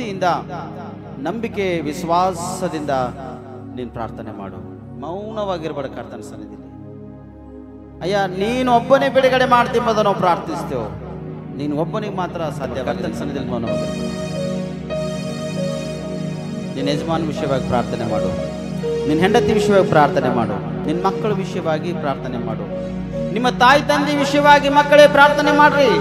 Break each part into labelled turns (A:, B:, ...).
A: ಭಕ್ತಿಯಿಂದ, ನಂಬಿಕೆ, ವಿಶ್ವಾಸದಿಂದ ನೀನು ಪ್ರಾರ್ಥನೆ ಮಾಡು. ಮೌನವಾಗಿರ್ಬೇಡ ಕರ್ತನ ಸನ್ನಿಧಿಯಲ್ಲಿ. ಅಯ್ಯ, ನೀನು ಒಬ್ಬನೇ ಬಿಡುಗಡೆ ಮಾಡ್ತೀಂಬುದ ನಾವು ಪ್ರಾರ್ಥಿಸ್ತೇವೆ. ನೀನು ಒಬ್ಬನಿಗೆ ಮಾತ್ರ ಸಾಧ್ಯ. ಕರ್ತನ ಸನ್ನಿಧಿಯಲ್ಲಿ ಮೌನವಾಗಿರ್ಬೇಡ. ನಿನ್ನ ಯಜಮಾನ ವಿಷಯವಾಗಿ ಪ್ರಾರ್ಥನೆ ಮಾಡು. ನಿನ್ನ ಹೆಂಡತಿ ವಿಷಯವಾಗಿ ಪ್ರಾರ್ಥನೆ ಮಾಡು. ನಿನ್ನ ಮಕ್ಕಳ ವಿಷಯವಾಗಿ ಪ್ರಾರ್ಥನೆ ಮಾಡು. ನಿಮ್ಮ ತಾಯಿ ತಂದೆ ವಿಷಯವಾಗಿ ಮಕ್ಕಳೇ ಪ್ರಾರ್ಥನೆ ಮಾಡ್ರಿ.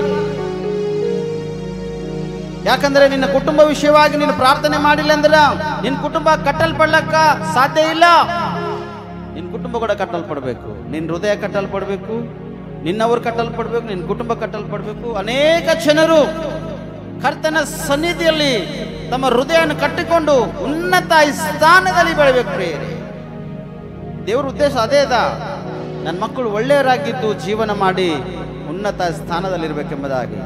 A: ಯಾಕಂದ್ರೆ ನಿನ್ನ ಕುಟುಂಬ ವಿಷಯವಾಗಿ ನೀನು ಪ್ರಾರ್ಥನೆ ಮಾಡಿಲ್ಲ ಅಂದ್ರೆ ನಿನ್ನ ಕುಟುಂಬ ಕಟ್ಟಲ್ಪಡ್ಲಕ್ಕ ಸಾಧ್ಯ ಇಲ್ಲ. ನಿನ್ನ ಕುಟುಂಬ ಕೂಡ ಕಟ್ಟಲ್ಪಡಬೇಕು. ನಿನ್ನ ಹೃದಯ ಕಟ್ಟಲ್ಪಡಬೇಕು, ನಿನ್ನವರು ಕಟ್ಟಲ್ಪಡಬೇಕು, ನಿನ್ನ ಕುಟುಂಬ ಕಟ್ಟಲ್ಪಡಬೇಕು. ಅನೇಕ ಜನರು ಕರ್ತನ ಸನ್ನಿಧಿಯಲ್ಲಿ ತಮ್ಮ ಹೃದಯವನ್ನು ಕಟ್ಟಿಕೊಂಡು ಉನ್ನತ ಸ್ಥಾನದಲ್ಲಿ ಬೆಳಬೇಕು. ಪ್ರಿಯರೇ, ದೇವರ ಉದ್ದೇಶ ಅದೇ ಅದ. ನನ್ನ ಮಕ್ಕಳು ಒಳ್ಳೆಯವರಾಗಿದ್ದು ಜೀವನ ಮಾಡಿ ಉನ್ನತ ಸ್ಥಾನದಲ್ಲಿರ್ಬೇಕೆಂಬುದಾಗಿ.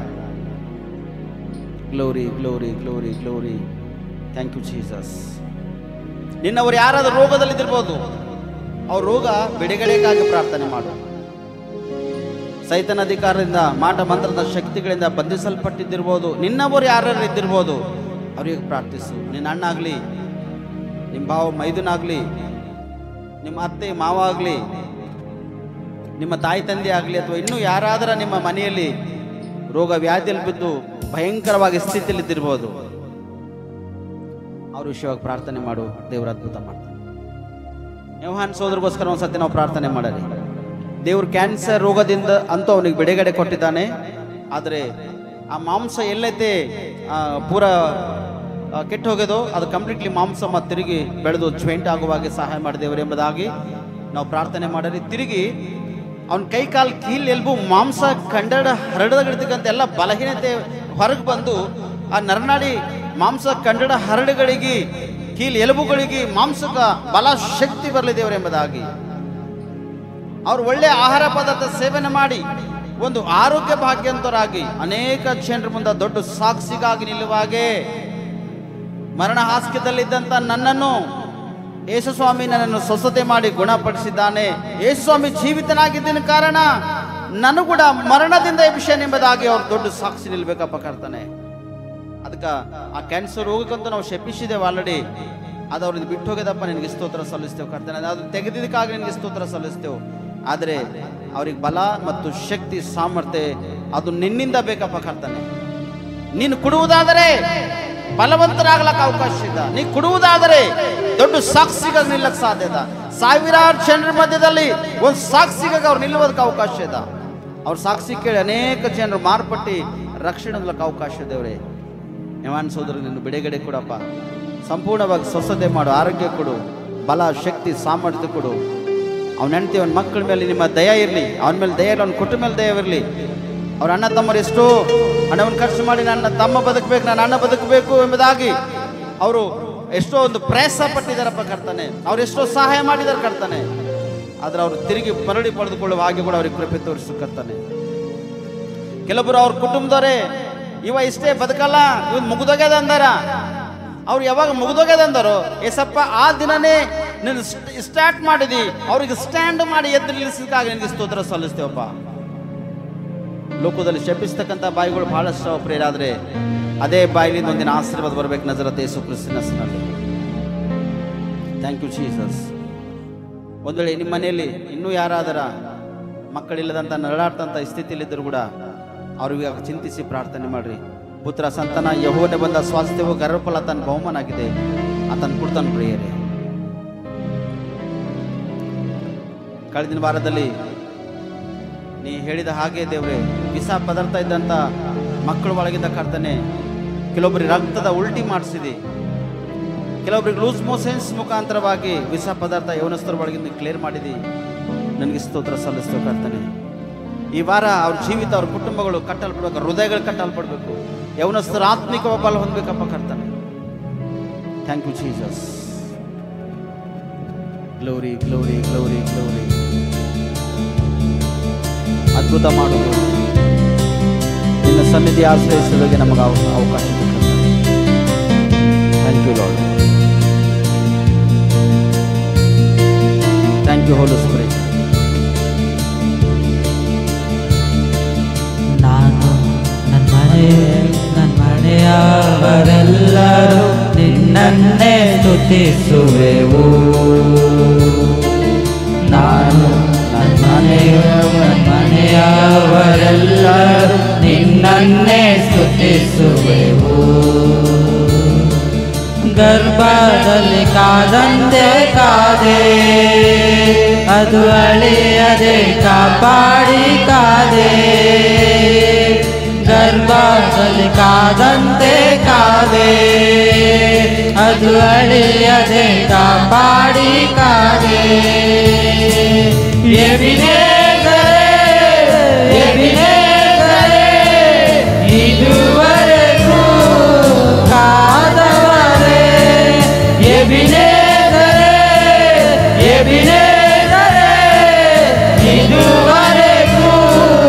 A: Glory glory glory glory. Thank you Jesus. ನಿನ್ನವರು ಯಾರಾದರೂ ರೋಗದಲ್ಲಿದ್ದಿರ್ಬೋದು, ಅವ್ರ ರೋಗ ಬಿಡುಗಡೆಗಾಗಿ ಪ್ರಾರ್ಥನೆ ಮಾಡು. ಸೈತನ ಅಧಿಕಾರದಿಂದ, ಮಾಟ ಮಂತ್ರದ ಶಕ್ತಿಗಳಿಂದ ಬಂಧಿಸಲ್ಪಟ್ಟಿದ್ದಿರ್ಬೋದು. ನಿನ್ನವರು ಯಾರ್ಯಾರು ಇದ್ದಿರ್ಬೋದು, ಅವರಿಗೆ ಪ್ರಾರ್ಥಿಸು. ನಿನ್ನ ಅಣ್ಣ ಆಗಲಿ, ನಿಮ್ಮ ಭಾವ ಮೈದುನಾಗಲಿ, ನಿಮ್ಮ ಅತ್ತೆ ಮಾವ ಆಗಲಿ, ನಿಮ್ಮ ತಾಯಿ ತಂದೆ ಆಗಲಿ, ಅಥವಾ ಇನ್ನೂ ಯಾರಾದರೂ ನಿಮ್ಮ ಮನೆಯಲ್ಲಿ ರೋಗ ವ್ಯಾಧಿಯಲ್ಲಿ ಬಿದ್ದು ಭಯಂಕರವಾಗಿ ಸ್ಥಿತಿಯಲ್ಲಿದ್ದಿರ್ಬೋದು, ಅವ್ರ ವಿಷಯವಾಗಿ ಪ್ರಾರ್ಥನೆ ಮಾಡು. ದೇವರು ಅದ್ಭುತ ಮಾಡ್ತಾನೆ. ಯೋಹಾನ್ ಸೋದರಿಗೋಸ್ಕರ ಒಂದ್ಸತಿ ನಾವು ಪ್ರಾರ್ಥನೆ ಮಾಡಲಿ. ದೇವರು ಕ್ಯಾನ್ಸರ್ ರೋಗದಿಂದ ಅಂತೂ ಅವನಿಗೆ ಬಿಡುಗಡೆ ಕೊಟ್ಟಿದ್ದಾನೆ. ಆದರೆ ಆ ಮಾಂಸ ಎಲ್ಲೈತೆ ಪೂರ ಕೆಟ್ಟು ಹೋಗೋದು, ಅದು ಕಂಪ್ಲೀಟ್ಲಿ ಮಾಂಸ ಮತ್ತು ತಿರುಗಿ ಬೆಳೆದು ಜಾಯಿಂಟ್ ಆಗುವಾಗೆ ಸಹಾಯ ಮಾಡಿದೇವರು ಎಂಬುದಾಗಿ ನಾವು ಪ್ರಾರ್ಥನೆ ಮಾಡಲಿ. ತಿರುಗಿ ಅವನ ಕೈ ಕಾಲು ಕೀಲ್ ಎಲ್ಬು ಮಾಂಸ ಕಂಡಡ ಹರಡಗಳಿರ್ತಕ್ಕಂಥ ಎಲ್ಲ ಬಲಹೀನತೆ ಹೊರಗೆ ಬಂದು ಆ ನರನಾಡಿ ಮಾಂಸ ಕಂಡಡ ಹರಡುಗಳಿಗೆ, ಕೀಲ್ ಎಲುಬುಗಳಿಗೆ ಮಾಂಸಕ ಬಲ ಶಕ್ತಿ ಬರಲಿ ದೇವರು ಎಂಬುದಾಗಿ. ಅವರು ಒಳ್ಳೆಯ ಆಹಾರ ಪದಾರ್ಥ ಸೇವನೆ ಮಾಡಿ ಒಂದು ಆರೋಗ್ಯ ಭಾಗ್ಯವಂತರಾಗಿ ಅನೇಕ ಜನರ ಮುಂದೆ ದೊಡ್ಡ ಸಾಕ್ಷಿಗಾಗಿ ನಿಲ್ಲುವಾಗೆ, ಮರಣ ಹಾಸ್ಯದಲ್ಲಿದ್ದಂಥ ನನ್ನನ್ನು ಯೇಸುಸ್ವಾಮಿ ನನ್ನನ್ನು ಸ್ವಸ್ಥತೆ ಮಾಡಿ ಗುಣಪಡಿಸಿದ್ದಾನೆ. ಯೇಸುಸ್ವಾಮಿ ಜೀವಿತನಾಗಿದ್ದ ಕಾರಣ ನಾನು ಕೂಡ ಮರಣದಿಂದ ಎಬ್ಬಿಸನೆಂಬುದಾಗಿ ಅವ್ರು ದೊಡ್ಡ ಸಾಕ್ಷಿ ನಿಲ್ಬೇಕಪ್ಪ ಕರ್ತಾನೆ. ಅದಕ್ಕೆ ಆ ಕ್ಯಾನ್ಸರ್ ರೋಗಕ್ಕಂತೂ ನಾವು ಶಪಿಸಿದ್ದೇವೆ ಆಲ್ರೆಡಿ. ಅದು ಅವ್ರಿಗೆ ಬಿಟ್ಟು ಹೋಗ್ಯದಪ್ಪ, ನಿನಗೆ ಸ್ತೋತ್ರ ಸಲ್ಲಿಸ್ತೇವೆ ಕರ್ತಾನೆ. ಅದು ತೆಗೆದಿದ್ದಕ್ಕಾಗಿ ನಿನಗೆ ಸ್ತೋತ್ರ ಸಲ್ಲಿಸ್ತೇವೆ. ಆದರೆ ಅವ್ರಿಗೆ ಬಲ ಮತ್ತು ಶಕ್ತಿ ಸಾಮರ್ಥ್ಯ ಅದು ನಿನ್ನಿಂದ ಬೇಕಪ್ಪ ಕರ್ತಾನೆ. ನೀನು ಕೊಡುವುದಾದರೆ ಬಲವಂತರಾಗ್ಲಕ್ಕೆ ಅವಕಾಶ ಇದೆ. ನೀ ಕೊಡುವುದಾದರೆ ದೊಡ್ಡ ಸಾಕ್ಷಿಗಾಗಿ ನಿಲ್ಲಕ್ಕೆ ಸಾಧ್ಯ ಇದೆ. ಸಾವಿರಾರು ಜನರ ಮಧ್ಯದಲ್ಲಿ ಒಂದು ಸಾಕ್ಷಿಗಾಗಿ ಅವ್ರು ನಿಲ್ಲುವುದಕ್ಕೆ ಅವಕಾಶ ಇದೆ. ಅವ್ರ ಸಾಕ್ಷಿ ಕೇಳಿ ಅನೇಕ ಜನರು ಮಾರ್ಪಟ್ಟು ರಕ್ಷಣೆ ಹೊಂದಕ್ಕೆ ಅವಕಾಶ ದೇವ್ರೆ. ಯವಾನ್ ಸೋದರ ನಿನ್ನ ಬಿಡುಗಡೆ ಕೊಡಪ್ಪ, ಸಂಪೂರ್ಣವಾಗಿ ಸ್ವಸ್ಥತೆ ಮಾಡು, ಆರೋಗ್ಯ ಕೊಡು, ಬಲ ಶಕ್ತಿ ಸಾಮರ್ಥ್ಯ ಕೊಡು. ಅವನ ಹೆಂಡತಿ ಅವನ ಮಕ್ಕಳ ಮೇಲೆ ನಿಮ್ಮ ದಯ ಇರಲಿ, ಅವನ ಮೇಲೆ ದಯ ಇರಲಿ, ಅವನ ಕುಟುಂಬ ಮೇಲೆ ದಯ ಇರಲಿ. ಅವ್ರ ಅಣ್ಣ ತಮ್ಮರು ಎಷ್ಟೋ ಹಣವನ್ನು ಖರ್ಚು ಮಾಡಿ ನನ್ನ ತಮ್ಮ ಬದುಕಬೇಕು, ನನ್ನ ಅಣ್ಣ ಬದುಕಬೇಕು ಎಂಬುದಾಗಿ ಅವರು ಎಷ್ಟೋ ಒಂದು ಪ್ರಯಾಸ ಪಟ್ಟಿದ್ದಾರಪ್ಪ ಕರ್ತಾನೆ. ಅವ್ರು ಎಷ್ಟೋ ಸಹಾಯ ಮಾಡಿದಾರೆ ಕರ್ತಾನೆ. ಆದ್ರೆ ಅವರು ತಿರುಗಿ ಮರಳಿ ಪಡೆದುಕೊಳ್ಳುವ ಹಾಗೆ ಕೂಡ ಅವ್ರಿಗೆ ಕೃಪೆ ತೋರಿಸು ಕರ್ತಾನೆ. ಕೆಲವೊಬ್ಬರು ಅವ್ರ ಕುಟುಂಬದವರೇ ಇವ ಇಷ್ಟೇ ಬದುಕಲ್ಲ, ಇವನ್ ಮುಗಿದೋಗ್ಯದ ಅಂದಾರ. ಅವ್ರು ಯಾವಾಗ ಮುಗಿದೋಗ್ಯದ ಅಂದಾರೋ, ಏಸಪ್ಪ ಆ ದಿನನೇ ನೀನು ಸ್ಟಾರ್ಟ್ ಮಾಡಿದಿ, ಅವ್ರಿಗೆ ಸ್ಟ್ಯಾಂಡ್ ಮಾಡಿ ಎದ್ದು ನಿಲ್ಲಿಸಕ್ಕಾಗಿ ನಿನಗೆ ಸ್ತೋತ್ರ ಸಲ್ಲಿಸ್ತೇವಪ್ಪ. ಲೋಕದಲ್ಲಿ ಶಪಿಸ್ತಕ್ಕಂಥ ಬಾಯಿಗಳು ಬಹಳಷ್ಟು ಪ್ರೇರಾದ್ರೆ ಅದೇ ಬಾಯಿಲಿಂದ ಒಂದಿನ ಆಶೀರ್ವಾದ ಬರ್ಬೇಕು ನಜರತ್ ಯೇಸು ಕ್ರಿಸ್ತನ ಹೆಸರಿನಲ್ಲಿ. Thank you Jesus. ಒಂದು ವೇಳೆ ನಿಮ್ಮ ಮನೆಯಲ್ಲಿ ಇನ್ನೂ ಯಾರಾದರ ಮಕ್ಕಳಿಲ್ಲದಂಥ ನರಳಾಡ್ತಂಥ ಸ್ಥಿತಿಯಲ್ಲಿದ್ದರೂ ಕೂಡ ಅವ್ರಿಗೆ ಚಿಂತಿಸಿ ಪ್ರಾರ್ಥನೆ ಮಾಡ್ರಿ. ಪುತ್ರ ಸಂತಾನ ಯೆಹೋವನೇ ಬಂದ ಸ್ವಾಸ್ಥ್ಯವು ಗರ್ಭಫಲ ತನ್ನ ಬಹುಮಾನ ಆಗಿದೆ, ಆತನ ಕೊಡ್ತಾನೆ ಪ್ರಿಯರೇ. ಕಳೆದಿನ ವಾರದಲ್ಲಿ ನೀ ಹೇಳಿದ ಹಾಗೆ ದೇವ್ರೆ, ವಿಷ ಪದಾರ್ಥ ಇದ್ದಂಥ ಮಕ್ಕಳ ಒಳಗಿದ್ದ ಕರ್ತನೆ, ಕೆಲವೊಬ್ಬರಿಗೆ ರಕ್ತದ ಉಲ್ಟಿ ಮಾಡಿಸಿದಿ, ಕೆಲವೊಬ್ಬರಿಗೆ ಲೂಸ್ ಮೋಷನ್ಸ್ ಮುಖಾಂತರವಾಗಿ ವಿಷ ಪದಾರ್ಥ ಯೌವನಸ್ಥರ ಒಳಗಿಂದ ಕ್ಲಿಯರ್ ಮಾಡಿದಿ. ನನಗೆ ಸ್ತೋತ್ರ ಸಲ್ಲಿಸ್ತೇವೆ ಕರ್ತನೆ. ಈ ವಾರ ಅವ್ರ ಜೀವಿತ, ಅವ್ರ ಕುಟುಂಬಗಳು ಕಟ್ಟಲ್ಪಡ್ಬೇಕು, ಹೃದಯಗಳು ಕಟ್ಟಲ್ಪಡಬೇಕು, ಯೌವನಸ್ಥರ ಆತ್ಮಿಕ ಬಲ ಹೊಂದಬೇಕಪ್ಪ ಕರ್ತನೆ. Thank you Jesus. Glory glory glory glory. ಅದ್ಭುತ ಮಾಡುವುದು ನಿನ್ನ ಸನ್ನಿಧಿ ಆಶ್ರಯಿಸೋದಕ್ಕೆ ನಮಗೆ ಅವಕಾಶ ಕೊಡ್ತಾರೆ. Thank you Lord. Thank you Holy Spirit.
B: ನಾನು ನನ್ನ ಮನೆಯವರೆಲ್ಲರೂ ಸ್ತುತಿಸುವೆವು. ನಾನು ಮನೆಯವರೆಲ್ಲರೂ ನಿನ್ನನ್ನೇ ಸ್ತುತಿಸುವೆವು. ಗರ್ಭದಲ್ಲಿ ಕಾದಂತೆ ಕಾದೆ, ಅದು ಅಳಿಯದೆ ಕಾಪಾಡಿ ಕಾದೆ. ಗರ್ಭದಲ್ಲಿ ಕಾದಂತೆ ಕಾದೆ, ಅದು ಅಳಿಯದೆ ಕಾಪಾಡಿ ಕಾದೆ. ಎಬಿನೇಜರೇ, ಎಬಿನೇಜರೇ, ಇದುವರೆಗೂ ಕಾದವರೇ. ಎಬಿನೇಜರೇ, ಎಬಿನೇಜರೇ, ಇದುವರೆಗೂ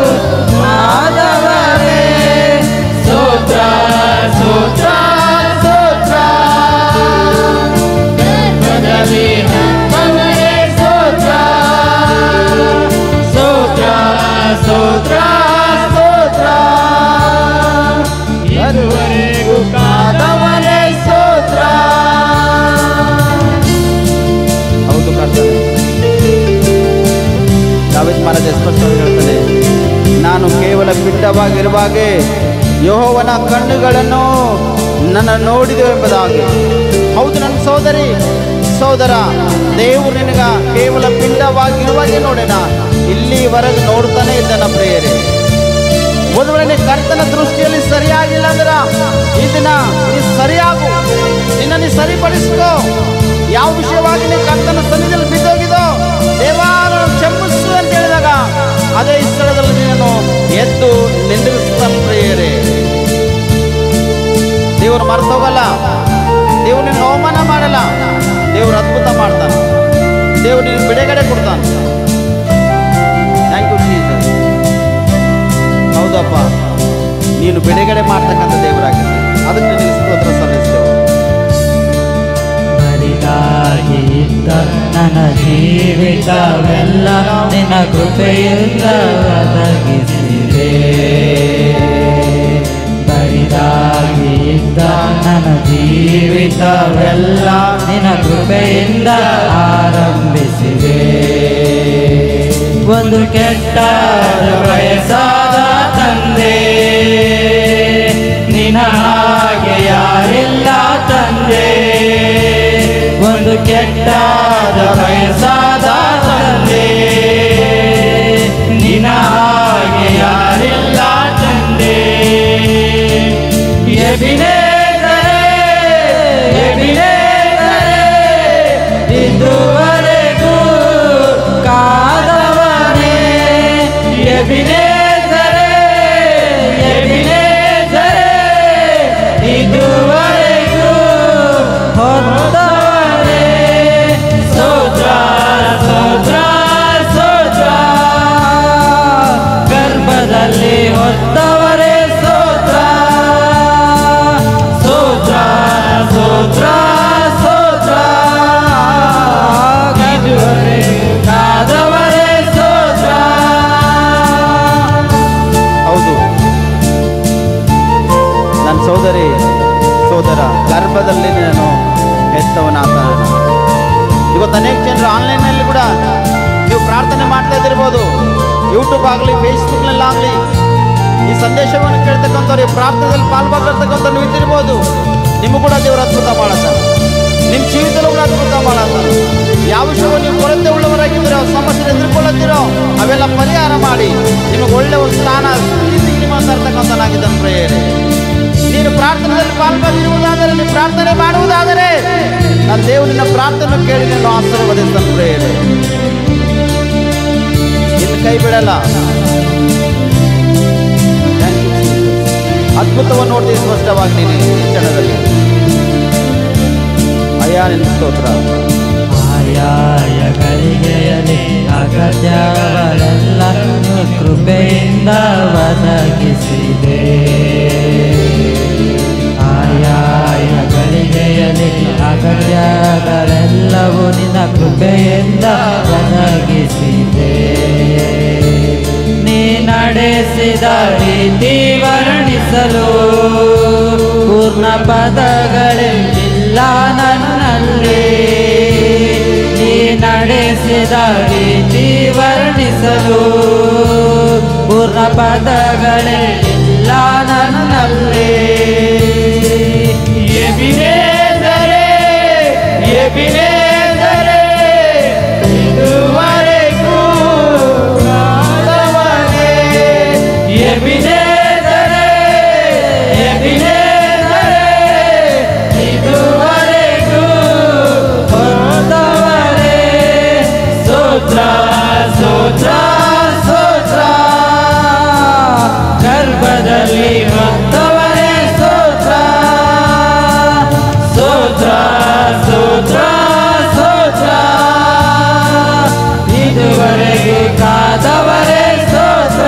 B: ಕಾದವರೇ. ಸ್ತೋತ್ರ ಸ್ತೋತ್ರ ಸ್ತೋತ್ರ, ಗರ್ಭದಲ್ಲಿ ನಮ್ಮವರೇ ಸ್ತೋತ್ರ. ಸ್ತೋತ್ರ ಸ್ತೋತ್ರ ಸ್ತೋತ್ರ, ಇದುವರೆಗೂ ಕಾದವರೇ ಸ್ತೋತ್ರ.
A: ಹೌದು ಕರ್ತನೆ, ದಾವೀದ ಮಹಾರಾಜ ಸ್ಪಷ್ಟವಾಗಿ ಹೇಳ್ತಾನೆ, ನಾನು ಕೇವಲ ಪಿಂಡವಾಗಿರುವಾಗೆ ಯೆಹೋವನ ಕಣ್ಣುಗಳನ್ನು ನನ್ನ ನೋಡಿದೆವು ಎಂಬುದಾಗಿ. ಹೌದು ನನ್ನ ಸಹೋದರಿ ಸಹೋದರ, ದೇವರು ನಿನಗ ಕೇವಲ ಪಿಂಡವಾಗಿರುವಾಗೆ ನೋಡೋಣ, ಇಲ್ಲಿವರೆಗೆ ನೋಡ್ತಾನೆ ಇದ್ದಾನ ಪ್ರಿಯರೇ. ಒಂದು ವೇಳೆ ಕರ್ತನ ದೃಷ್ಟಿಯಲ್ಲಿ ಸರಿಯಾಗಿಲ್ಲ ಅಂದ್ರ ಈ ದಿನ ನೀ ಸರಿಯಾಗು, ನಿನ್ನ ಸರಿಪಡಿಸ್ಕೋ. ಯಾವ ವಿಷಯವಾಗಿ ನೀ ಕರ್ತನ ಸನ್ನಿಧಿಯಲ್ಲಿ ಬಿದ್ದೋಗಿದೋ ದೇವಾಲಯ ಕ್ಷಮಿಸು ಅಂತ ಹೇಳಿದಾಗ ಅದೇ ಸ್ಥಳದಲ್ಲಿ ನೀನು ಎದ್ದು ನಿಂದಿರಿಸ್ತಾನೆ ಪ್ರಿಯರೇ. ದೇವರು ಮರ್ತೋಗಲ್ಲ, ದೇವರು ನಿನ್ನ ಅವಮಾನ ಮಾಡಲ್ಲ, ದೇವರು ಅದ್ಭುತ ಮಾಡ್ತಾನೆ, ದೇವರು ನಿನ್ನ ಬಿಡುಗಡೆ ಕೊಡ್ತಾನೆ. Thank you Jesus. ಹೌದಪ್ಪ, ನೀನು ಬಿಡುಗಡೆ ಮಾಡ್ತಕ್ಕಂಥ ದೇವರಾಗಿದೆ, ಅದಕ್ಕೆ ನಿನ್ನ ಸ್ತೋತ್ರ ಸಲ್ಲಿಸ್ತೇವೆ.
B: ಬರಿದಾಗಿ ಇದ್ದ ನನ್ನ ಜೀವಿತವೆಲ್ಲ ನಿನ್ನ ಕೃಪೆಯಿಂದ ಒದಗಿಸಿದೆ. ಬರಿದಾಗಿ ಇದ್ದ ನನ್ನ ಜೀವಿತವೆಲ್ಲ ನಿನ್ನ ಕೃಪೆಯಿಂದ ಆರಂಭಿಸಿದೆ. ಒಂದು ಕೆಟ್ಟ ವಯಸ್ಸಾದ ತಂದೆ, ನಿನ್ನ ಹಾಗೆ ಯಾರಿಲ್ಲ ತಂದೆ. ಒಂದು ಕೆಟ್ಟಾದ ವಯಸ್ಸಾದ ತಂದೆ, ನಿನ್ನ ಹಾಗೆ ಯಾರಿಲ್ಲ ತಂದೆ. ಎಬಿನೇಜರೇ, ಎಬಿನೇಜರೇ, ಇದುವರೆಗೂ ಕಾದವನೇ. ಎಬಿನೇಜರೇ, ಎಬಿನೇಜರೇ, ಇದುವರೆಗೂ ಹೊತ್ತವನೇ. ಸ್ತೋತ್ರ ಸ್ತೋತ್ರ ಸ್ತೋತ್ರ, ಗರ್ಭದಲ್ಲಿ ಹೊತ್ತವರೇ ಸ್ತೋತ್ರ. ಸ್ತೋತ್ರ ಸ್ತೋತ್ರ ಸ್ತೋತ್ರ, ಇದುವರೆಗೂ ಕಾದವರೇ ಸ್ತೋತ್ರ.
A: ಹೌದು ನನ್ನ ಸಹೋದರಿ ಸಹೋದರ, ಗರ್ಭದಲ್ಲಿ ನಾನು ಹೆತ್ತವನಾದ. ಇವತ್ತು ಅನೇಕ ಜನರು ಆನ್ಲೈನ್ನಲ್ಲಿ ಕೂಡ ನೀವು ಪ್ರಾರ್ಥನೆ ಮಾಡ್ತಾ ಇದ್ದಿರ್ಬೋದು, ಯೂಟ್ಯೂಬ್ ಆಗಲಿ ಫೇಸ್ಬುಕ್ನಲ್ಲಾಗಲಿ ಈ ಸಂದೇಶವನ್ನು ಕೇಳ್ತಕ್ಕಂಥವ್ರು, ಈ ಪ್ರಾರ್ಥನೆಯಲ್ಲಿ ಪಾಲ್ಗೊಳ್ತಕ್ಕಂಥವ್ರು ನೀವು ಇದ್ದಿರ್ಬೋದು. ನಿಮಗೂ ಕೂಡ ದೇವರು ಅದ್ಭುತ ಮಾಡುತ್ತಾರೆ, ನಿಮ್ಮ ಜೀವಿತದಲ್ಲೂ ಕೂಡ ಅದ್ಭುತ ಮಾಡುತ್ತಾರೆ. ಯಾವ ವಿಷಯವನ್ನು ನೀವು ಕೊರತೆ ಉಳ್ಳವರಾಗಿದ್ದೀರೋ, ಸಮಸ್ಯೆ ಎದುರುಕೊಳ್ಳುತ್ತೀರೋ ಅವೆಲ್ಲ ಪರಿಹಾರ ಮಾಡಿ ನಿಮಗೆ ಒಳ್ಳೆ ಒಂದು ಸ್ಥಾನ ಸ್ಥಿತಿಗೆ ನಿಮ್ಮ ತರ್ತಕ್ಕಂಥನಾಗಿದ್ದಾನೆ ಪ್ರಿಯರೇ. ನೀನು ಪ್ರಾರ್ಥನೆಯಲ್ಲಿ ಪಾಲ್ಗೊಂಡಿರುವುದಾದರೆ, ನೀವು ಪ್ರಾರ್ಥನೆ ಮಾಡುವುದಾದರೆ ನನ್ನ ದೇವರಿನ ಪ್ರಾರ್ಥನೆ ಕೇಳಿ ನೀನು ಆಶೀರ್ವದಿಸ್ತಾನೆ ಪ್ರಿಯರೇ. ಇನ್ನು ಕೈ ಬಿಡಲ್ಲ. ಅದ್ಭುತವನ್ನು ನೋಡ್ತೀವಿ ಸ್ಪಷ್ಟವಾಗಿ ನೀನು ಈ ಕ್ಷಣದಲ್ಲಿ. ಅಯ್ಯ ನಿನ್ನ ಸ್ತೋತ್ರ.
B: ಆಯಾಯ ಗಳಿಗೆಯಲ್ಲಿ ಅಗತ್ಯಗಳೆಲ್ಲ ಕೃಪೆಯಿಂದ ಒದಗಿಸಿದೆ. ಆಯಾಯ ಗಳಿಗೆಯಲ್ಲಿ ಅಗತ್ಯಗಳೆಲ್ಲವೂ ನಿನ್ನ ಕೃಪೆಯಿಂದ ಒದಗಿಸಿದೆ. ನೀ ನಡೆಸಿದ ರೀತಿ ವರ್ಣಿಸಲು ಪೂರ್ಣ ಪದಗಳಿಲ್ಲ ನನ್ನಲ್ಲಿ. ಮಾಡಿದ ರೀತಿ ವರ್ಣಿಸಲು ಪೂರ್ಣ ಪದಗಳೇ ಇಲ್ಲ ನನ್ನಲ್ಲಿ. ಎಬಿನೇದರೆ ಎಬಿನೇದರೆ ಇದುವರೆಗೂ ಕಾದವನೇ. ಎಬಿನೇದರೆ ಎಬಿನೇದರೆ ಇದುವರೆಗೂ ಕಾದವನೇ. ಸ್ತೋತ್ರ ಸ್ತೋತ್ರ ಸ್ತೋತ್ರ ಗರ್ಭದಲ್ಲಿ ಹೊತ್ತವನೇ. ಸ್ತೋತ್ರ ಸ್ತೋತ್ರ ಸ್ತೋತ್ರ ಸ್ತೋತ್ರ ಇದುವರೆಗೆ ಕಾದವರೇ. ಸ್ತೋತ್ರ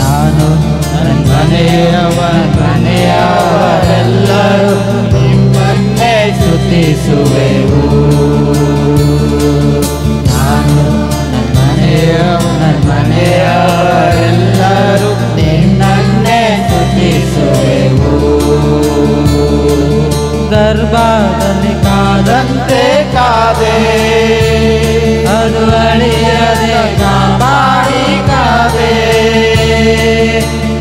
B: ನಾನು ನನ್ನ ಮನೆಯವರೆಲ್ಲರೂ ನಿಮ್ಮನ್ನೇ ಸ್ತುತಿಸುವೆವು. ನಾನು ನನ್ನ ಮನೆಯವರೆಲ್ಲರೂ ನಿನ್ನನ್ನೇ ಸ್ತುತಿಸುವೆವು. ಗರ್ಭದಲ್ಲಿ ಕಾದಂತೆ ಕಾದೆ ಅದು ಅಳಿಯದೆ ಕಾಪಾಡಿ ಕಾದೆ.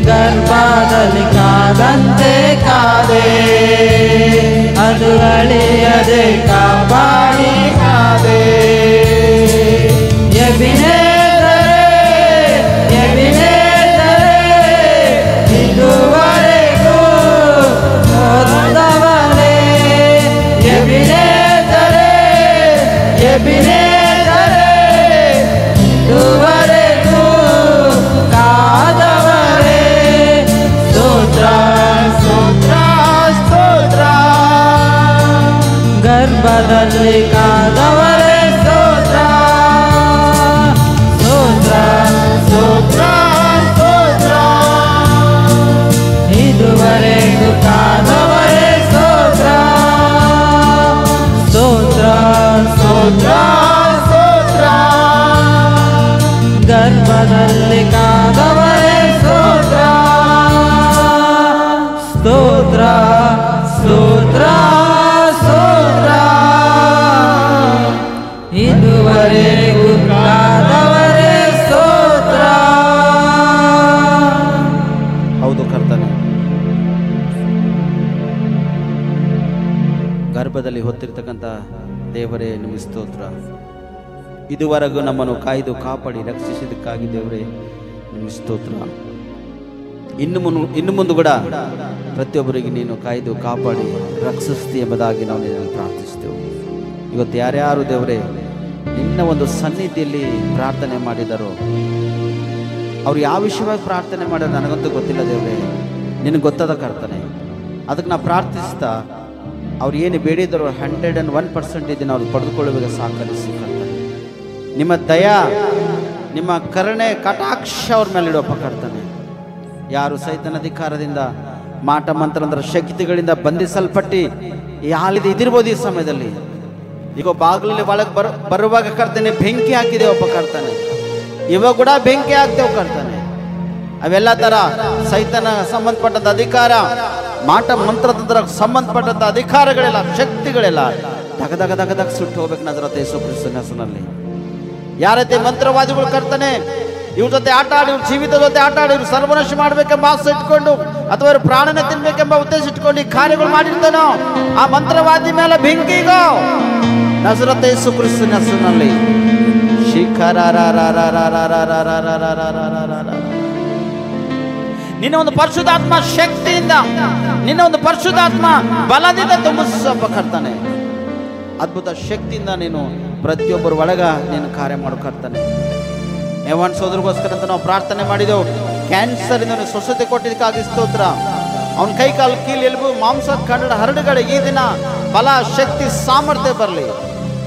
B: ಗರ್ಭದಲ್ಲಿ ಕಾದಂತೆ ಕಾದೆ ಅದು ಅಳಿಯದೆ ಕಾಪಾಡಿ ಕಾದೆ. ಎಬಿನೇದರೆ ಎಬಿನೇದರೆ ಇದುವರೆಗೂ ಹೊತ್ತವನೇ. ಎಬಿನೇದರೆ ಎಬಿನೇದರೆ ಇದುವರೆಗೂ ಕಾದವರೇ. ಸ್ತೋತ್ರ ಸ್ತೋತ್ರ ಸ್ತೋತ್ರ ಗರ್ಭದಲ್ಲಿ ಕಾದವರೇ. ಸ್ತೋತ್ರ ಸ್ತೋತ್ರ ಸ್ತೋತ್ರ ಸ್ತೋತ್ರ ಇದುವರೆಗೂ ಕಾದವರೇ. ಸ್ತೋತ್ರ ಸ್ತೋತ್ರ ಸ್ತೋತ್ರ ಸ್ತೋತ್ರ ಗರ್ಭದಲ್ಲಿ ಕಾದವರೇ. ಸ್ತೋತ್ರ ಸ್ತೋತ್ರ ಸ್ತೋತ್ರ ಸ್ತೋತ್ರ ಇದುವರೆಗೂ ಕಾದವರೇ. ಸ್ತೋತ್ರ.
A: ಹೌದು ಕರ್ತನೆ, ಗರ್ಭದಲ್ಲಿ ಹೊತ್ತಿರ್ತಕ್ಕಂಥ ದೇವರೇ ನಿಮಗೆ ಸ್ತೋತ್ರ. ಇದುವರೆಗೂ ನಮ್ಮನ್ನು ಕಾಯ್ದು ಕಾಪಾಡಿ ರಕ್ಷಿಸಿದ್ದಕ್ಕಾಗಿ ದೇವರೇ ನಿಮಗೆ ಸ್ತೋತ್ರ. ಇನ್ನು ಮುಂದೆ ಕೂಡ ಪ್ರತಿಯೊಬ್ಬರಿಗೆ ನೀನು ಕಾಯ್ದು ಕಾಪಾಡಿ ರಕ್ಷಿಸ್ತಿ ಎಂಬುದಾಗಿ ನಾವು ನಿನ್ನನ್ನು ಪ್ರಾರ್ಥಿಸ್ತೇವೆ. ಇವತ್ತು ಯಾರ್ಯಾರು ದೇವರೇ ನಿನ್ನ ಒಂದು ಸನ್ನಿಧಿಯಲ್ಲಿ ಪ್ರಾರ್ಥನೆ ಮಾಡಿದರೋ ಅವ್ರು ಯಾವ ವಿಷಯವಾಗಿ ಪ್ರಾರ್ಥನೆ ಮಾಡೋದು ನನಗಂತೂ ಗೊತ್ತಿಲ್ಲ ದೇವರೇ, ನಿನಗೆ ಗೊತ್ತಾದ ಕರ್ತನೆ. ಅದಕ್ಕೆ ನಾವು ಪ್ರಾರ್ಥಿಸ್ತಾ ಅವ್ರು ಏನು ಬೇಡಿದರೂ 101% ಇದನ್ನು ಅವ್ರು ಪಡೆದುಕೊಳ್ಳುವಾಗ ಸಹಕರಿಸಿ ಕರ್ತನೆ. ನಿಮ್ಮ ದಯಾ ನಿಮ್ಮ ಕರುಣೆ ಕಟಾಕ್ಷ ಅವ್ರ ಮೇಲೆ ಇಡುವಪ್ಪ ಕರ್ತನೆ. ಯಾರು ಸೈತನ ಅಧಿಕಾರದಿಂದ ಮಾಟ ಮಂತ್ರಂದ್ರ ಶಕ್ತಿಗಳಿಂದ ಬಂಧಿಸಲ್ಪಟ್ಟು ಯಾಲಿದೆ ಇದಿರ್ಬೋದು ಈ ಸಮಯದಲ್ಲಿ. ಈಗ ಬಾಗಿಲಲ್ಲಿ ಒಳಗೆ ಬರುವಾಗ ಕರ್ತನೆ ಬೆಂಕಿ ಹಾಕಿದೇವಪ್ಪ ಕರ್ತನೆ. ಇವಾಗ ಕೂಡ ಬೆಂಕಿ ಹಾಕ್ತೇವೆ ಕರ್ತನೆ. ಅವೆಲ್ಲ ತರ ಸೈತನ ಸಂಬಂಧಪಟ್ಟಂತ ಅಧಿಕಾರ, ಮಾಟ ಮಂತ್ರತಂತ್ರ ಸಂಬಂಧಪಟ್ಟಂತ ಅಧಿಕಾರಗಳೆಲ್ಲ ಶಕ್ತಿಗಳೆಲ್ಲ ದಗ ದಗ ದಗ ದಗ ಸುಟ್ಟು ಹೋಗ್ಬೇಕು ನಜರತ್ ಯೇಸು ಕ್ರಿಸ್ತನ ಹೆಸರಿನಲ್ಲಿ. ಯಾರೈತೆ ಮಂತ್ರವಾದಿಗಳು ಕರ್ತನೆ ಇವ್ರ ಜೊತೆ ಆಟ ಆಡಿ, ಇವ್ರ ಜೀವಿತ ಜೊತೆ ಆಟ ಆಡಿ ಇವ್ರು ಸರ್ವನಾಶ ಮಾಡ್ಬೇಕೆಂಬ ಆಸೆ ಇಟ್ಕೊಂಡು ಅಥವಾ ಇವ್ರ ಪ್ರಾಣನ ತಿನ್ಬೇಕೆಂಬ ಉದ್ದೇಶ ಇಟ್ಕೊಂಡು ಈ ಕಾರ್ಯಗಳು ಮಾಡಿರ್ತಾನೋ ಆ ಮಂತ್ರವಾದಿ ಮೇಲೆ ಬೆಂಕಿಗೋ ನಜರತ್ ಯೇಸು ಕ್ರಿಸ್ತನ ಹೆಸರಿನಲ್ಲಿ. ನಿನ್ನ ಒಂದು ಪರಿಶುದ್ಧಾತ್ಮ ಶಕ್ತಿಯಿಂದ, ನಿನ್ನ ಒಂದು ಪರಿಶುದ್ಧಾತ್ಮ ಬಲದಿಂದ ತುಂಬಿಸಪ್ಪ ಕರ್ತಾನೆ. ಅದ್ಭುತ ಶಕ್ತಿಯಿಂದ ನೀನು ಪ್ರತಿಯೊಬ್ಬರ ಒಳಗ ನೀನು ಕಾರ್ಯ ಮಾಡು ಕರ್ತಾನೆ. ಯವಾನ್ ಸೋದರಿಗೋಸ್ಕರ ಅಂತ ನಾವು ಪ್ರಾರ್ಥನೆ ಮಾಡಿದೆವು. ಕ್ಯಾನ್ಸರ್ ಇಂದ ಸ್ವಸ್ಥತೆ ಕೊಟ್ಟಿದ್ದಕ್ಕಾಗಿ ಸ್ತೋತ್ರ. ಅವನ ಕೈ ಕಾಲು ಕೀಲು ಎಲುಬು ಮಾಂಸ ಕಂಡ ಹರಡುಗಳಿಗೆ ಈ ದಿನ ಬಲ ಶಕ್ತಿ ಸಾಮರ್ಥ್ಯ ಬರಲಿ.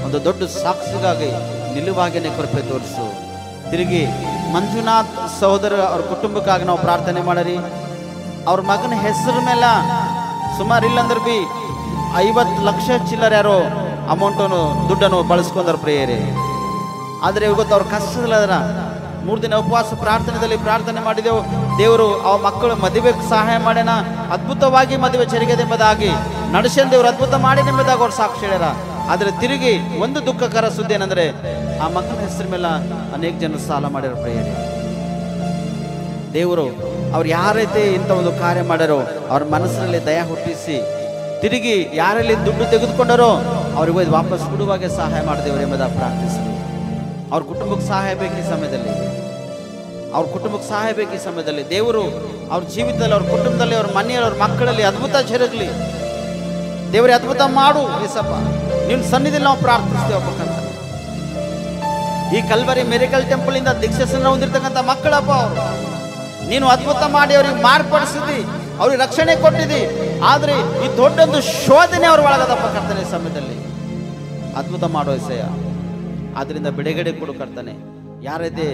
A: ಒಂದು ದೊಡ್ಡ ಸಾಕ್ಷಿಗಾಗಿ ನಿಲುವಾಗಿನೇ ಕೃಪೆ ತೋರಿಸು. ತಿರುಗಿ ಮಂಜುನಾಥ್ ಸಹೋದರ ಅವ್ರ ಕುಟುಂಬಕ್ಕಾಗಿ ನಾವು ಪ್ರಾರ್ಥನೆ ಮಾಡರಿ. ಅವ್ರ ಮಗನ ಹೆಸರು ಮೇಲೆ ಸುಮಾರು ಇಲ್ಲಂದ್ರೆ ಬಿ 50 ಲಕ್ಷ ಚಿಲ್ಲರ್ ಯಾರೋ ಅಮೌಂಟನ್ನು ದುಡ್ಡನ್ನು ಬಳಸ್ಕೊಂಡವ್ರ ಪ್ರೇಯರೇ. ಆದರೆ ಇವತ್ತು ಅವ್ರ ಕಷ್ಟದಲ್ಲದ್ರ 3 ದಿನ ಉಪವಾಸ ಪ್ರಾರ್ಥನೆಯಲ್ಲಿ ಪ್ರಾರ್ಥನೆ ಮಾಡಿದೆವು. ದೇವರು ಅವ ಮಕ್ಕಳು ಮದುವೆಗೆ ಸಹಾಯ ಮಾಡ್ಯಾನ. ಅದ್ಭುತವಾಗಿ ಮದುವೆ ಜರುಗಿದೆ ಎಂಬುದಾಗಿ ನಡೆಸನ್ ದೇವರು ಅದ್ಭುತ ಮಾಡಿ ಎಂಬುದಾಗಿ ಅವ್ರು ಸಾಕ್ಷಿ ಹೇಳ್ಯಾರ. ಆದರೆ ತಿರುಗಿ ಒಂದು ದುಃಖಕರ ಸುದ್ದಿ ಏನಂದ್ರೆ ಆ ಮಗನ ಹೆಸರ ಮೇಲೆ ಅನೇಕ ಜನರು ಸಾಲ ಮಾಡಿರೋ ಪ್ರಿಯರೇ. ದೇವರು ಅವ್ರು ಯಾರೈತೆ ಇಂಥ ಒಂದು ಕಾರ್ಯ ಮಾಡ್ಯಾರೋ ಅವ್ರ ಮನಸ್ಸಿನಲ್ಲಿ ದಯ ಹುಟ್ಟಿಸಿ ತಿರುಗಿ ಯಾರಲ್ಲಿ ದುಡ್ಡು ತೆಗೆದುಕೊಂಡರೋ ಅವ್ರಿಗೆ ಹೋಗಿ ವಾಪಸ್ ಕೊಡುವಾಗೆ ಸಹಾಯ ಮಾಡಿದೇವ್ರು ಎಂಬುದಾಗಿ ಪ್ರಾರ್ಥಿಸಲು. ಅವ್ರ ಕುಟುಂಬಕ್ಕೆ ಸಹಾಯ ಬೇಕು ಈ ಸಮಯದಲ್ಲಿ. ಅವ್ರ ಕುಟುಂಬಕ್ಕೆ ಸಹಾಯ ಬೇಕು ಈ ಸಮಯದಲ್ಲಿ. ದೇವರು ಅವ್ರ ಜೀವಿತದಲ್ಲಿ, ಅವ್ರ ಕುಟುಂಬದಲ್ಲಿ, ಅವ್ರ ಮನೆಯಲ್ಲಿ, ಅವ್ರ ಮಕ್ಕಳಲ್ಲಿ ಅದ್ಭುತ ಜರುಗಲಿ. ದೇವರೇ ಅದ್ಭುತ ಮಾಡು ಏಸಪ್ಪ. ನಿನ್ನ ಸನ್ನಿಧಿಯಲ್ಲಿ ನಾವು ಪ್ರಾರ್ಥಿಸ್ತೇವಪ್ಪ ಕರ್ತನೆ. ಈ ಕಲ್ವರಿ ಮಿರಾಕಲ್ ಟೆಂಪಲ್ ಇಂದ ದೀಕ್ಷೆಯನ್ನು ಹೊಂದಿರತಕ್ಕಂಥ ಮಕ್ಕಳಪ್ಪ ಅವರು. ನೀನು ಅದ್ಭುತ ಮಾಡಿ ಅವ್ರಿಗೆ ಮಾರ್ಪಡಿಸಿದಿ, ಅವ್ರಿಗೆ ರಕ್ಷಣೆ ಕೊಟ್ಟಿದಿ. ಆದ್ರೆ ಈ ದೊಡ್ಡೊಂದು ಶೋಧನೆ ಅವ್ರ ಒಳಗದಪ್ಪ ಕರ್ತನೆ. ಈ ಸಮಯದಲ್ಲಿ ಅದ್ಭುತ ಮಾಡೋ ಎಸೆಯ. ಆದ್ರಿಂದ ಬಿಡುಗಡೆ ಕೊಡು ಕರ್ತನೆ. ಯಾರೈತೆ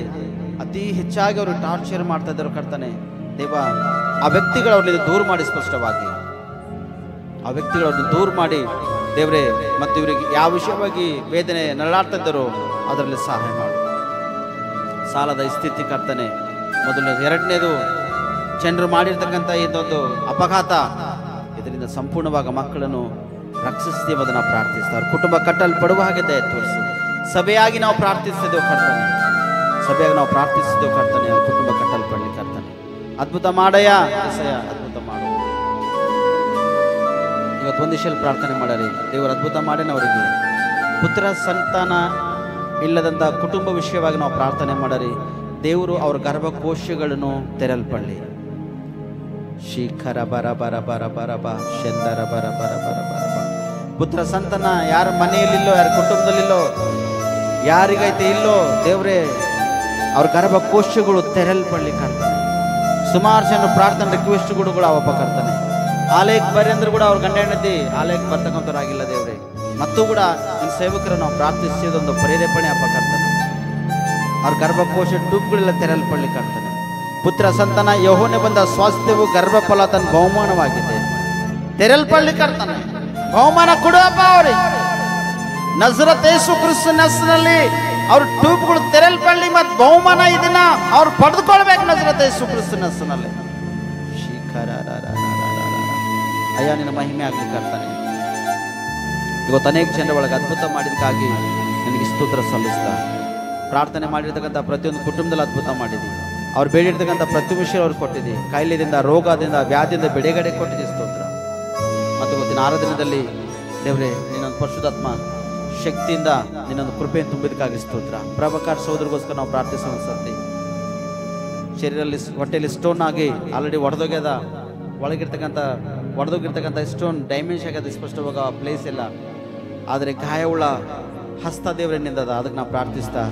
A: ಅತಿ ಹೆಚ್ಚಾಗಿ ಅವರು ಟಾರ್ಚರ್ ಮಾಡ್ತಾ ಇದ್ದಾರೆ ಕರ್ತನೆ, ದೇವ ಆ ವ್ಯಕ್ತಿಗಳು ಅವ್ರನ್ನ ದೂರ ಮಾಡಿ, ಸ್ಪಷ್ಟವಾಗಿ ಆ ವ್ಯಕ್ತಿಗಳವ್ರನ್ನ ದೂರ ಮಾಡಿ ದೇವರೇ. ಮತ್ತು ಇವರಿಗೆ ಯಾವ ವಿಷಯವಾಗಿ ವೇದನೆ ನರಳಾಡ್ತಾ ಇದ್ದಾರೋ ಅದರಲ್ಲಿ ಸಹಾಯ ಮಾಡು. ಸಾಲದ ಸ್ಥಿತಿ ಕರ್ತನೆ, ಮೊದಲನೇದು. ಎರಡನೇದು, ಜನರು ಮಾಡಿರ್ತಕ್ಕಂಥ ಇದೊಂದು ಅಪಘಾತ, ಇದರಿಂದ ಸಂಪೂರ್ಣವಾಗಿ ಮಕ್ಕಳನ್ನು ರಕ್ಷಿಸ್ತೀವಿ ಅದನ್ನು ಪ್ರಾರ್ಥಿಸ್ತಾರೆ. ಕುಟುಂಬ ಕಟ್ಟಲ್ಪಡುವ ಹಾಗೆ ದಯ ತೋರಿಸು. ಸಭೆಯಾಗಿ ನಾವು ಪ್ರಾರ್ಥಿಸ್ತಿದ್ದೇವೆ ಕರ್ತನೆ, ಸಭೆಯಾಗಿ ನಾವು ಪ್ರಾರ್ಥಿಸ್ತಿದ್ದೇವೆ ಕರ್ತನೆ. ಅವ್ರ ಕುಟುಂಬ ಕಟ್ಟಲ್ಪಡಲಿ ಕರ್ತನೆ. ಅದ್ಭುತ ಮಾಡಯ್ಯ ಎಸಯ್ಯ, ಅದ್ಭುತ ಮಾಡು. ಇವತ್ತು ಒಂದು ವಿಷಯ ಪ್ರಾರ್ಥನೆ ಮಾಡರಿ. ದೇವರು ಅದ್ಭುತ ಮಾಡೇನ ಅವರಿಗೆ ಪುತ್ರ ಸಂತಾನ ಇಲ್ಲದಂಥ ಕುಟುಂಬ ವಿಷಯವಾಗಿ ನಾವು ಪ್ರಾರ್ಥನೆ ಮಾಡರಿ. ದೇವರು ಅವ್ರ ಗರ್ಭಕೋಶಗಳನ್ನು ತೆರಲ್ಪಡಲಿ. ಶಿಖರ ಬರ ಬರ ಬರ ಬರ ಬ ಶಂದರ ಬರ ಬರ ಬರ ಬರ ಬ. ಪುತ್ರ ಸಂತಾನ ಯಾರ ಮನೆಯಲ್ಲಿಲ್ಲೋ, ಯಾರ ಕುಟುಂಬದಲ್ಲಿಲ್ಲೋ, ಯಾರಿಗೈತೆ ಇಲ್ಲೋ, ದೇವರೇ ಅವ್ರ ಗರ್ಭಕೋಶಗಳು ತೆರಲ್ಪಡಲಿ ಕರ್ತನೆ. ಸುಮಾರು ಜನರು ಪ್ರಾರ್ಥನೆ ರಿಕ್ವೆಸ್ಟ್ಗಳು ಅವಪ್ಪ ಕರ್ತನೆ. ಆಲಯಕ್ಕೆ ಬರ್ರಿ ಅಂದ್ರೆ ಕೂಡ ಅವ್ರ ಗಂಡ ಹೆಂಡತಿ ಆಲಯಕ್ಕೆ ಬರ್ತಕ್ಕಂಥವ್ರಾಗಿಲ್ಲ ದೇವ್ರೆ. ಮತ್ತು ಕೂಡ ನಿಮ್ಮ ಸೇವಕರು ನಾವು ಪ್ರಾರ್ಥಿಸಿದೊಂದು ಪ್ರೇರೇಪಣೆ ಅಪ್ಪ ಕರ್ತನೆ. ಅವ್ರ ಗರ್ಭಕೋಶ ಟೂಬ್ಗಳೆಲ್ಲ ತೆರಲ್ಪಡಲಿ ಕರ್ತನೆ. ಪುತ್ರ ಸಂತಾನ ಯೆಹೋವನೇ ಬಂದ ಸ್ವಾಸ್ಥ್ಯವು ಗರ್ಭಫಲ ತನ್ನ ಬಹುಮಾನವಾಗಿದೆ. ತೆರಲ್ಪಡಲಿ ಕರ್ತನೆ. ಬಹುಮಾನ ಕೊಡುವಪ್ಪ ಅವ್ರಿಗೆ. ನಜರತ್ ಯೇಸು ಕ್ರಿಸ್ತನ ಹೆಸರಿನಲ್ಲಿ ಅವ್ರ ಟ್ಯೂಬ್ಗಳು ತೆರಲ್ಪಡಲಿ. ಮತ್ತು ಬಹುಮಾನ ಇದನ್ನ ಅವ್ರು ಪಡೆದುಕೊಳ್ಬೇಕು ನಜರತ್ ಯೇಸು ಕ್ರಿಸ್ತನ ಹೆಸರಿನಲ್ಲಿ. ಅಯ್ಯ ನಿನ್ನ ಮಹಿಮೆ ಆಗ್ಲಿ ಕರ್ತನೆ. ಇವತ್ತು ಅನೇಕ ಜನರ ಒಳಗೆ ಅದ್ಭುತ ಮಾಡಿದಕ್ಕಾಗಿ ನಿನಗೆ ಸ್ತೋತ್ರ ಸಲ್ಲಿಸ್ತಾ. ಪ್ರಾರ್ಥನೆ ಮಾಡಿರ್ತಕ್ಕಂಥ ಪ್ರತಿಯೊಂದು ಕುಟುಂಬದಲ್ಲಿ ಅದ್ಭುತ ಮಾಡಿದಿ. ಅವ್ರು ಬೇಡಿರ್ತಕ್ಕಂಥ ಪ್ರತಿ ವಿಷಯ ಅವ್ರು ಕೊಟ್ಟಿದ್ದಿ. ಕಾಯಿಲೆಯಿಂದ, ರೋಗದಿಂದ, ವ್ಯಾಧಿಯಿಂದ ಬಿಡುಗಡೆ ಕೊಟ್ಟಿದ್ದಿ. ಸ್ತೋತ್ರ. ಮತ್ತು ಇವತ್ತಿನ ಆರಾಧನೆಯಲ್ಲಿ ದೇವರೇ ನಿನ್ನೊಂದು ಪರಿಶುದ್ಧಾತ್ಮ ಶಕ್ತಿಯಿಂದ ನಿನ್ನೊಂದು ಕೃಪೆಯನ್ನು ತುಂಬಿದಕ್ಕಾಗಿ ಸ್ತೋತ್ರ. ಪ್ರಭಾಕರ್ ಸಹೋದರಿಗೋಸ್ಕರ ನಾವು ಪ್ರಾರ್ಥಿಸೋಣ. ಸರ್ತಿ ಶರೀರಲ್ಲಿ ಹೊಟ್ಟೆಯಲ್ಲಿ ಸ್ಟೋನ್ ಆಗಿ ಆಲ್ರೆಡಿ ಒಡೆದೋಗಿರ್ತಕ್ಕಂಥ ಸ್ಟೋನ್ ಡ್ಯಾಮೇಜ್ ಆಗ್ಯದ, ಸ್ಪಷ್ಟವಾಗ ಪ್ಲೇಸ್ ಇಲ್ಲ. ಆದರೆ ಗಾಯವುಳ್ಳ ಹಸ್ತ ದೇವರನ್ನಿಂದದ, ಅದಕ್ಕೆ ನಾವು ಪ್ರಾರ್ಥಿಸ್ತಾ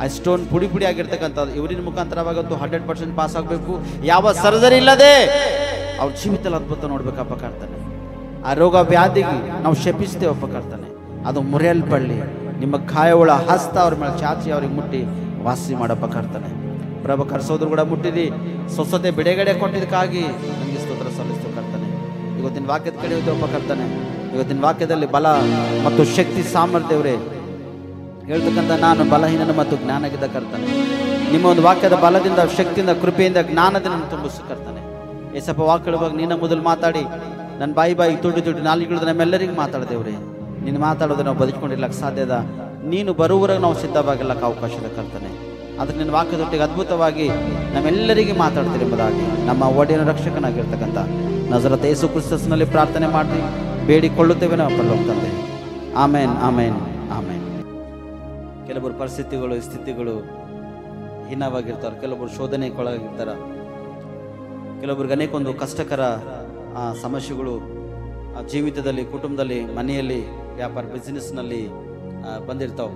A: ಆ ಸ್ಟೋನ್ ಪುಡಿ ಪುಡಿ ಆಗಿರ್ತಕ್ಕಂಥದ್ದು ಇವರಿನ ಮುಖಾಂತರವಾಗಂತೂ 100% ಪಾಸ್ ಆಗಬೇಕು. ಯಾವ ಸರ್ಜರಿ ಇಲ್ಲದೆ ಅವ್ರ ಜೀವಿತದಲ್ಲಿ ಅದ್ಭುತ ನೋಡ್ಬೇಕಪ್ಪ ಕರ್ತನೆ. ಆ ರೋಗ ವ್ಯಾಧಿಗೆ ನಾವು ಶಪಿಸ್ತೇವಪ್ಪ ಕರ್ತನೆ. ಅದು ಮುರಿಯಲ್ಪಡಲಿ. ನಿಮ್ಮ ಗಾಯವುಳ್ಳ ಹಸ್ತ ಅವ್ರ ಮೇಲೆ ಚಾಚಿ ಅವ್ರಿಗೆ ಮುಟ್ಟಿ ವಾಸಿ ಮಾಡಪ್ಪ ಕರ್ತನೆ. ಪ್ರಭಾಕರ್ ಸೋದರು ಕೂಡ ಮುಟ್ಟಿದಿ, ಸ್ವಸ್ಥತೆ ಬಿಡುಗಡೆ ಕೊಟ್ಟಿದ್ದಕ್ಕಾಗಿ ನನಗೆ ಸ್ತೋತ್ರ ಸಲ್ಲಿಸ್ತು ಕರ್ತನೆ. ಇವತ್ತಿನ ವಾಕ್ಯದ ಕಡೆ ಹೋಗ್ತೇವಪ್ಪ ಕರ್ತನೆ. ಇವತ್ತಿನ ವಾಕ್ಯದಲ್ಲಿ ಬಲ ಮತ್ತು ಶಕ್ತಿ ಸಾಮರ್ಥ್ಯವರೇ ಹೇಳ್ತಕ್ಕಂಥ ನಾನು ಬಲಹೀನನು ಮತ್ತು ಜ್ಞಾನಗಿದ್ದ ಕರ್ತನೆ. ನಿಮ್ಮ ಒಂದು ವಾಕ್ಯದ ಬಲದಿಂದ, ಶಕ್ತಿಯಿಂದ, ಕೃಪೆಯಿಂದ, ಜ್ಞಾನದಿಂದ ತುಂಬಿಸು ಕರ್ತನೆ. ಏಸಪ್ಪ ವಾಕ್ಯದ ಬಗ್ಗೆ ನೀನ ಮೊದಲು ಮಾತಾಡಿ ನನ್ನ ಬಾಯಿ ತುಡಿ ನಾಲಿಗೆಗಳು ನಮ್ಮೆಲ್ಲರಿಗೂ ಮಾತಾಡ್ದೇವ್ರೆ. ನೀನು ಮಾತಾಡೋದು ನಾವು ಬದುಕೊಂಡಿರ್ಲಕ್ಕೆ ಸಾಧ್ಯದ. ನೀನು ಬರುವವರೆಗೆ ನಾವು ಸಿದ್ಧವಾಗಿರ್ಲಕ್ಕೆ ಅವಕಾಶದ ಕರ್ತನೆ. ಅದಕ್ಕೆ ನಿನ್ನ ವಾಕ್ಯದೊಟ್ಟಿಗೆ ಅದ್ಭುತವಾಗಿ ನಮ್ಮೆಲ್ಲರಿಗೆ ಮಾತಾಡ್ತೀರಿ ಎಂಬುದಾಗಿ ನಮ್ಮ ಒಡೆಯನ ರಕ್ಷಕನಾಗಿರ್ತಕ್ಕಂಥ ನಜರತ್ ಯೇಸು ಕ್ರಿಸ್ತನಲ್ಲಿ ಪ್ರಾರ್ಥನೆ ಮಾಡಿ ಬೇಡಿಕೊಳ್ಳುತ್ತೇವೆ ನಾವು ಪರಲೋಕ ತಂದೆ. ಆಮೇನ್, ಆಮೇನ್, ಆಮೇನ್. ಕೆಲವರು ಪರಿಸ್ಥಿತಿಗಳು, ಸ್ಥಿತಿಗಳು ಹೀನವಾಗಿರ್ತಾರೆ. ಕೆಲವರು ಶೋಧನೆಗೊಳಗಿರ್ತಾರೆ. ಕೆಲವರಿಗೆ ಅನೇಕ ಒಂದು ಕಷ್ಟಕರ ಸಮಸ್ಯೆಗಳು ಜೀವಿತದಲ್ಲಿ, ಕುಟುಂಬದಲ್ಲಿ, ಮನೆಯಲ್ಲಿ, ವ್ಯಾಪಾರ ಬಿಸ್ನೆಸ್ನಲ್ಲಿ ಬಂದಿರ್ತಾವೆ.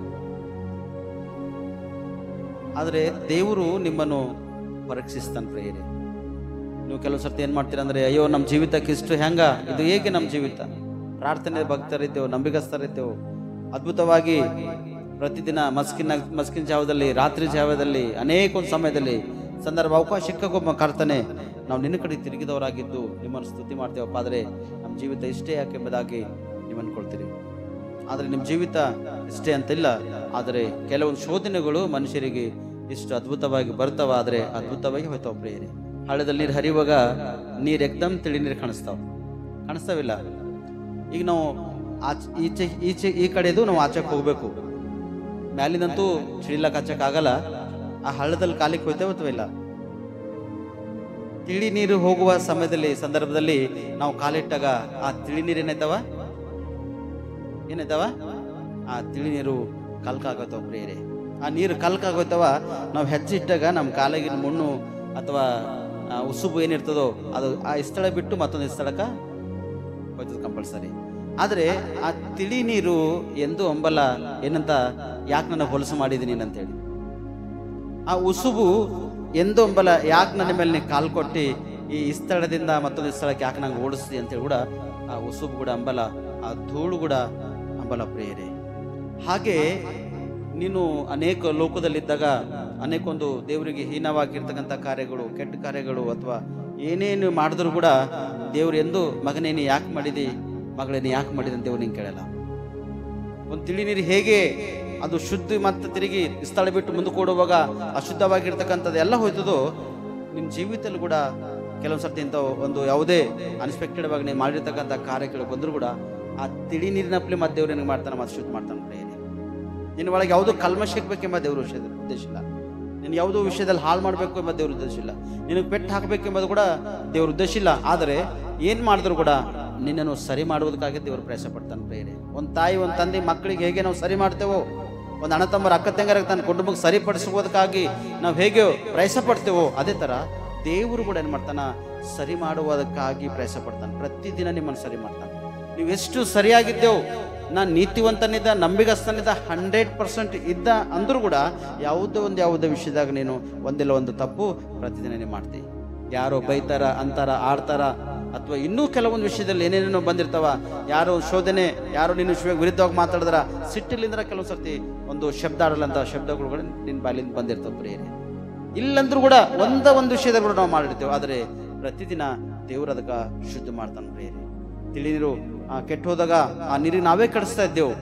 A: ಆದರೆ ದೇವರು ನಿಮ್ಮನ್ನು ಪರೀಕ್ಷಿಸ್ತಾನೆ ಪ್ರಿಯರೇ. ನೀವು ಕೆಲವು ಸರ್ತಿ ಏನು ಮಾಡ್ತೀರ ಅಂದರೆ, ಅಯ್ಯೋ ನಮ್ಮ ಜೀವಿತಕ್ಕೆ ಇಷ್ಟು ಹೆಂಗ, ಇದು ಹೇಗೆ ನಮ್ಮ ಜೀವಿತ? ಪ್ರಾರ್ಥನೆ ಭಕ್ತರಿದ್ದೇವೆ, ನಂಬಿಗಸ್ತರಿದ್ದೇವೆ. ಅದ್ಭುತವಾಗಿ ಪ್ರತಿದಿನ ಮಸ್ಕಿನ ಜಾವದಲ್ಲಿ, ರಾತ್ರಿ ಜಾವದಲ್ಲಿ, ಅನೇಕ ಒಂದು ಸಮಯದಲ್ಲಿ ಸಂದರ್ಭ ಅವಕಾಶ ಸಿಕ್ಕಾಗೊಬ್ಬ ಕರ್ತನೆ ನಾವು ನಿನ್ನ ಕಡೆ ತಿರುಗಿದವರಾಗಿದ್ದು ನಿಮ್ಮನ್ನು ಸ್ತುತಿ ಮಾಡ್ತೇವಪ್ಪ. ಆದರೆ ನಮ್ಮ ಜೀವಿತ ಇಷ್ಟೇ ಯಾಕೆ ಎಂಬುದಾಗಿ ನೀವು ಅಂದ್ಕೊಳ್ತೀರಿ. ಆದರೆ ನಿಮ್ಮ ಜೀವಿತ ಇಷ್ಟೇ ಅಂತಿಲ್ಲ. ಆದರೆ ಕೆಲವೊಂದು ಶೋಧನೆಗಳು ಮನುಷ್ಯರಿಗೆ ಇಷ್ಟು ಅದ್ಭುತವಾಗಿ ಬರ್ತಾವ, ಆದರೆ ಅದ್ಭುತವಾಗಿ ಹೋಯ್ತಾವ ಪ್ರಿಯರೇ. ಹಳ್ಳದಲ್ಲಿ ನೀರು ಹರಿಯುವಾಗ ನೀರು ಎಕ್ದಮ್ ತಿಳಿ ನೀರು ಕಾಣಿಸ್ತಾವಿಲ್ಲ. ಈಗ ನಾವು ಈಚೆ ಈಚೆ ಈ ಕಡೆದು ನಾವು ಆಚೆಗೆ ಹೋಗ್ಬೇಕು. ಮ್ಯಾಲಿನಂತೂ ಚಿಡಿಲಕ್ಕೆ ಹಚ್ಚಕ್ ಆಗಲ್ಲ. ಆ ಹಳ್ಳದಲ್ಲಿ ಕಾಲಿಗೆ ಹೋಯ್ತೇವೆ ಅಥವಾ ಇಲ್ಲ? ತಿಳಿ ನೀರು ಹೋಗುವ ಸಮಯದಲ್ಲಿ ಸಂದರ್ಭದಲ್ಲಿ ನಾವು ಕಾಲಿಟ್ಟಾಗ ಆ ತಿಳಿ ನೀರು ಏನಾಯ್ತವ ಆ ತಿಳಿ ನೀರು ಕಲ್ಕಾಗೋತಾವ ಪ್ರಿಯರೇ. ಆ ನೀರು ಕಲ್ಕಾಗೋಯ್ತವ. ನಾವು ಹೆಜ್ಜಿಟ್ಟಾಗ ನಮ್ಮ ಕಾಲಿಗಿನ ಮಣ್ಣು ಅಥವಾ ಉಸುಬು ಏನಿರ್ತದೋ ಅದು ಆ ಸ್ಥಳ ಬಿಟ್ಟು ಮತ್ತೊಂದು ಸ್ಥಳಕ್ಕೆ ಹೋಯ್ತದ ಕಂಪಲ್ಸರಿ. ಆದರೆ ಆ ತಿಳಿ ನೀರು ಎಂದು ಅಂಬಲ್ಲ ಏನಂತ, ಯಾಕೆ ನನ್ನ ಹೊಲಸು ಮಾಡಿದ್ದೀನಿ ಅಂತೇಳಿ. ಆ ಉಸುಬು ಎಂದು ಅಂಬಲ್ಲ, ಯಾಕೆ ನನ್ನ ಮೇಲೆ ನೀ ಕಾಲು ಕೊಟ್ಟು ಈ ಸ್ಥಳದಿಂದ ಮತ್ತೊಂದು ಸ್ಥಳಕ್ಕೆ ಯಾಕೆ ನಂಗೆ ಓಡಿಸ್ತಿ ಅಂತೇಳಿ ಕೂಡ ಆ ಉಸುಬು ಕೂಡ ಅಂಬಲ್ಲ, ಆ ಧೂಳು ಕೂಡ ಅಂಬಲ್ಲ ಪ್ರಿಯರೇ. ಹಾಗೆ ನೀನು ಅನೇಕ ಲೋಕದಲ್ಲಿದ್ದಾಗ ಅನೇಕೊಂದು ದೇವರಿಗೆ ಹೀನವಾಗಿರ್ತಕ್ಕಂಥ ಕಾರ್ಯಗಳು, ಕೆಟ್ಟ ಕಾರ್ಯಗಳು ಅಥವಾ ಏನೇನು ಮಾಡಿದ್ರು ಕೂಡ ದೇವ್ರು ಎಂದು ಮಗನೇನು ಯಾಕೆ ಮಾಡಿದಿ, ಮಗಳೇನು ಯಾಕೆ ಮಾಡಿದೆ ಅಂತ ದೇವ್ರು ನಿಂಗೆ ಕೇಳಲ್ಲ. ಒಂದು ತಿಳಿ ನೀರು ಹೇಗೆ ಅದು ಶುದ್ಧ ಮತ್ತೆ ತಿರುಗಿ ಸ್ಥಳ ಬಿಟ್ಟು ಮುಂದೆ ಕೊಡುವಾಗ ಅಶುದ್ಧವಾಗಿರ್ತಕ್ಕಂಥದ್ದು ಎಲ್ಲ ಹೋಯ್ತದೋ, ನಿಮ್ಮ ಜೀವಿತಲ್ಲೂ ಕೂಡ ಕೆಲವೊಂದು ಸರ್ತಿ ಇಂಥ ಒಂದು ಯಾವುದೇ ಅನ್ಎಕ್ಸ್ಪೆಕ್ಟೆಡ್ ಆಗಿ ನೀವು ಮಾಡಿರ್ತಕ್ಕಂಥ ಕಾರ್ಯಗಳು ಬಂದರೂ ಕೂಡ ಆ ತಿಳಿ ನೀರಿನಪ್ಪಲಿ ಮತ್ತೆ ದೇವ್ರು ಏನಿಗೆ ಮಾಡ್ತಾನೆ, ಮತ್ತೆ ಶುದ್ಧ ಮಾಡ್ತಾನೆ ಪ್ರಿಯರೇ. ನಿನ್ನ ಒಳಗೆ ಯಾವುದೋ ಕಲ್ಮಶ ಸಿಗ್ಬೇಕೆಂಬ ದೇವ್ರ ಉದ್ದೇಶ ಇಲ್ಲ. ನೀನು ಯಾವುದೋ ವಿಷಯದಲ್ಲಿ ಹಾಳು ಮಾಡಬೇಕು ಎಂಬ ದೇವ್ರ ಉದ್ದೇಶ ಇಲ್ಲ. ನಿನಗೆ ಪೆಟ್ಟು ಹಾಕಬೇಕೆಂಬುದು ಕೂಡ ದೇವ್ರ ಉದ್ದೇಶ ಇಲ್ಲ. ಆದರೆ ಏನು ಮಾಡಿದ್ರು ಕೂಡ ನಿನ್ನನ್ನು ಸರಿ ಮಾಡುವುದಕ್ಕಾಗಿ ದೇವರು ಪ್ರಯಾಸ ಪಡ್ತಾನೆ ಪ್ರಿಯರೇ. ಒಂದು ತಾಯಿ ಒಂದು ತಂದೆ ಮಕ್ಕಳಿಗೆ ಹೇಗೆ ನಾವು ಸರಿ ಮಾಡ್ತೇವೋ, ಒಂದು ಅಣ್ಣ ತಮ್ಮರ ಅಕ್ಕ ತಂಗರಿಗೆ ತನ್ನ ಕುಟುಂಬಕ್ಕೆ ಸರಿಪಡಿಸುವುದಕ್ಕಾಗಿ ನಾವು ಹೇಗೆ ಪ್ರಯಾಸ ಪಡ್ತೇವೋ, ಅದೇ ಥರ ದೇವರು ಕೂಡ ಏನು ಮಾಡ್ತಾನೆ, ಸರಿ ಮಾಡುವುದಕ್ಕಾಗಿ ಪ್ರಯಾಸ ಪಡ್ತಾನೆ. ಪ್ರತಿದಿನ ನಿಮ್ಮನ್ನು ಸರಿ ಮಾಡ್ತಾನೆ. ನೀವು ಎಷ್ಟು ಸರಿಯಾಗಿದ್ದೆವು, ನಾನು ನೀತಿವಂತನಿದ್ದ, ನಂಬಿಗಸ್ತನಿದ್ದ, 100% ಇದ್ದ ಅಂದರೂ ಕೂಡ ಯಾವುದೇ ವಿಷಯದಾಗ ನೀನು ಒಂದಿಲ್ಲ ಒಂದು ತಪ್ಪು ಪ್ರತಿದಿನ ನೀವು ಮಾಡ್ತೀವಿ. ಯಾರೋ ಬೈತಾರ, ಅಂತಾರ, ಆಡ್ತಾರ, ಅಥವಾ ಇನ್ನೂ ಕೆಲವೊಂದು ವಿಷಯದಲ್ಲಿ ಏನೇನೇನೋ ಬಂದಿರ್ತಾವ. ಯಾರೋ ಶೋಧನೆ, ಯಾರೋ ನಿನ್ನ ವಿರುದ್ಧವಾಗಿ ಮಾತಾಡಿದ್ರ ಸಿಟ್ಟಿಲಿಂದ ಕೆಲವು ಸರ್ತಿ ಒಂದು ಶಬ್ದ ಆಡಲ್ಲಂತ ಶಬ್ದಗಳು ಕೂಡ ನಿನ್ನ ಬಾಲಿಂದ ಬಂದಿರ್ತಾವ ಪ್ರಿಯರೇ. ಇಲ್ಲಂದ್ರೂ ಕೂಡ ಒಂದು ವಿಷಯದಲ್ಲಿ ಕೂಡ ನಾವು ಮಾಡಿರ್ತೇವೆ. ಆದರೆ ಪ್ರತಿದಿನ ದೇವ್ರು ಅದಕ್ಕೆ ಶುದ್ಧ ಮಾಡ್ತಾನೆ ಪ್ರಿಯರೇ. ತಿಳಿ ನೀರು ಕೆಟ್ಟು ಹೋದಾಗ ಆ ನೀರಿಗೆ ನಾವೇ ಕಡಿಸ್ತಾ ಇದ್ದೇವು,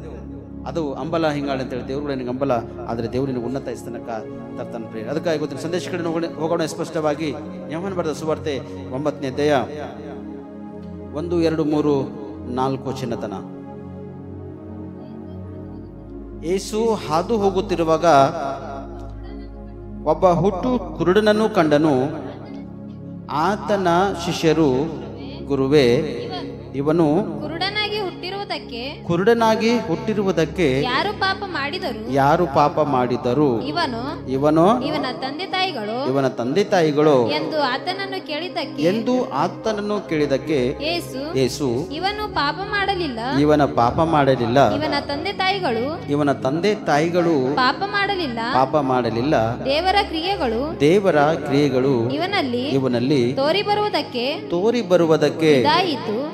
A: ಅದು ಅಂಬಲ ಹಿಂಗಾಳೆ ಅಂತೇಳಿ ದೇವ್ರು ಕೂಡ ನಿನಗೆ ಅಂಬಲ, ಆದರೆ ದೇವ್ರು ನಿನಗೆ ಉನ್ನತ ಸ್ಥಾನಕ್ಕ ತರ್ತಾನೆ ಪ್ರಿಯರೇ. ಅದಕ್ಕೆ ಇವತ್ತಿನ ಸಂದೇಶ ಕಡೆ ಹೋಗೋಣ ಸ್ಪಷ್ಟವಾಗಿ. ಯೋಹಾನ ಬರೆದ ಸುವಾರ್ತೆ 9ನೇ ಅಧ್ಯಾಯ 1, 2, 3, 4 ವಚನತನ. ಯೇಸು ಹಾದು ಹೋಗುತ್ತಿರುವಾಗ ಒಬ್ಬ ಹುಟ್ಟು ಕುರುಡನನ್ನು ಕಂಡನು. ಆತನ ಶಿಷ್ಯರು, ಗುರುವೇ, ಇವನು ಕುರುಡನಾಗಿ ಹುಟ್ಟಿರುವುದಕ್ಕೆ ಯಾರು ಪಾಪ ಮಾಡಿದರು, ಇವನು ಇವನ ತಂದೆ ತಾಯಿಗಳು ಎಂದು ಆತನನ್ನು ಕೇಳಿದಕ್ಕೆ ಯೇಸು ಇವನ ಪಾಪ ಮಾಡಲಿಲ್ಲ, ಇವನ ತಂದೆ ತಾಯಿಗಳು ಪಾಪ ಮಾಡಲಿಲ್ಲ, ದೇವರ ಕ್ರಿಯೆಗಳು ಇವನಲ್ಲಿ ತೋರಿ ಬರುವುದಕ್ಕೆ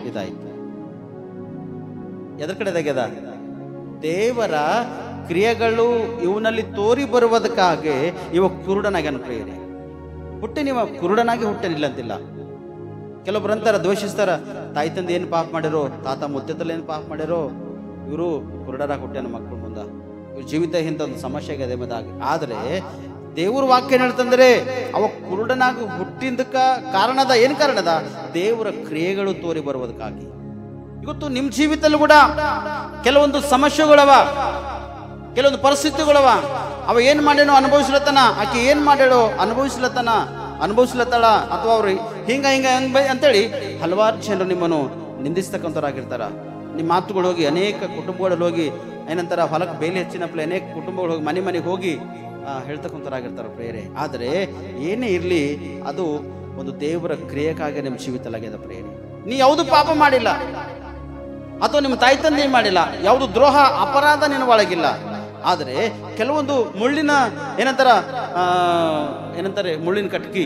A: ಇದಾಯಿತು. ಎದ್ರ ಕಡೆದಾಗ್ಯದ? ದೇವರ ಕ್ರಿಯೆಗಳು ಇವನಲ್ಲಿ ತೋರಿ ಬರುವುದಕ್ಕಾಗಿ ಇವ ಕುರುಡನಾಗ್ಯಾನ ಪ್ರಿಯರೇ. ಹುಟ್ಟಿ ನೀವು ಕುರುಡನಾಗಿ ಹುಟ್ಟನಿಲ್ಲ ಅಂತಿಲ್ಲ. ಕೆಲವೊಬ್ರು ಅಂತಾರ, ದ್ವೇಷಿಸ್ತಾರ, ತಾಯಿ ತಂದೆ ಏನು ಪಾಪ ಮಾಡ್ಯಾರೋ, ತಾತ ಮುತ್ತಲ್ಲಿ ಏನು ಪಾಪ ಮಾಡ್ಯಾರೋ, ಇವರು ಕುರುಡರಾಗಿ ಹುಟ್ಟ್ಯಾನ ಮಕ್ಕಳು ಮುಂದ, ಇವ್ರ ಜೀವಿತ ಇಂಥ ಒಂದು ಸಮಸ್ಯೆ ಆಗಿದೆ ಎಂಬುದಾಗಿ. ಆದರೆ ದೇವ್ರ ವಾಕ್ಯ ಹೇಳ್ತಂದ್ರೆ ಅವ ಕುರುಡನಾಗಿ ಹುಟ್ಟಿದ್ದಕ್ಕ ಕಾರಣದ ಏನು ಕಾರಣದ? ದೇವರ ಕ್ರಿಯೆಗಳು ತೋರಿ ಬರುವುದಕ್ಕಾಗಿ. ಇವತ್ತು ನಿಮ್ಮ ಜೀವಿತಲ್ಲೂ ಕೂಡ ಕೆಲವೊಂದು ಸಮಸ್ಯೆಗಳವ, ಕೆಲವೊಂದು ಪರಿಸ್ಥಿತಿಗಳವ. ಅವ ಏನ್ ಮಾಡ್ಯಾನೋ ಅನುಭವಿಸ್ಲತ್ತನ, ಆಕೆ ಏನ್ ಮಾಡ್ಯಾಳೋ ಅನುಭವಿಸ್ಲತ್ತಾಳ, ಅಥವಾ ಅವ್ರು ಹಿಂಗ ಅಂತೇಳಿ ಹಲವಾರು ಜನರು ನಿಮ್ಮನ್ನು ನಿಂದಿಸ್ತಕ್ಕಂಥವ್ರಾಗಿರ್ತಾರ. ನಿಮ್ಮ ಮಾತುಗಳು ಹೋಗಿ ಅನೇಕ ಕುಟುಂಬಗಳಲ್ಲಿ ಹೋಗಿ ಏನಂತಾರ, ಹೊಲಕ್ಕೆ ಬೇಲಿ ಹೆಚ್ಚಿನಪ್ಲೆ ಅನೇಕ ಕುಟುಂಬಗಳು ಹೋಗಿ ಮನೆಗೆ ಹೋಗಿ ಹೇಳ್ತಕ್ಕಂಥವ್ರಾಗಿರ್ತಾರ ಪ್ರೇರೆ. ಆದರೆ ಏನೇ ಇರಲಿ, ಅದು ಒಂದು ದೇವರ ಕ್ರಿಯೆಗಾಗಿ ನಿಮ್ಮ ಜೀವಿತಲಾಗ್ಯದ ಪ್ರೇರೆ. ನೀ ಯಾವುದು ಪಾಪ ಮಾಡಿಲ್ಲ, ಅಥವಾ ನಿಮ್ಮ ತಾಯಿ ತಂದೆ ಮಾಡಿಲ್ಲ, ಯಾವುದು ದ್ರೋಹ ಅಪರಾಧ ನಿನ್ನ ಒಳಗಿಲ್ಲ. ಆದರೆ ಕೆಲವೊಂದು ಮುಳ್ಳಿನ ಏನಂತಾರೆ ಮುಳ್ಳಿನ ಕಟ್ಕಿ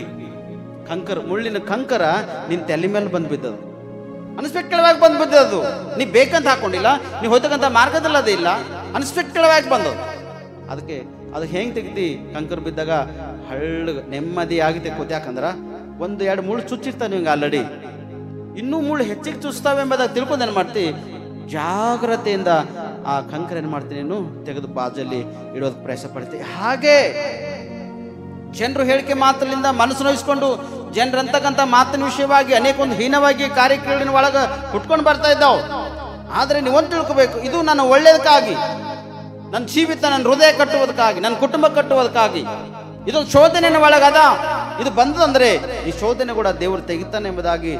A: ಮುಳ್ಳಿನ ಕಂಕರ ನಿನ್ನ ತಲೆ ಮೇಲೆ ಬಂದು ಬಿದ್ದದು, ಅನ್ಎಕ್ಸ್ಪೆಕ್ಟೆಡ್ ಆಗಿ ಬಂದು ಬಿದ್ದದು. ನೀ ಬೇಕಂತ ಹಾಕೊಂಡಿಲ್ಲ, ನೀ ಹೋಗ್ತಕ್ಕಂಥ ಮಾರ್ಗದಲ್ಲಿ ಅದೇ ಇಲ್ಲ, ಅನ್ಎಕ್ಸ್ಪೆಕ್ಟೆಡ್ ಆಗಿ ಬಂದವು. ಅದಕ್ಕೆ ಅದು ಹೆಂಗೆ ತೆಗಿತಿ? ಕಂಕರ್ ಬಿದ್ದಾಗ ಹಳ್ಳ ನೆಮ್ಮದಿ ಆಗಿ ತೆಕ್ಕೋತಿ. ಯಾಕಂದ್ರೆ 1-2 ಮುಳ್ಳು ಚುಚ್ಚಿರ್ತಾವೆ ನಿಮ್ಗೆ ಆಲ್ರೆಡಿ, ಇನ್ನೂ ಮುಳ್ಳು ಹೆಚ್ಚಿಗೆ ಚುಚ್ತಾವೆ ಎಂಬುದಾಗ ತಿಳ್ಕೊಂಡು ಏನು ಮಾಡ್ತಿ? ಜಾಗ್ರತೆಯಿಂದ ಆ ಕಂಕರ್ ಏನು ಮಾಡ್ತೀನಿ, ನೀನು ತೆಗೆದು ಬಾಜಲ್ಲಿ ಇಡೋದಕ್ಕೆ ಪ್ರಯಾಸ ಪಡ್ತೀವಿ. ಹಾಗೆ ಜನರು ಹೇಳಿಕೆ ಮಾತಲ್ಲಿಂದ ಮನಸ್ಸು ನೋಯಿಸ್ಕೊಂಡು ಜನರಂತಕ್ಕಂಥ ಮಾತಿನ ವಿಷಯವಾಗಿ ಅನೇಕ ಒಂದು ಹೀನವಾಗಿ ಕಾರ್ಯಕ್ರಮಗಳ ಒಳಗೆ ಹುಟ್ಕೊಂಡು ಬರ್ತಾ ಇದ್ದಾವೆ. ಆದರೆ ನೀವು ಒಂದು ತಿಳ್ಕೋಬೇಕು, ಇದು ನನ್ನ ಒಳ್ಳೆಯದಕ್ಕಾಗಿ, ನನ್ನ ಜೀವಿತ, ನನ್ನ ಹೃದಯ ಕಟ್ಟುವುದಕ್ಕಾಗಿ, ನನ್ನ ಕುಟುಂಬ ಕಟ್ಟುವುದಕ್ಕಾಗಿ. ಇದೊಂದು ಶೋಧನೆ ಒಳಗದ, ಇದು ಬಂದದಂದ್ರೆ ಈ ಶೋಧನೆ ಕೂಡ ದೇವರು ತೆಗಿತಾನೆ ಎಂಬುದಾಗಿ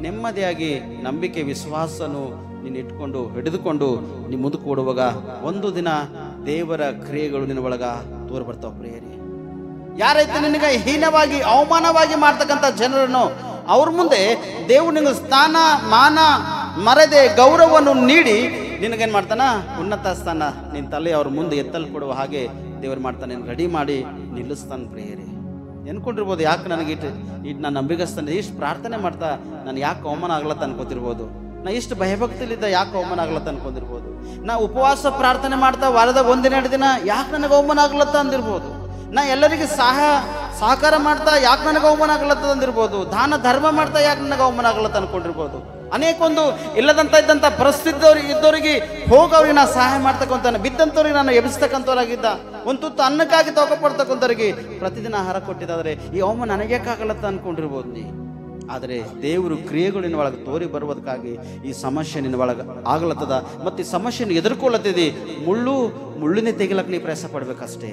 A: ನೆಮ್ಮದಿಯಾಗಿ ನಂಬಿಕೆ ವಿಶ್ವಾಸನು ನೀನು ಇಟ್ಕೊಂಡು ಹಿಡಿದುಕೊಂಡು ನೀವು ಮುಂದಕ್ಕೆ ಓಡುವಾಗ ಒಂದು ದಿನ ದೇವರ ಕ್ರಿಯೆಗಳು ನಿನ್ನ ಒಳಗ ತೋರು ಬರ್ತಾವ ಪ್ರಿಯರೇ. ಯಾರೈತೆ ನಿನಗೆ ಹೀನವಾಗಿ ಅವಮಾನವಾಗಿ ಮಾಡ್ತಕ್ಕಂಥ ಜನರನ್ನು ಅವ್ರ ಮುಂದೆ ದೇವ್ರು ನಿನಗೆ ಸ್ಥಾನ ಮಾನ ಮರದೆ ಗೌರವವನ್ನು ನೀಡಿ ನಿನಗೇನು ಮಾಡ್ತಾನ, ಉನ್ನತ ಸ್ಥಾನ ನಿನ್ನ ತಲೆ ಅವ್ರ ಮುಂದೆ ಎತ್ತಲ್ಪಡುವ ಹಾಗೆ ದೇವರು ಮಾಡ್ತಾನೆ, ರೆಡಿ ಮಾಡಿ ನಿಲ್ಲಿಸ್ತಾನೆ ಪ್ರಿಯರೇ. ಎನ್ಕೊಂಡಿರ್ಬೋದು, ಯಾಕೆ ನನಗೆ ಇಟ್ಟು ನಾನು ನಂಬಿಗಸ್ತಾನೆ, ಇಷ್ಟು ಪ್ರಾರ್ಥನೆ ಮಾಡ್ತಾ ನಾನು ಯಾಕೆ ಅವಮಾನ ಆಗ್ಲತ್ತ ಅನ್ಕೋತಿರ್ಬೋದು. ನಾ ಇಷ್ಟು ಭಯಭಕ್ತಿಲಿದ್ದ ಯಾಕೆ ಅವಮಾನ ಆಗ್ಲತ್ತ ಅನ್ಕೊಂಡಿರ್ಬೋದು. ನಾ ಉಪವಾಸ ಪ್ರಾರ್ಥನೆ ಮಾಡ್ತಾ ವಾರದಾಗ ಒಂದಿನ 2 ದಿನ ಯಾಕೆ ನನಗೆ ಅವಮಾನ ಆಗ್ಲತ್ತ ಅಂದಿರ್ಬೋದು. ನಾ ಎಲ್ಲರಿಗೆ ಸಹಕಾರ ಮಾಡ್ತಾ ಯಾಕೆ ನನಗೆ ಅವಮಾನ ಆಗ್ಲತ್ತದ ಅಂದಿರ್ಬೋದು. ದಾನ ಧರ್ಮ ಮಾಡ್ತಾ ಯಾಕೆ ನನಗೆ ಅವಮಾನ ಆಗ್ಲತ್ತ ಅನ್ಕೊಂಡಿರ್ಬೋದು. ಅನೇಕೊಂದು ಇಲ್ಲದಂತ ಇದ್ದಂಥ ಪರಿಸ್ಥಿತಿ ಇದ್ದವರಿಗೆ ಹೋಗವ್ರಿಗೆ ನಾನು ಸಹಾಯ ಮಾಡ್ತಕ್ಕಂತಾನೆ, ಬಿದ್ದಂಥವ್ರಿಗೆ ನಾನು ಎಬ್ಬಿಸ್ತಕ್ಕಂಥವ್ರಾಗಿದ್ದ, ಒಂದು ತುತ್ತು ಅನ್ನಕ್ಕಾಗಿ ತಗೊಪಡ್ತಕ್ಕಂಥವ್ರಿಗೆ ಪ್ರತಿದಿನ ಆಹಾರ ಕೊಟ್ಟಿದ್ದಾದ್ರೆ ಈ ಅವಮಾನ ನನಗ್ಯಾಕಾಗಲತ್ತ ಅನ್ಕೊಂಡಿರ್ಬೋದು ನೀ. ಆದರೆ ದೇವರು ಕ್ರಿಯೆಗಳು ನಿನ್ನ ಒಳಗೆ ತೋರಿ ಬರುವುದಕ್ಕಾಗಿ ಈ ಸಮಸ್ಯೆ ನಿನ್ನ ಒಳಗೆ ಆಗ್ಲತ್ತದ. ಮತ್ತು ಈ ಸಮಸ್ಯೆನ ಎದುರ್ಕೊಳ್ಳತ್ತಿದ್ದಿ, ಮುಳ್ಳಿನೇ ತೆಗಿಲಕ್ಕೆ ನೀ ಪ್ರಯಾಸ ಪಡ್ಬೇಕಷ್ಟೇ.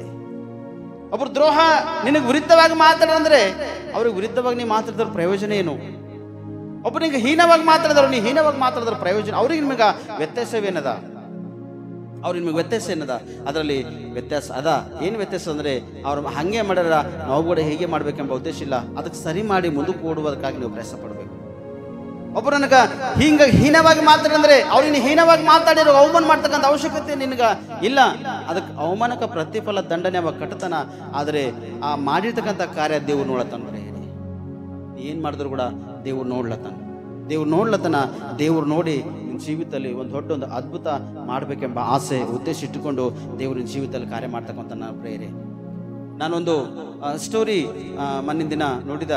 A: ಒಬ್ರು ದ್ರೋಹ ನಿನಗೆ ವಿರುದ್ಧವಾಗಿ ಮಾತಾಡಂದ್ರೆ ಅವ್ರಿಗೆ ವಿರುದ್ಧವಾಗಿ ನೀ ಮಾತಾಡಿದ್ರ ಪ್ರಯೋಜನ ಏನು? ಒಬ್ಬನಿಗೆ ಹೀನವಾಗಿ ಮಾತಾಡಿದ್ರು, ನೀ ಹೀನವಾಗಿ ಮಾತಾಡಿದ್ರ ಪ್ರಯೋಜನ, ಅವ್ರಿಗೆ ನಿಮಗೆ ವ್ಯತ್ಯಾಸವೇನದ? ಅವ್ರಿಗೆ ನಿಮಗೆ ವ್ಯತ್ಯಾಸ ಏನದ? ಅದರಲ್ಲಿ ವ್ಯತ್ಯಾಸ ಅದ. ಏನು ವ್ಯತ್ಯಾಸ ಅಂದರೆ ಅವ್ರು ಹಾಗೆ ಮಾಡ್ಯಾರ, ನಾವು ಕೂಡ ಹೇಗೆ ಮಾಡ್ಬೇಕೆಂಬ ಉದ್ದೇಶ ಇಲ್ಲ. ಅದಕ್ಕೆ ಸರಿ ಮಾಡಿ ಮುಂದಕ್ಕೆ ಓಡುವುದಕ್ಕಾಗಿ ನೀವು ಪ್ರಯಾಸ ಪಡಬೇಕು. ಒಬ್ಬರು ನನಗೆ ಹೀನವಾಗಿ ಮಾತಾಡಿದ್ರೆ ಅವ್ರಿಗೆ ಹೀನವಾಗಿ ಮಾತಾಡಿರೋ ಅವಮಾನ ಮಾಡ್ತಕ್ಕಂಥ ಅವಶ್ಯಕತೆ ನಿನಗೆ ಇಲ್ಲ. ಅದಕ್ಕೆ ಅವಮಾನಕ್ಕೆ ಪ್ರತಿಫಲ ದಂಡನೆ ಅವ ಕಟ್ಟತನ. ಆದರೆ ಆ ಮಾಡಿರ್ತಕ್ಕಂಥ ಕಾರ್ಯ ದೇವ್ರು ನೋಡತ್ತಾನ. ಏನು ಮಾಡಿದ್ರು ಕೂಡ ದೇವ್ರು ನೋಡ್ಲತ್ತಾನ. ದೇವ್ರು ನೋಡಿ ನಿನ್ನ ಜೀವಿತದಲ್ಲಿ ಒಂದು ದೊಡ್ಡ ಅದ್ಭುತ ಮಾಡಬೇಕೆಂಬ ಆಸೆ ಉದ್ದೇಶ ಇಟ್ಟುಕೊಂಡು ದೇವ್ರ ನಿನ್ನ ಜೀವಿತದಲ್ಲಿ ಕಾರ್ಯ ಮಾಡ್ತಕ್ಕಂಥ ನಾನು ಪ್ರೇರೆ. ನಾನೊಂದು ಸ್ಟೋರಿ ಮೊನ್ನಿನ ದಿನ ನೋಡಿದ.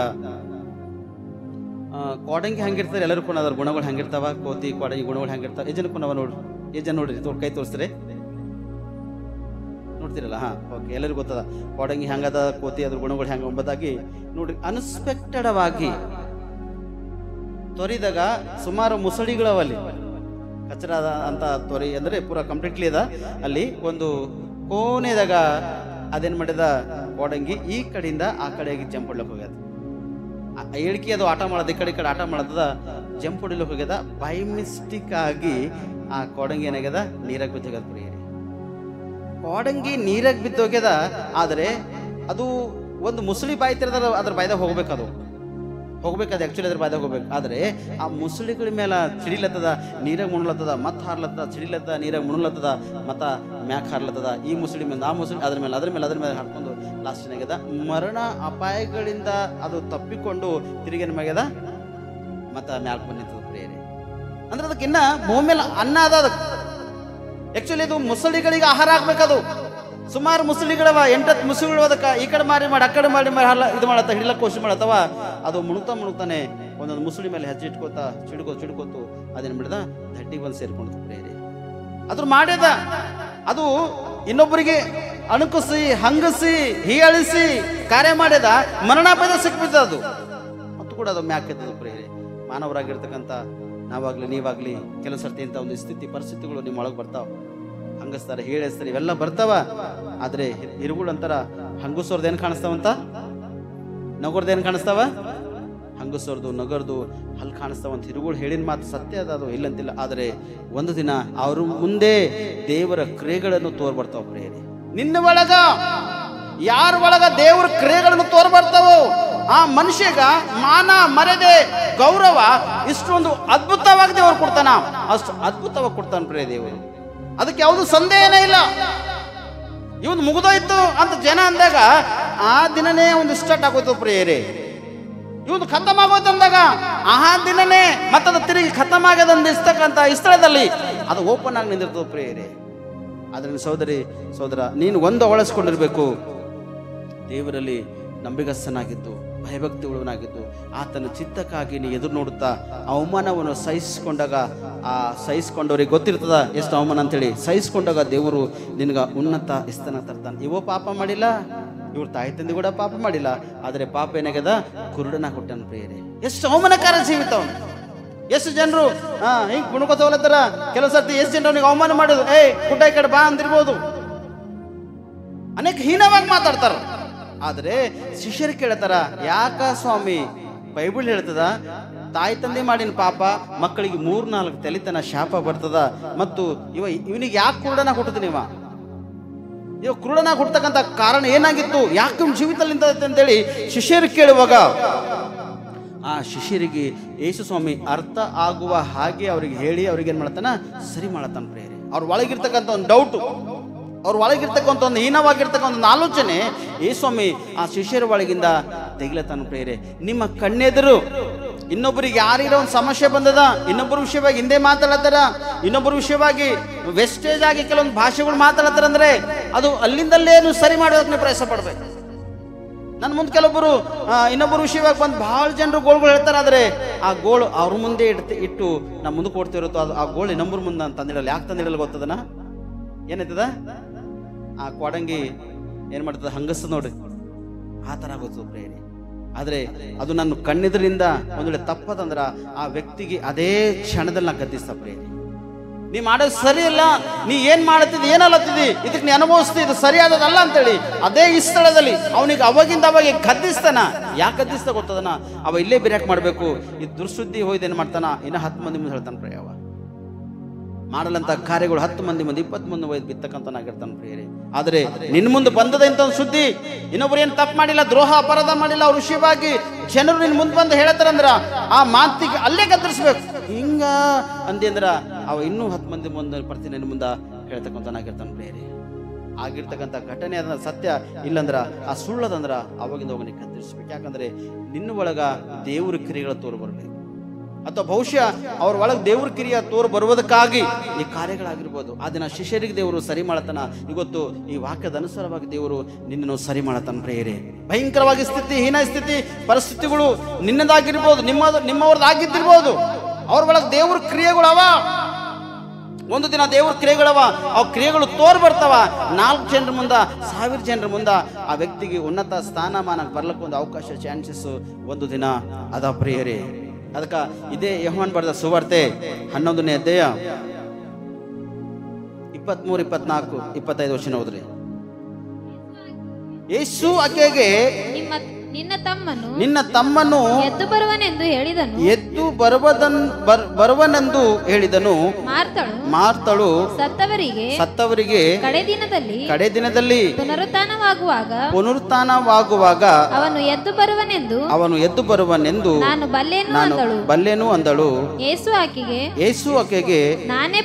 A: ಕೋಡಂಗಿ ಹೆಂಗಿರ್ತಾರೆ ಎಲ್ಲರೂ ಕೂಡ ಅದ್ರ ಗುಣಗಳು ಹೆಂಗಿರ್ತಾವ, ಕೋತಿ ಕೋಡಂಗಿ ಗುಣಗಳು ಹೆಂಗಿರ್ತಾವ. ಯಜನಕ್ಕೂ ನಾವು ನೋಡ್ರಿ ಕೈ ತೋರಿಸ್ತಾರೆ, ನೋಡ್ತಿರಲ್ಲ? ಓಕೆ, ಎಲ್ಲರಿಗೂ ಗೊತ್ತದ ಕೋಡಂಗಿ ಹೆಂಗದ, ಕೋತಿ ಅದ್ರ ಗುಣಗಳು ಹೆಂಗ ಎಂಬುದಾಗಿ ನೋಡ್ರಿ. ಅನ್ಎಕ್ಸ್ಪೆಕ್ಟೆಡ್ ಆಗಿ ತೊರಿದಾಗ ಸುಮಾರು ಮುಸಳಿಗಳವಲ್ಲಿ ಕಚರ ಅಂತ ತೊರಿ ಅಂದರೆ ಪೂರಾ ಕಂಪ್ಲೀಟ್ಲಿ ಅದ. ಅಲ್ಲಿ ಒಂದು ಕೋನೆದಾಗ ಅದೇನು ಮಾಡಿದ, ಕೋಡಂಗಿ ಈ ಕಡೆಯಿಂದ ಆ ಕಡೆಗೆ ಜಂಪ್ ಹೊಡ್ಲಕ್ಕೆ ಹೋಗ್ಯದ. ಹೇಳಿಕೆ ಅದು ಆಟ ಮಾಡೋದು, ಈ ಕಡೆ ಆಟ ಮಾಡೋದ, ಜಂಪ್ ಹೊಡಿಲಕ್ಕೆ ಹೋಗ್ಯದ. ಬೈ ಮಿಸ್ಟೇಕ್ ಆಗಿ ಆ ಕೋಡಂಗಿ ಏನಾಗ್ಯದ, ನೀರಾಗ ಬಿದ್ದೋಗ್ಯದ ಪ್ರಿಯರೇ. ಕೋಡಂಗಿ ನೀರಾಗ ಬಿದ್ದೋಗ್ಯದ. ಆದರೆ ಅದು ಒಂದು ಮುಸುಳಿ ಬಾಯಿ ತಿರ್ದ ಅದ್ರ ಬಾಯ್ದಾಗ ಹೋಗ್ಬೇಕದು ಆ್ಯಕ್ಚುಲಿ ಅದ್ರ ಬಾಯ್ದಾಗ ಹೋಗ್ಬೇಕು. ಆದರೆ ಆ ಮುಸುಳಿಗಳ ಮೇಲೆ ಚಿಡಿಲತ್ತದ, ನೀರಾಗ ಮುಣಲತ್ತದ, ಮತ್ತೆ ಹಾರ್ಲತ್ತದ, ಚಿಡಿಲತ್ತದ, ನೀರಾಗ ಮುಣಲತ್ತದ, ಮತ್ತು ಮ್ಯಾಕ್ ಹಾರ್ಲತ್ತದ. ಈ ಮುಸುಳಿ ಮೇಲೆ ಆ ಮುಸುಳಿ ಅದ್ರ ಮೇಲೆ ಹಾಡ್ಕೊಂಡು ಲಾಸ್ಟಿನಾಗ್ಯದ. ಮರಣ ಅಪಾಯಗಳಿಂದ ಅದು ತಪ್ಪಿಕೊಂಡು ತಿರುಗಿನ ಮ್ಯಾಗ್ಯದ, ಮತ್ತು ಮ್ಯಾಕ್ ಬಂದಿರ್ತದ ಪ್ರಿಯರೇ. ಅಂದ್ರೆ ಅದಕ್ಕಿನ್ನ ಭೂಮಿ ಮೇಲೆ ಅನ್ನ ಅದ. ಅದಕ್ಕೆ ಆ್ಯಕ್ಚುಲಿ ಇದು ಮುಸುಳಿಗಳಿಗೆ ಆಹಾರ ಆಗ್ಬೇಕದು. ಸುಮಾರು ಮುಸುಳಿಗಳವ, 8 ಮುಸುಳಿಗಳು. ಅದಕ್ಕೆ ಈ ಕಡೆ ಮಾರಿ ಆ ಕಡೆ ಮಾಡಿ ಇದು ಮಾಡತ್ತ, ಹಿಡಿಲಕ್ಕೆ ಕೋಶಿ ಮಾಡತ್ತವ. ಅದು ಮುಣುಗ್ತಾನೆ ಒಂದೊಂದು ಮುಸುಳಿ ಮೇಲೆ ಹೆಜ್ಜೆ ಇಟ್ಕೋತ ಚಿಡ್ಕೋತು ಅದೇನು ಮಾಡಿದ, ದಡ್ಡಿಗೆ ಬಂದು ಸೇರ್ಕೊಂಡು ಪ್ರೇರಿ. ಅದ್ರ ಮಾಡ್ಯದ ಅದು ಇನ್ನೊಬ್ಬರಿಗೆ ಅಣುಕಿಸಿ ಹಂಗಸಿ ಹೀಯಾಳಿಸಿ ಕಾರ್ಯ ಮಾಡ್ಯದ, ಮರಣಾಪಾಯದ ಸಿಕ್ಬಿದ್ದ ಅದು. ಮತ್ತು ಕೂಡ ಅದು ಮ್ಯಾಕೆತ್ತದು ಪ್ರೇರಿ. ಮಾನವರಾಗಿರ್ತಕ್ಕಂಥ ನಾವಾಗ್ಲಿ ನೀವಾಗ್ಲಿ ಕೆಲವು ಸರ್ತಿ ಇಂಥ ಒಂದು ಪರಿಸ್ಥಿತಿಗಳು ನಿಮ್ಮ ಒಳಗೆ ಬರ್ತಾವ. ಹಂಗಸ್ತಾರೆ, ಹೇಳಿಸ್ತಾರೆ, ಇವೆಲ್ಲ ಬರ್ತಾವ. ಆದರೆ ಹಿರುಗಳು ಅಂತಾರ, ಹಂಗಸೋರ್ದು ಏನು ಕಾಣಿಸ್ತಾವಂತ, ನಗೋರ್ದು ಏನು ಕಾಣಿಸ್ತಾವ, ಹಂಗಸೋರ್ದು ನಗರ್ದು ಹಲ್ ಕಾಣಿಸ್ತಾವಂತ. ಹಿರುಗಳು ಹೇಳಿನ ಮಾತು ಸತ್ಯ ಅದ, ಅದು ಇಲ್ಲಂತಿಲ್ಲ. ಆದರೆ ಒಂದು ದಿನ ಅವರು ಮುಂದೆ ದೇವರ ಕ್ರಿಯೆಗಳನ್ನು ತೋರ್ಬರ್ತಾವ ಪ್ರಿಯರೇ. ನಿನ್ನ ಒಳಗ ಯಾರ ಒಳಗ ದೇವರ ಕ್ರಿಯೆಗಳನ್ನು ತೋರ್ಬರ್ತಾವೋ ಆ ಮನುಷ್ಯಗ ಮಾನ ಮರ್ಯಾದೆ ಗೌರವ ಇಷ್ಟೊಂದು ಅದ್ಭುತವಾಗಿ ದೇವರು ಕೊಡ್ತಾನ, ಅಷ್ಟು ಅದ್ಭುತವಾಗಿ ಕೊಡ್ತಾನ ಪ್ರಿಯ ದೇವರು. ಅದಕ್ಕೆ ಯಾವುದು ಸಂದೇಹನೇ ಇಲ್ಲ. ಇವನು ಮುಗಿದೋಯ್ತು ಅಂತ ಜನ ಅಂದಾಗ ಆ ದಿನನೇ ಒಂದು ಸ್ಟಾರ್ಟ್ ಆಗೋಯ್ತು ಪ್ರಿಯರೇ. ಇವನು ಖತಮ್ ಆಗೋಯ್ತು ಅಂದಾಗ ಆ ದಿನನೇ ಮತ್ತದು ತಿರುಗಿ ಖತಮ್ ಆಗ್ಯದಂದು ಇಸ್ತಕ್ಕಂಥ ಈ ಸ್ಥಳದಲ್ಲಿ ಅದು ಓಪನ್ ಆಗಿ ನಿಂದಿರ್ತದೆ ಪ್ರಿಯರೇ. ಅದರಿಂದ ಸೋದರ ನೀನು ಒಂದು ಅವಳಿಸ್ಕೊಂಡಿರ್ಬೇಕು, ದೇವರಲ್ಲಿ ನಂಬಿಗಸ್ತನಾಗಿದ್ದು ಭಯಭಕ್ತಿ ಉಳ್ಳವನಾಗಿದ್ದು ಆತನ ಚಿತ್ತಕ್ಕಾಗಿ ನೀ ಎದುರು ನೋಡುತ್ತಾ ಅವಮಾನವನ್ನು ಸಹಿಸಿಕೊಂಡಾಗ, ಆ ಸಹಿಸ್ಕೊಂಡವ್ರಿಗೆ ಗೊತ್ತಿರ್ತದ ಎಷ್ಟು ಅವಮಾನ ಅಂತೇಳಿ, ಸಹಿಸ್ಕೊಂಡಾಗ ದೇವರು ನಿನಗೆ ಉನ್ನತ ಸ್ಥಾನ ತರ್ತಾನೆ. ಇವೋ ಪಾಪ ಮಾಡಿಲ್ಲ, ಇವ್ರ ತಾಯಿ ತಂದೆ ಕೂಡ ಪಾಪ ಮಾಡಿಲ್ಲ, ಆದರೆ ಪಾಪ ಏನಾಗ್ಯದ, ಕುರುಡನ ಕೊಟ್ಟನ ಪ್ರಿಯರೇ. ಎಷ್ಟು ಅವಮಾನಕಾರ ಜೀವಿತ ಅವನು. ಎಷ್ಟು ಜನರು ಹಿಂಗ್ ಕುಣ್ಕೋತ ಹೋಗ್ಲತ್ತಾರ. ಕೆಲವು ಸರ್ತಿ ಎಷ್ಟು ಜನರು ಅವನಿಗೆ ಅವಮಾನ ಮಾಡೋದು, ಗುಡ್ಡ ಈ ಕಡೆ ಬಾ ಅಂದಿರ್ಬೋದು, ಅನೇಕ ಹೀನವಾಗಿ ಮಾತಾಡ್ತಾರ. ಆದ್ರೆ ಶಿಷ್ಯರು ಕೇಳ್ತಾರ, ಯಾಕ ಸ್ವಾಮಿ ಬೈಬಲ್ ಹೇಳ್ತದ ತಾಯಿ ತಂದೆ ಮಾಡಿನ ಪಾಪ ಮಕ್ಕಳಿಗೆ 3-4 ತಲೆತನ ಶಾಪ ಬರ್ತದ, ಮತ್ತು ಇವನಿಗೆ ಯಾಕೆ ಕುರುಡನ ಹುಟ್ಟದ ಇವ ಕುರುಡನ ಹುಟ್ಟತಕ್ಕಂಥ ಕಾರಣ ಏನಾಗಿತ್ತು, ಯಾಕೆ ಜೀವಿತದಲ್ಲಿ ನಿಂತೈತೆ ಅಂತೇಳಿ ಶಿಷ್ಯರು ಕೇಳುವಾಗ ಆ ಶಿಷ್ಯರಿಗೆ ಯೇಸು ಸ್ವಾಮಿ ಅರ್ಥ ಆಗುವ ಹಾಗೆ ಅವ್ರಿಗೆ ಹೇಳಿ ಅವ್ರಿಗೆ ಏನ್ ಮಾಡ್ತಾನ, ಸರಿ ಮಾಡತಾನ ಪ್ರೇರೆ. ಅವ್ರ ಒಳಗಿರ್ತಕ್ಕಂಥ ಒಂದು ಡೌಟು, ಅವ್ರ ಒಳಗಿರ್ತಕ್ಕಂಥ ಒಂದು ಹೀನವಾಗಿರ್ತಕ್ಕಂಥ ಒಂದು ಆಲೋಚನೆ ಯೇಸು ಸ್ವಾಮಿ ಆ ಶಿಷ್ಯರ ಒಳಗಿಂದ ತೆಗಿಲತಾನ ಪ್ರೇರೆ. ನಿಮ್ಮ ಕಣ್ಣೆದುರು ಇನ್ನೊಬ್ಬರಿಗೆ ಯಾರಿರೋ ಒಂದು ಸಮಸ್ಯೆ ಬಂದದ, ಇನ್ನೊಬ್ಬರ ವಿಷಯವಾಗಿ ಹಿಂದೆ ಮಾತಾಡತ್ತಾರ, ಇನ್ನೊಬ್ಬರ ವಿಷಯವಾಗಿ ವೆಸ್ಟೇಜ್ ಆಗಿ ಕೆಲವೊಂದು ಭಾಷೆಗಳು ಮಾತಾಡತ್ತಾರ ಅಂದ್ರೆ ಅದು ಅಲ್ಲಿಂದಲ್ಲೇ ನೀವು ಸರಿ ಮಾಡೋದಕ್ಕೆ ನೀವು ಪ್ರಯತ್ನ ಪಡ್ಬೇಕು. ನನ್ನ ಮುಂದೆ ಕೆಲವೊಬ್ಬರು ಇನ್ನೊಬ್ಬರು ವಿಷಯವಾಗಿ ಬಂದು ಬಹಳ ಜನರು ಗೋಳ್ಗಳು ಹೇಳ್ತಾರೆ, ಆದರೆ ಆ ಗೋಳು ಅವ್ರ ಮುಂದೆ ಇಟ್ಟು ನಾವು ಮುಂದಕ್ಕೆ ಕೊಡ್ತಿರುತ್ತೋ ಅದು ಆ ಗೋಳು ಇನ್ನೊಬ್ಬರ ಮುಂದೆ ಅಂತ ತಂದಿಡಲ್ಲ. ಯಾಕೆ ತಂದಿಡಲ್ಲ ಗೊತ್ತದನ? ಏನಾಯ್ತದ, ಆ ಕೊಡಂಗಿ ಏನ್ ಮಾಡ್ತದ, ಹಂಗಸ್ತದ ನೋಡ್ರಿ, ಆ ಥರ ಆಗೋದು ಪ್ರೇರಿ. ಆದರೆ ಅದು ನನ್ನ ಕಣ್ಣೆದುರಿಂದ ಒಂದು ವೇಳೆ ತಪ್ಪದಂದ್ರ ಆ ವ್ಯಕ್ತಿಗೆ ಅದೇ ಕ್ಷಣದಲ್ಲಿ ನಾ ಗದ್ದಿಸ್ತ ಪ್ರೇರಿ. ನೀ ಮಾಡೋದು ಸರಿ ಇಲ್ಲ, ನೀ ಏನ್ ಮಾಡತ್ತಿದ್ದಿ, ಏನಲ್ಲತ್ತಿದ್ದಿ, ಇದಕ್ಕೆ ನೀ ಅನುಭವಿಸ್ತಿ, ಇದು ಸರಿಯಾದದಲ್ಲ ಅಂತೇಳಿ ಅದೇ ಈ ಸ್ಥಳದಲ್ಲಿ ಅವನಿಗೆ ಅವಾಗಿಂದ ಅವಾಗ ಗದ್ದಿಸ್ತಾನ. ಯಾಕೆ ಗದ್ದಿಸ್ತಾ ಗೊತ್ತದನ? ಅವ ಇಲ್ಲೇ ಬಿರ್ಯಾಕ್ ಮಾಡ್ಬೇಕು, ಈ ದುರ್ಸುದ್ದಿ ಹೋಯ್ದೇನು ಮಾಡ್ತಾನ, ಇನ್ನ 10 ಮಂದಿ ಮುಂದೆ ಹೇಳ್ತಾನ ಪ್ರಿಯ. ಅವ ಮಾಡಲಂತ ಕಾರ್ಯಗಳು 10 ಮಂದಿ 20 ಮಂದಿ ಒಯ್ದು ಬಿತ್ತಕ್ಕಂತನಾಗಿರ್ತಾನ ಪ್ರಿಯರೇ. ಆದರೆ ನಿನ್ನ ಮುಂದೆ ಬಂದದ ಇಂಥ ಒಂದು ಸುದ್ದಿ, ಇನ್ನೊಬ್ರು ಏನು ತಪ್ಪು ಮಾಡಿಲ್ಲ, ದ್ರೋಹ ಅಪರಾಧ ಮಾಡಿಲ್ಲ, ಅವ್ರ ವಿಷಯವಾಗಿ ಜನರು ನಿನ್ ಮುಂದೆ ಬಂದು ಹೇಳ್ತಾರಂದ್ರ ಆ ಮಾತಿಗೆ ಅಲ್ಲೇ ಗದ್ದರಿಸ್ಬೇಕು. ಹಿಂಗ ಅಂದಿ ಅಂದ್ರ ಅವ ಇನ್ನೂ 10 ಮಂದಿ ಮುಂದೆ ಬರ್ತೀನಿ ನಿನ್ನ ಮುಂದೆ ಹೇಳ್ತಕ್ಕಂತನಾಗಿರ್ತಾನ ಪ್ರಿಯರೇ. ಆಗಿರ್ತಕ್ಕಂಥ ಘಟನೆ ಅದ ಸತ್ಯ, ಇಲ್ಲಂದ್ರ ಆ ಸುಳ್ಳದಂದ್ರ ಅವಾಗಿಂದ ಅವನಿಗೆ ಗದ್ದರಿಸ್ಬೇಕು. ಯಾಕಂದ್ರೆ ನಿನ್ನ ಒಳಗ ದೇವ್ರ ಕ್ರಿಯೆಗಳ ತೋರು ಬರಬೇಕು, ಅಥವಾ ಬಹುಶಃ ಅವ್ರ ಒಳಗೆ ದೇವ್ರ ಕ್ರಿಯೆ ತೋರು ಬರುವುದಕ್ಕಾಗಿ ಈ ಕಾರ್ಯಗಳಾಗಿರ್ಬೋದು. ಆ ದಿನ ಶಿಷ್ಯರಿಗೆ ದೇವರು ಸರಿ ಮಾಡತನ, ಇವತ್ತು ಈ ವಾಕ್ಯದ ಅನುಸಾರವಾಗಿ ದೇವರು ನಿನ್ನನ್ನು ಸರಿ ಮಾಡತನ ಪ್ರೇರೆ. ಭಯಂಕರವಾಗಿ ಸ್ಥಿತಿ, ಹೀನ ಸ್ಥಿತಿ ಪರಿಸ್ಥಿತಿಗಳು ನಿನ್ನದಾಗಿರ್ಬೋದು, ನಿಮ್ಮವ್ರದ್ದಾಗಿದ್ದಿರ್ಬೋದು. ಅವ್ರ ಒಳಗೆ ದೇವ್ರ ಕ್ರಿಯೆಗಳು ಅವ, ಒಂದು ದಿನ ದೇವ್ರ ಕ್ರಿಯೆಗಳವ, ಆ ಕ್ರಿಯೆಗಳು ತೋರ್ ಬರ್ತಾವ. 4 ಜನರ ಮುಂದ, 1000 ಜನರ ಮುಂದ ಆ ವ್ಯಕ್ತಿಗೆ ಉನ್ನತ ಸ್ಥಾನಮಾನಕ್ಕೆ ಬರ್ಲಿಕ್ಕೆ ಒಂದು ಅವಕಾಶ, ಚಾನ್ಸಸ್ ಒಂದು ದಿನ ಅದ ಪ್ರಿಯರೇ. ಅದಕ್ಕೆ ಇದೇ ಯೋಹಾನ ಬರೆದ ಸುವಾರ್ತೆ 11ನೇ ಅಧ್ಯಾಯ 23, 24, 25 ವಚನ ಓದ್ರಿ. ಯೇಸು ಆಕೆಗೆ, ನಿನ್ನ ತಮ್ಮನು
C: ಎದ್ದು ಬರುವನೆಂದು
A: ಹೇಳಿದನು. ಮಾರ್ತಳು ಸತ್ತವರಿಗೆ ಕಡೆ ದಿನದಲ್ಲಿ ಪುನರುತ್ಥಾನವಾಗುವಾಗ ಅವನು ಎದ್ದು ಬರುವನೆಂದು ನಾನು ಬಲ್ಲೆನು ಅಂದಳು.
C: ಯೇಸು
A: ಆಕೆಗೆ
C: ನಾನೇ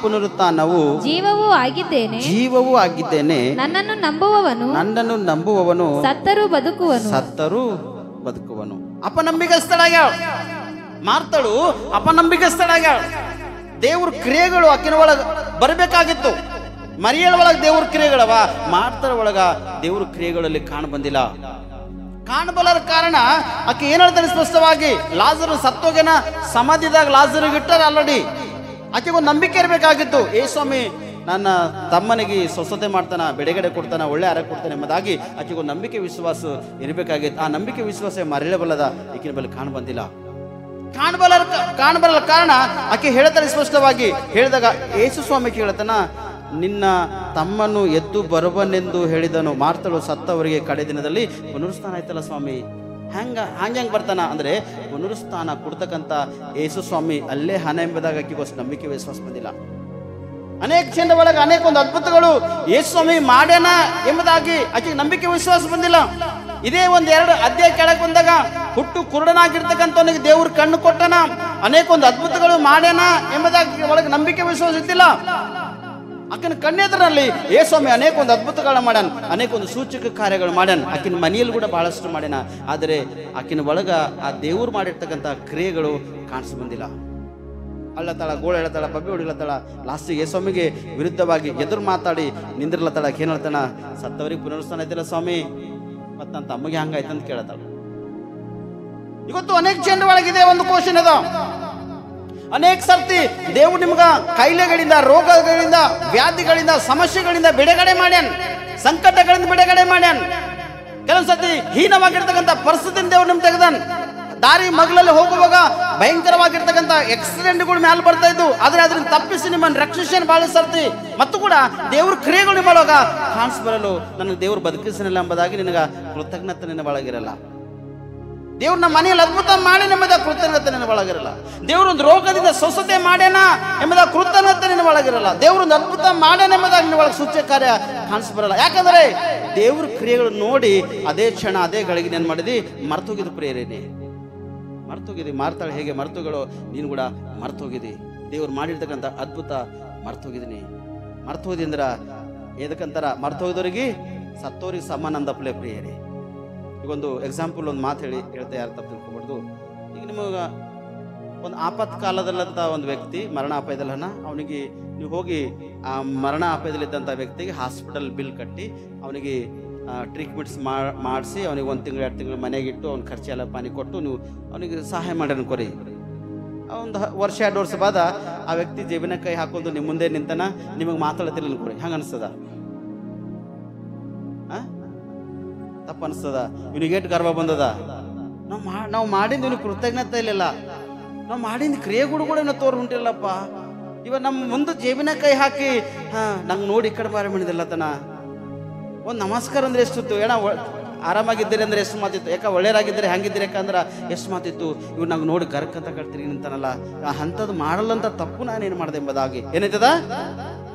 A: ಪುನರುತ್ಥಾನವು
C: ಜೀವವೂ ಆಗಿದ್ದೇನೆ. ನನ್ನನ್ನು ನಂಬುವವನು ಸತ್ತರೂ
A: ಬದುಕುವನು. ಅಪನಂಬಿಕಸ್ಥಳಾಗ್ಯಾಳ ಮಾರ್ತಳು, ಅಪನಂಬಿಕಸ್ಥಳಾಗ್ಯಾಳ. ದೇವ್ರ ಕ್ರಿಯೆಗಳು ಆಕಿನ ಒಳಗ ಬರಬೇಕಾಗಿತ್ತು. ಮರಿಯಳ ಒಳಗ ದೇವ್ರ ಕ್ರಿಯೆಗಳವ, ಮಾರ್ತಳ ಒಳಗ ದೇವ್ರ ಕ್ರಿಯೆಗಳಲ್ಲಿ ಕಾಣಬಂದಿಲ್ಲ. ಕಾಣಬಲ್ಲರ ಕಾರಣ ಆಕೆ ಏನ್ ಹೇಳ್ತಾನೆ ಸ್ಪಷ್ಟವಾಗಿ, ಲಾಜರು ಸತ್ತೋಗೆನ ಸಮಾಧಿದಾಗ ಲಾಜರಿಗೆ ಇಟ್ಟಾರ ಆಲ್ರೆಡಿ. ಆಕೆಗೆ ಒಂದು ನಂಬಿಕೆ ಇರಬೇಕಾಗಿತ್ತು, ಏ ಸ್ವಾಮಿ ನನ್ನ ತಮ್ಮನಿಗೆ ಸ್ವಸ್ಥತೆ ಮಾಡ್ತಾನ, ಬಿಡುಗಡೆ ಕೊಡ್ತಾನ, ಒಳ್ಳೆ ಆರೋಗ್ಯ ಕೊಡ್ತಾನೆ ಎಂಬುದಾಗಿ ಆಕೆಗೆ ಒಂದು ನಂಬಿಕೆ ವಿಶ್ವಾಸ ಇರಬೇಕಾಗಿತ್ತು. ಆ ನಂಬಿಕೆ ವಿಶ್ವಾಸ ಮರೆಯಬಲ್ಲದ ಈಕಿನ ಬಳಿ ಕಾಣಬಂದಿಲ್ಲ. ಕಾಣಬಲ್ಲ ಕಾರಣ ಆಕೆ ಹೇಳ್ತಾನೆ ಸ್ಪಷ್ಟವಾಗಿ. ಹೇಳಿದಾಗ ಯೇಸು ಸ್ವಾಮಿ ಕೇಳ್ತಾನ, ನಿನ್ನ ತಮ್ಮನು ಎದ್ದು ಬರುವನೆಂದು ಹೇಳಿದನು. ಮಾರ್ತಳು ಸತ್ತವರಿಗೆ ಕಡೆ ದಿನದಲ್ಲಿ ಪುನರುತ್ಥಾನ ಆಯ್ತಲ್ಲ ಸ್ವಾಮಿ, ಹಂಗೆ ಬರ್ತಾನ ಅಂದ್ರೆ ಪುನರುತ್ಥಾನ ಕೊಡ್ತಕ್ಕಂಥ ಯೇಸು ಸ್ವಾಮಿ ಅಲ್ಲೇ ಹಣ ಎಂಬುದಾಗ ಆಕೆಗೋಸ್ಕರ ನಂಬಿಕೆ ವಿಶ್ವಾಸ ಬಂದಿಲ್ಲ. ಅನೇಕ ಜನರ ಒಳಗೆ ಅನೇಕ ಒಂದು ಅದ್ಭುತಗಳು ಯೇಸು ಸ್ವಾಮಿ ಮಾಡ್ಯಾನ ಎಂಬುದಾಗಿ ಆಕೆಗೆ ನಂಬಿಕೆ ವಿಶ್ವಾಸ ಬಂದಿಲ್ಲ. ಇದೇ 1-2 ಅಧ್ಯಾಯ ಕೆಳಗೆ ಬಂದಾಗ ಹುಟ್ಟು ಕುರುಡನಾಗಿರ್ತಕ್ಕಂಥವನಿಗೆ ದೇವ್ರ ಕಣ್ಣು ಕೊಟ್ಟನ, ಅನೇಕ ಒಂದು ಅದ್ಭುತಗಳು ಮಾಡ್ಯಾನ ಎಂಬುದಾಗಿ ಒಳಗೆ ನಂಬಿಕೆ ವಿಶ್ವಾಸ ಇದ್ದಿಲ್ಲ. ಆಕಿನ ಕಣ್ಣೆದರಲ್ಲಿ ಯೇಸು ಸ್ವಾಮಿ ಅನೇಕ ಒಂದು ಅದ್ಭುತಗಳನ್ನ ಮಾಡ್ಯಾನ, ಅನೇಕ ಒಂದು ಸೂಚಕ ಕಾರ್ಯಗಳು ಮಾಡ್ಯಾನ. ಆಕಿನ ಮನೆಯಲ್ಲಿ ಕೂಡ ಬಹಳಷ್ಟು ಮಾಡ್ಯಾನ. ಆದರೆ ಆಕಿನ ಒಳಗ ಆ ದೇವ್ರು ಮಾಡಿರ್ತಕ್ಕಂಥ ಕ್ರಿಯೆಗಳು ಕಾಣಿಸಿ ಬಂದಿಲ್ಲ. ಅಳ್ಳತಾಳ, ಗೋಳು ಹೇಳತ್ತಾಳ, ಬಬ್ಬೆ ಹೊಡಿಲತ್ತಾಳ. ಲಾಸ್ಟಿಗೆ ಯೇಸು ಸ್ವಾಮಿಗೆ ವಿರುದ್ಧವಾಗಿ ಎದುರು ಮಾತಾಡಿ ನಿಂದಿರ್ಲತ್ತಾಳ. ಏನ್ ಹೇಳ್ತಾನ, ಸತ್ತವರಿಗೆ ಪುನರುತ್ಥಾನ ಐತಿಲ್ಲ ಸ್ವಾಮಿ, ಮತ್ತ ನನ್ನ ತಮ್ಮಗೆ ಹಂಗಾಯ್ತಂತ ಕೇಳತ್ತಾಳ. ಇವತ್ತು ಅನೇಕ ಜನರ ಒಳಗಿದೆ ಒಂದು ಕ್ವಶನ್ ಅದ. ಅನೇಕ ಸರ್ತಿ ದೇವ್ರು ನಿಮ್ಗ ಕಾಯಿಲೆಗಳಿಂದ, ರೋಗಗಳಿಂದ, ವ್ಯಾಧಿಗಳಿಂದ, ಸಮಸ್ಯೆಗಳಿಂದ ಬಿಡುಗಡೆ ಮಾಡ್ಯಾನ್, ಸಂಕಟಗಳಿಂದ ಬಿಡುಗಡೆ ಮಾಡ್ಯಾನ್. ಕೆಲವೊಂದು ಸರ್ತಿ ಹೀನವಾಗಿರ್ತಕ್ಕಂಥ ಪರಿಸ್ಥಿತಿಯಿಂದ ದೇವ್ರು ನಿಮ್ಗೆ ತೆಗೆದಾನ್. ದಾರಿ ಮಗ್ಲಲ್ಲಿ ಹೋಗುವಾಗ ಭಯಂಕರವಾಗಿರ್ತಕ್ಕಂಥ ಆಕ್ಸಿಡೆಂಟ್ಗಳು ಮ್ಯಾಲೆ ಬರ್ತಾ ಇದ್ದು, ಆದ್ರೆ ಅದನ್ನ ತಪ್ಪಿಸಿ ನಿಮ್ಮನ್ನು ರಕ್ಷಿಸನ್ ಬಾಳ ಸರ್ತಿ ಮತ್ತು ಕೂಡ ದೇವ್ರ ಕ್ರಿಯೆಗಳು ನಿಮ್ಮೊಳಗ ಕಾಣಿಸ್ ಬರಲು ನನಗೆ ದೇವ್ರು ಬದುಕಿಸಲಿಲ್ಲ ಎಂಬುದಾಗಿ ನಿನಗ ಕೃತಜ್ಞತೆ ನಿನ್ನ ಒಳಗಿರಲ್ಲ. ದೇವ್ರ ನಮ್ಮ ಮನೆಯಲ್ಲಿ ಅದ್ಭುತ ಮಾಡಿ ಎಂಬುದ ಕೃತಜ್ಞತೆ ನಿನ್ನ ಒಳಗಿರಲ್ಲ. ದೇವ್ರೊಂದು ರೋಗದಿಂದ ಸ್ವಸ್ಥತೆ ಮಾಡ್ಯಾನ ಎಂಬುದ ಕೃತಜ್ಞತೆ ನಿನ್ನ ಒಳಗಿರಲ್ಲ. ದೇವ್ರೊಂದು ಅದ್ಭುತ ಮಾಡ್ಯಾನ ಎಂಬುದಾಗಿ ನಿನ್ನ ಒಳಗೆ ಸೂಚ್ಯ ಕಾರ್ಯ ಕಾಣಿಸ್ ಬರಲ್ಲ. ಯಾಕಂದ್ರೆ ದೇವ್ರ ಕ್ರಿಯೆಗಳು ನೋಡಿ ಅದೇ ಕ್ಷಣ ಅದೇ ಗಳಿಗೆ ಏನ್ ಮಾಡಿದಿ, ಮರ್ತೋಗಿದ್ದು ಪ್ರೇರೇನೆ, ಮರ್ತೋಗಿದಿ. ಮಾರ್ತಾಳೆ ಹೇಗೆ ಮರ್ತೋಗಳು, ನೀನು ಕೂಡ ಮರ್ತೋಗಿದಿ. ದೇವ್ರು ಮಾಡಿರ್ತಕ್ಕಂಥ ಅದ್ಭುತ ಮರ್ತೋಗಿದ್ದೀನಿ. ಮರ್ತೋದಿ ಅಂದ್ರ ಎದಕ್ಕಂತಾರ, ಮರ್ತೋಗಿದವ್ರಿಗೆ ಸತ್ತೋರಿಗೆ ಸಮಾನ ಅಂದಪ್ಲೆ ಪ್ರಿಯರೇ. ಈಗೊಂದು ಎಕ್ಸಾಂಪಲ್ ಒಂದು ಮಾತು ಹೇಳ್ತಾ ಯಾರು ತಪ್ಪು ತಿಳ್ಕೊಬಾರ್ದು. ಈಗ ನಿಮಗೆ ಒಂದು ಆಪತ್ಕಾಲದಲ್ಲಂತ ಒಂದು ವ್ಯಕ್ತಿ ಮರಣ ಅಪಾಯದಲ್ಲನ, ಅವನಿಗೆ ನೀವು ಹೋಗಿ ಆ ಮರಣ ಅಪಾಯದಲ್ಲಿದ್ದಂಥ ವ್ಯಕ್ತಿಗೆ ಹಾಸ್ಪಿಟಲ್ ಬಿಲ್ ಕಟ್ಟಿ ಅವನಿಗೆ ಟ್ರೀಟ್ಮೆಂಟ್ಸ್ ಮಾಡಿಸಿ ಅವನಿಗೆ 1 ತಿಂಗಳು 2 ತಿಂಗಳು ಮನೆಗಿಟ್ಟು ಅವ್ನ ಖರ್ಚೆಲ್ಲ ಪಾನಿ ಕೊಟ್ಟು ನೀವು ಅವನಿಗೆ ಸಹಾಯ ಮಾಡಿ ಅನ್ಕೋರಿ. ಒಂದು 1 ವರ್ಷ 2 ವರ್ಷ ಬಾದ ಆ ವ್ಯಕ್ತಿ ಜೇಬಿನ ಕೈ ಹಾಕೊಂಡು ನಿಮ್ಮ ಮುಂದೆ ನಿಂತನ, ನಿಮಗೆ ಮಾತಾಡ್ತಿಲ್ಲ ಅನ್ಕೋರಿ. ಹಂಗೆ ಅನಿಸ್ತದ? ತಪ್ಪು ಅನಿಸ್ತದ? ಇವನಿಗೆ ಏಟು ಗರ್ವ ಬಂದದ? ನಾವು ಮಾಡಿದ ಇವನಿಗೆ ಕೃತಜ್ಞತೆ ಇಲ್ಲಿಲ್ಲ. ನಾವು ಮಾಡಿದ ಕ್ರಿಯೆಗಳು ಕೂಡ ಏನೋ ತೋರು ಉಂಟಿಲ್ಲಪ್ಪ. ಇವ ನಮ್ಮ ಮುಂದೆ ಜೇಬಿನ ಕೈ ಹಾಕಿ ನಂಗೆ ನೋಡಿ ಈ ಕಡೆ ಬಾರಿ ಮಾಡಿದಿಲ್ಲ ತನ. ಒಂದು ನಮಸ್ಕಾರ ಅಂದ್ರೆ ಎಷ್ಟಿತ್ತು ಏನ, ಆರಾಮಾಗಿದ್ದೀರಿ ಅಂದ್ರೆ ಎಷ್ಟು ಮಾತಿತ್ತು, ಯಾಕೆ ಒಳ್ಳೆಯರಾಗಿದ್ದೀರಿ ಹಂಗಿದ್ದೀರಿ ಯಾಕಂದ್ರೆ ಎಷ್ಟು ಮಾತಿತ್ತು. ಇವ್ರು ನಂಗೆ ನೋಡಿ ಗರ್ಕಂತ ಕಟ್ತೀರಿ ನಿಂತಾನಲ್ಲ, ಅಂಥದ್ದು ಮಾಡಲ್ಲಂತ ತಪ್ಪು ನಾನೇನು ಮಾಡಿದೆ ಎಂಬುದಾಗಿ ಏನಾಯ್ತದ,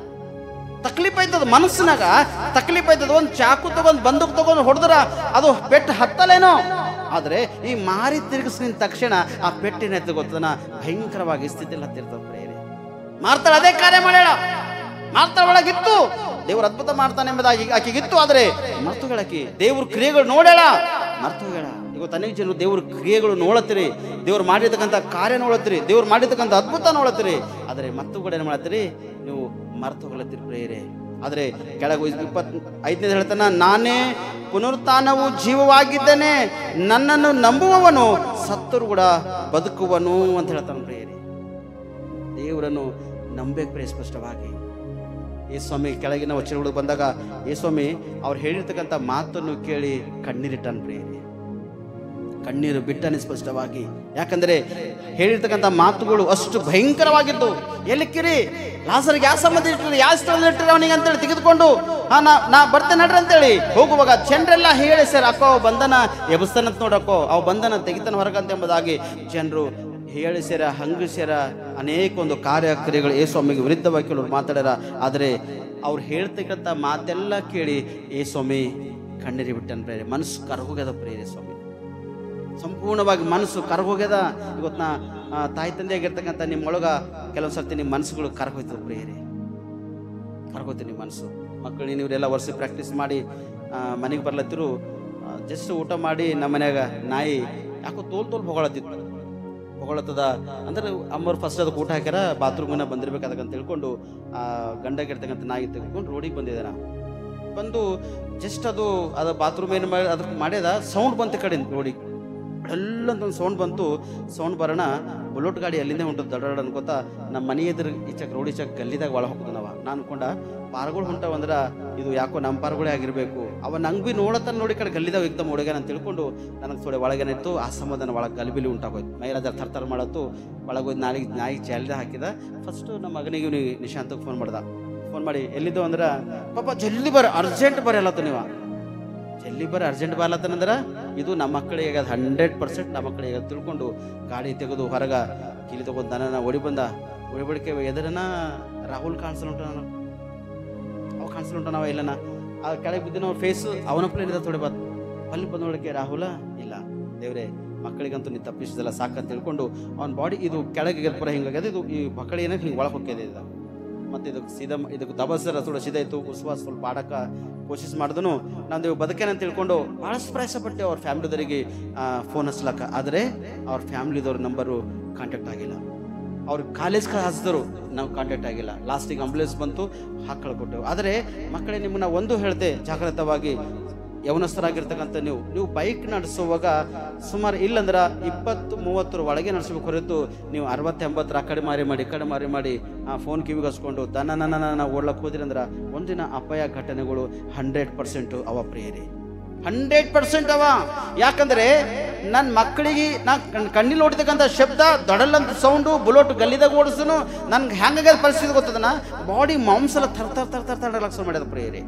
A: ತಕ್ಲೀಫ್ ಆಯ್ತದ. ಮನಸ್ಸಿನಾಗ ತಕ್ಲೀಫ್ ಆಯ್ತದ. ಒಂದು ಚಾಕು ತಗೊಂಡು ಬಂದೂಕ್ ತಗೊಂಡು ಹೊಡೆದ್ರ ಅದು ಪೆಟ್ಟು ಹತ್ತಲೇನೋ, ಆದ್ರೆ ಈ ಮಾರಿ ತಿರುಗಿಸಿದ ತಕ್ಷಣ ಆ ಪೆಟ್ಟಿನ ಗೊತ್ತನ ಭಯಂಕರವಾಗಿ ಸ್ಥಿತಿಯಲ್ಲಿ ಹತ್ತಿರ್ತದ ಪ್ರೇರೆ. ಮಾರ್ತಾಳ ಅದೇ ಕಾರ್ಯ ಮಾಡ್ಯಾಳ. ಮಾರ್ತಾಳ ಒಳಗಿತ್ತು ದೇವ್ರ ಅದ್ಭುತ ಮಾಡ್ತಾನೆ ಎಂಬುದಾಗಿ ಆಕೆಗಿತ್ತು, ಆದ್ರೆ ಮರ್ತುಗಳಾಕಿ ದೇವ್ರ ಕ್ರಿಯೆಗಳು ನೋಡ್ಯಾಳ, ಮರ್ತುಗಳ. ಈಗ ತನಿಗೆ ಜನ ದೇವ್ರ ಕ್ರಿಯೆಗಳು ನೋಡತ್ತೀರಿ, ದೇವ್ರು ಮಾಡಿರ್ತಕ್ಕಂಥ ಕಾರ್ಯ ನೋಡತ್ತೀರಿ, ದೇವ್ರು ಮಾಡಿರ್ತಕ್ಕಂಥ ಅದ್ಭುತ ನೋಡತ್ತೀರಿ, ಆದ್ರೆ ಮತ್ತು ಕೂಡ ಏನು ಮಾಡತ್ತೀರಿ, ನೀವು ಮರ್ತು ಹೋಗ್ಲತ್ತೀರಿ ಪ್ರೇರೆ. ಆದ್ರೆ ಕೆಳಗೆ 25ನೇದು ಹೇಳ್ತಾನ, ನಾನೇ ಪುನರುತ್ಥಾನವು ಜೀವವಾಗಿದ್ದೇನೆ, ನನ್ನನ್ನು ನಂಬುವವನು ಸತ್ತರು ಕೂಡ ಬದುಕುವನು ಅಂತ ಹೇಳ್ತಾನೆ ಪ್ರೇರೆ. ದೇವರನ್ನು ನಂಬೇಕು ಪ್ರೇ ಸ್ಪಷ್ಟವಾಗಿ. ಯೇಸ್ವಾಮಿ ಕೆಳಗಿನ ವಚನಗಳು ಬಂದಾಗ ಯೇಸ್ವಾಮಿ ಅವ್ರು ಹೇಳಿರ್ತಕ್ಕಂಥ ಮಾತನ್ನು ಕೇಳಿ ಕಣ್ಣೀರಿಟ್ಟನ್ ಪ್ರೇರೆ, ಕಣ್ಣೀರು ಬಿಟ್ಟನೆ ಸ್ಪಷ್ಟವಾಗಿ. ಯಾಕಂದ್ರೆ ಹೇಳಿರ್ತಕ್ಕಂಥ ಮಾತುಗಳು ಅಷ್ಟು ಭಯಂಕರವಾಗಿದ್ದು. ಎಲ್ಲಿಕ್ಕಿರಿ ಲಾಸರ್ಗೆ ಯಾವ ಸಂಬಂಧ ಇಟ್ಟಿರಿ, ಯಾವ ಸ್ಥಳದಲ್ಲಿ ಇಟ್ಟಿರಿ ಅವನಿಗೆ ಅಂತೇಳಿ ತೆಗೆದುಕೊಂಡು ನಾ ಬರ್ತೇನೆ ನಡ್ರಿ ಅಂತೇಳಿ ಹೋಗುವಾಗ ಜನರೆಲ್ಲ ಹೇಳಿ ಸರ್ ಅಕ್ಕೋ ಬಂಧನ ಎಬ್ಸ್ತಾನಂತ ನೋಡಕ್ಕೋ, ಅವ್ ಬಂಧನ ತೆಗಿತಾನ ಹೊರಗಂತ ಎಂಬುದಾಗಿ ಜನರು ಹೇಳಿ ಸೇರ ಹಂಗ ಸೇರ ಅನೇಕ ಒಂದು ಕಾರ್ಯಕ್ರಿಯೆಗಳು ಯೇಸ್ವಾಮಿಗೆ ವಿರುದ್ಧವಾಗಿ ಕೆಲವರು ಮಾತಾಡ್ಯಾರ. ಆದರೆ ಅವ್ರು ಹೇಳ್ತಕ್ಕಂಥ ಮಾತೆಲ್ಲ ಕೇಳಿ ಯೇಸ್ವಾಮಿ ಕಣ್ಣೀರಿ ಬಿಟ್ಟನ್ ಪ್ರೇರೆ. ಮನಸ್ಸು ಕರಗೋಗ್ಯದ ಪ್ರೇರೆ ಸ್ವಾಮಿ, ಸಂಪೂರ್ಣವಾಗಿ ಮನಸ್ಸು ಕರಗೋಗ್ಯದ. ಇವತ್ತು ನಾ ತಾಯಿ ತಂದೆ ಆಗಿರ್ತಕ್ಕಂಥ ನಿಮ್ಮೊಳಗ ಕೆಲವೊಂದು ಸರ್ತಿ ನಿಮ್ಮ ಮನಸ್ಸುಗಳು ಕರಗೋಯ್ತದ ಪ್ರೇರೆ, ಕರಗೋಯ್ತು ನಿಮ್ಮ ಮನಸ್ಸು. ಮಕ್ಕಳು ನೀವರೆಲ್ಲ ವರ್ಷ ಪ್ರಾಕ್ಟೀಸ್ ಮಾಡಿ ಮನೆಗೆ ಬರ್ಲತ್ತಿರು, ಜಸ್ಟ್ ಊಟ ಮಾಡಿ ನಮ್ಮ ಮನ್ಯಾಗ ನಾಯಿ ಯಾಕೋ ತೋಲ್ ಹೊಗಳತ್ತದ ಅಂದ್ರೆ ಅಮ್ಮವ್ರು ಫಸ್ಟ್ ಅದಕ್ಕೆ ಊಟ ಹಾಕ್ಯಾರ, ಬಾತ್ರೂಮ್ನ ಬಂದಿರ್ಬೇಕಾದಂತ ತಿಳ್ಕೊಂಡು ಗಂಡಾಗಿರ್ತಕ್ಕಂಥ ನಾಯಿ ತೆಗೆದುಕೊಂಡು ರೋಡಿಗೆ ಬಂದಿದ್ದಾನ. ಬಂದು ಜಸ್ಟ್ ಅದು ಬಾತ್ರೂಮ್ ಏನು ಮಾಡಿ ಅದಕ್ಕೆ ಮಾಡ್ಯದ ಸೌಂಡ್ ಬಂತು ಕಡೆ ರೋಡಿಗೆ ಎಲ್ಲಂತ ಒಂದು ಸೌಂಡ್ ಬಂತು. ಸೌಂಡ್ ಬರೋಣ ಬುಲೆಟ್ ಗಾಡಿ ಅಲ್ಲಿಂದೇ ಹೊಂಟದ ದಡ ಅನ್ಕೋತ ನಮ್ಮ ಮನೆ ಎದುರು ಈಚಕ್ ರೋಡ್ ಈಚಕ್ ಗಲ್ಲಿದಾಗ ಒಳ ಹೋಗ್ತಾನವ. ನಾನು ಅನ್ಕೊಂಡ ಪಾರ್ಗಳು ಹೊಂಟವಂದ್ರ ಇದು ಯಾಕೋ ನಮ್ಮ ಪಾರ್ಗಳೇ ಆಗಿರ್ಬೇಕು. ಅವ ನಂಗೆ ಬಿ ನೋಡತ್ತ ನೋಡಿ ಕಡೆ ಗಲ್ಲಿದಾಗ ಎಕ್ದಮ್ ಹುಡುಗ ನಾನು ತಿಳ್ಕೊಂಡು ನನಗೆ ಥೋಡೆ ಒಳಗೇನಿತ್ತು ಆ ಸಂಬಂಧನ ಒಳಗೆ ಗಲಿಬಿಲಿ ಉಂಟಾಗೋಯ್ತು. ಮೈರಾಜ ಥರ ಮಾಡತ್ತು ಒಳಗೋಯ್ತು. ನಾಯಿ ಜಾಲಿದ ಹಾಕಿದ. ಫಸ್ಟು ನಮ್ಮ ಮಗನಿಗೆ ಇವನಿಗೆ ನಿಶಾಂತಕ್ಕೆ ಫೋನ್ ಮಾಡಿ ಎಲ್ಲಿದ್ದು ಅಂದ್ರೆ ಪಾಪ ಜಲ್ದಿ ಬರ ಅರ್ಜೆಂಟ್ ಬರಲ್ಲತ್ತ ನೀವು ಜಲ್ದಿ ಬರ ಅರ್ಜೆಂಟ್ ಬರಲತ್ತನಂದ್ರೆ ಇದು ನಮ್ಮ ಮಕ್ಕಳಿಗೆ 100% ನಮ್ಮ ಮಕ್ಕಳಿಗೆ ತಿಳ್ಕೊಂಡು ಗಾಡಿ ತೆಗೆದು ಹೊರಗ ಕಿಲಿ ತಗೊಂಡು ದನನ ಒಡಿಬಡಿಕೆ ಎದರನ ರಾಹುಲ್ ಕಾಣಿಸ್ಲುಂಟ ನಾವು ಇಲ್ಲನ ಆ ಕೆಳಗೆ ಬಿದ್ದಿನ ಅವ್ರ ಫೇಸ್ ಅವನಪ್ಪಲೇ ಇದ್ದ ಥೋಡೆ ಬಾತ್ ಅಲ್ಲಿ ಬಂದ ನೋಡಕ್ಕೆ ರಾಹುಲ ಇಲ್ಲ ದೇವ್ರೆ ಮಕ್ಕಳಿಗಂತೂ ನೀವು ತಪ್ಪಿಸಿದಲ್ಲ ಸಾಕಂತ ತಿಳ್ಕೊಂಡು ಅವ್ನ ಬಾಡಿ ಇದು ಕೆಳಗೆ ಪುರ ಹಿಂಗಾಗ್ಯದ. ಇದು ಈ ಮಕ್ಕಳಿಗೆ ಏನಾಗ ಹಿಂಗೆ ಒಳಗೆ ಹೋಗ್ಯದ ಇದು. ಮತ್ತು ಇದಕ್ಕೆ ದಬಸರ ಥೋಡೆ ಸೀದಾ ಇತ್ತು. ಉಸ್ವಾಸ ಸ್ವಲ್ಪ ಆಡಕ್ಕೆ ಕೋಶಿಸ್ ಮಾಡಿದನು. ನಾವು ಬದುಕೇನಂತ ತಿಳ್ಕೊಂಡು ಭಾಳಷ್ಟು ಪ್ರಯಾಸ ಪಟ್ಟೆ ಅವ್ರ ಫ್ಯಾಮಿಲಿದವರಿಗೆ ಫೋನ್ ಹಚ್ಲಕ್ಕ. ಆದರೆ ಅವ್ರ ಫ್ಯಾಮಿಲಿದವ್ರ ನಂಬರು ಕಾಂಟ್ಯಾಕ್ಟ್ ಆಗಿಲ್ಲ. ಅವ್ರ ಕಾಲೇಜ್ಗೆ ಹಚ್ಚಿದ್ರು, ನಾವು ಕಾಂಟ್ಯಾಕ್ಟ್ ಆಗಿಲ್ಲ. ಲಾಸ್ಟಿಗೆ ಆಂಬುಲೆನ್ಸ್ ಬಂತು, ಹಾಕೊಟ್ಟೆವು. ಆದರೆ ಮಕ್ಕಳೇ ನಿಮ್ಮನ್ನ ಒಂದು ಹೇಳ್ದೆ, ಜಾಗೃತವಾಗಿ ಯವನಸ್ಥರಾಗಿರ್ತಕ್ಕಂಥ ನೀವು ಬೈಕ್ ನಡೆಸುವಾಗ ಸುಮಾರು ಇಲ್ಲಂದ್ರೆ 20-30 ಒಳಗೆ ನಡೆಸಬೇಕು ಹೊರತು ನೀವು 60-80 ಆ ಕಡೆ ಮಾರಿ ಮಾಡಿ ಆ ಫೋನ್ ಕಿವಿಗೆ ಹಚ್ಕೊಂಡು ದನ ಓಡ್ಲಕ್ಕೆ ಹೋದ್ರಿ ಅಂದ್ರೆ ಒಂದಿನ ಅಪಾಯ ಘಟನೆಗಳು 100% ಅವ ಪ್ರಿಯರಿ, 100% ಅವ. ಯಾಕಂದ್ರೆ ನನ್ನ ಮಕ್ಕಳಿಗೆ ನಾ ಕಣ್ಣಿಲ್ ನೋಡಿತಕ್ಕಂಥ ಶಬ್ದ ದೊಡಲ್ಲಂತ ಸೌಂಡು ಬುಲೆಟ್ ಗಲ್ಲಿದಾಗ ಓಡಿಸನು ನನ್ಗೆ ಹೆಂಗಾಗ ಪರಿಸ್ಥಿತಿ ಗೊತ್ತದನ ಬಾಡಿ ಮಾಂಸಲ ಥರ ಮಾಡ್ಯದ ಪ್ರಿಯರೇ.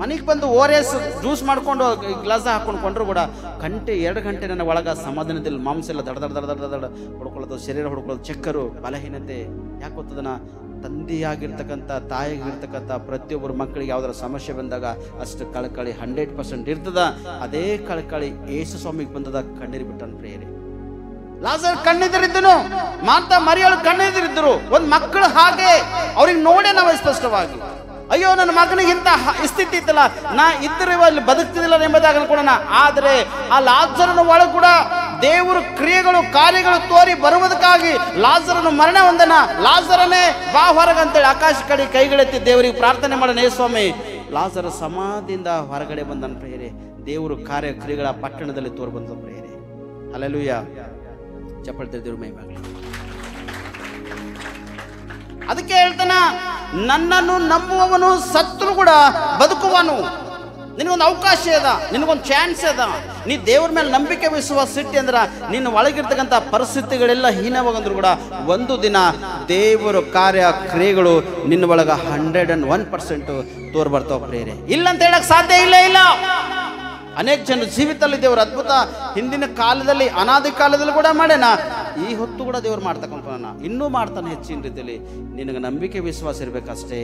A: ಮನೆಗೆ ಬಂದು ORS ಜ್ಯೂಸ್ ಮಾಡ್ಕೊಂಡು ಗ್ಲಾಸ್ ಹಾಕೊಂಡ್ಕೊಂಡ್ರು ಕೂಡ ಗಂಟೆ 2 ಗಂಟೆ ನನ್ನ ಒಳಗ ಸಮಾಧಾನದಲ್ಲಿ ಮಾಂಸ ಎಲ್ಲ ದಡ ಹೊಡ್ಕೊಳ್ಳೋದು, ಶರೀರ ಹೊಡ್ಕೊಳ್ಳೋದು, ಚಕ್ಕರು, ಬಲಹೀನತೆ. ಯಾಕೆ ಗೊತ್ತದನ ತಂದೆಯಾಗಿರ್ತಕ್ಕಂಥ ತಾಯಿಯಾಗಿರ್ತಕ್ಕಂಥ ಪ್ರತಿಯೊಬ್ಬರು ಮಕ್ಕಳಿಗೆ ಯಾವ್ದಾರ ಸಮಸ್ಯೆ ಬಂದಾಗ ಅಷ್ಟು ಕಳಕಳಿ 100% ಇರ್ತದ. ಅದೇ ಕಳಕಳಿ ಯೇಸು ಸ್ವಾಮಿಗೆ ಬಂದದ ಕಣ್ಣೀರು ಬಿಟ್ಟನ್ ಪ್ರಿಯರೇ. ಲಾಜರ್ ಕಣ್ಣೆದುರಿದ್ದನು, ಮಾರ್ತಾ ಮರಿಯಳು ಕಣ್ಣೆದುರಿದ್ದರು. ಒಂದ್ ಮಕ್ಕಳು ಹಾಗೆ ಅವ್ರಿಗೆ ನೋಡೇ ನಾವು ಸ್ಪಷ್ಟವಾಗಿ ಅಯ್ಯೋ ನನ್ನ ಮಗನಿಗೆ ಇಂಥ ಸ್ಥಿತಿ ಇತ್ತಲ್ಲ, ನಾ ಇದ್ರೆ ಅಲ್ಲಿ ಬದುಕ್ತಿದ್ದಿಲ್ಲ ಎಂಬುದಾಗಿ ಅನ್ಕೊಳ್ಳೋಣ. ಆದರೆ ಆ ಲಾಜರನ ಒಳಗೆ ಕೂಡ ದೇವರ ಕ್ರಿಯೆಗಳು ಕಾರ್ಯಗಳು ತೋರಿ ಬರುವುದಕ್ಕಾಗಿ ಲಾಜರನು ಮರಣ ಹೊಂದನ. ಲಾಜರನೇ ಬಾ ಹೊರಗಂತೇಳಿ ಆಕಾಶ ಕಡೆ ಕೈಗಳೆತ್ತಿ ದೇವರಿಗೆ ಪ್ರಾರ್ಥನೆ ಮಾಡೋಣ. ಏ ಸ್ವಾಮಿ, ಲಾಜರ ಸಮಾಧಿಯಿಂದ ಹೊರಗಡೆ ಬಂದನ ಪ್ರಿಯರೇ. ದೇವರು ಕಾರ್ಯ ಕ್ರಿಯೆಗಳ ಪಟ್ಟಣದಲ್ಲಿ ತೋರಿ ಬಂದ ಪ್ರಿಯರೇ. ಹಲ್ಲೆಲೂಯಾ. ಚಪ್ಪಲಿ ದೇವ್ರ ಮಹಿಮೆಯಾಗಲಿ. ಅದಕ್ಕೆ ಹೇಳ್ತಾನ, ನನ್ನನ್ನು ನಂಬುವವನು ಸತ್ರು ಕೂಡ ಬದುಕುವನು. ನಿನಗೊಂದು ಅವಕಾಶ ಅದ, ನಿನಗೊಂದು ಚಾನ್ಸ್ ಅದ. ನೀ ದೇವ್ರ ಮೇಲೆ ನಂಬಿಕೆ ವಿಶ್ವಾಸ ಇಟ್ಟಿ ಅಂದ್ರೆ ನಿನ್ನ ಒಳಗಿರ್ತಕ್ಕಂಥ ಪರಿಸ್ಥಿತಿಗಳೆಲ್ಲ ಹೀನವಾಗಂದ್ರು ಕೂಡ ಒಂದು ದಿನ ದೇವರ ಕಾರ್ಯ ಕ್ರಿಯೆಗಳು ನಿನ್ನ ಒಳಗ 101% ತೋರ್ ಬರ್ತಾವ ಪ್ರೇರೆ. ಇಲ್ಲ ಅಂತ ಹೇಳಕ್ ಸಾಧ್ಯ ಇಲ್ಲ. ಅನೇಕ ಜನರು ಜೀವಿತದಲ್ಲಿ ದೇವರು ಅದ್ಭುತ ಹಿಂದಿನ ಕಾಲದಲ್ಲಿ ಅನಾದಿ ಕಾಲದಲ್ಲಿ ಕೂಡ ಮಾಡ್ಯಾನ, ಈ ಹೊತ್ತು ಕೂಡ ದೇವ್ರು ಮಾಡ್ತಕ್ಕಂಥ ಇನ್ನೂ ಮಾಡ್ತಾನೆ ಹೆಚ್ಚಿನ ರೀತಿಯಲ್ಲಿ. ನಿನಗೆ ನಂಬಿಕೆ ವಿಶ್ವಾಸ ಇರ್ಬೇಕಷ್ಟೇ.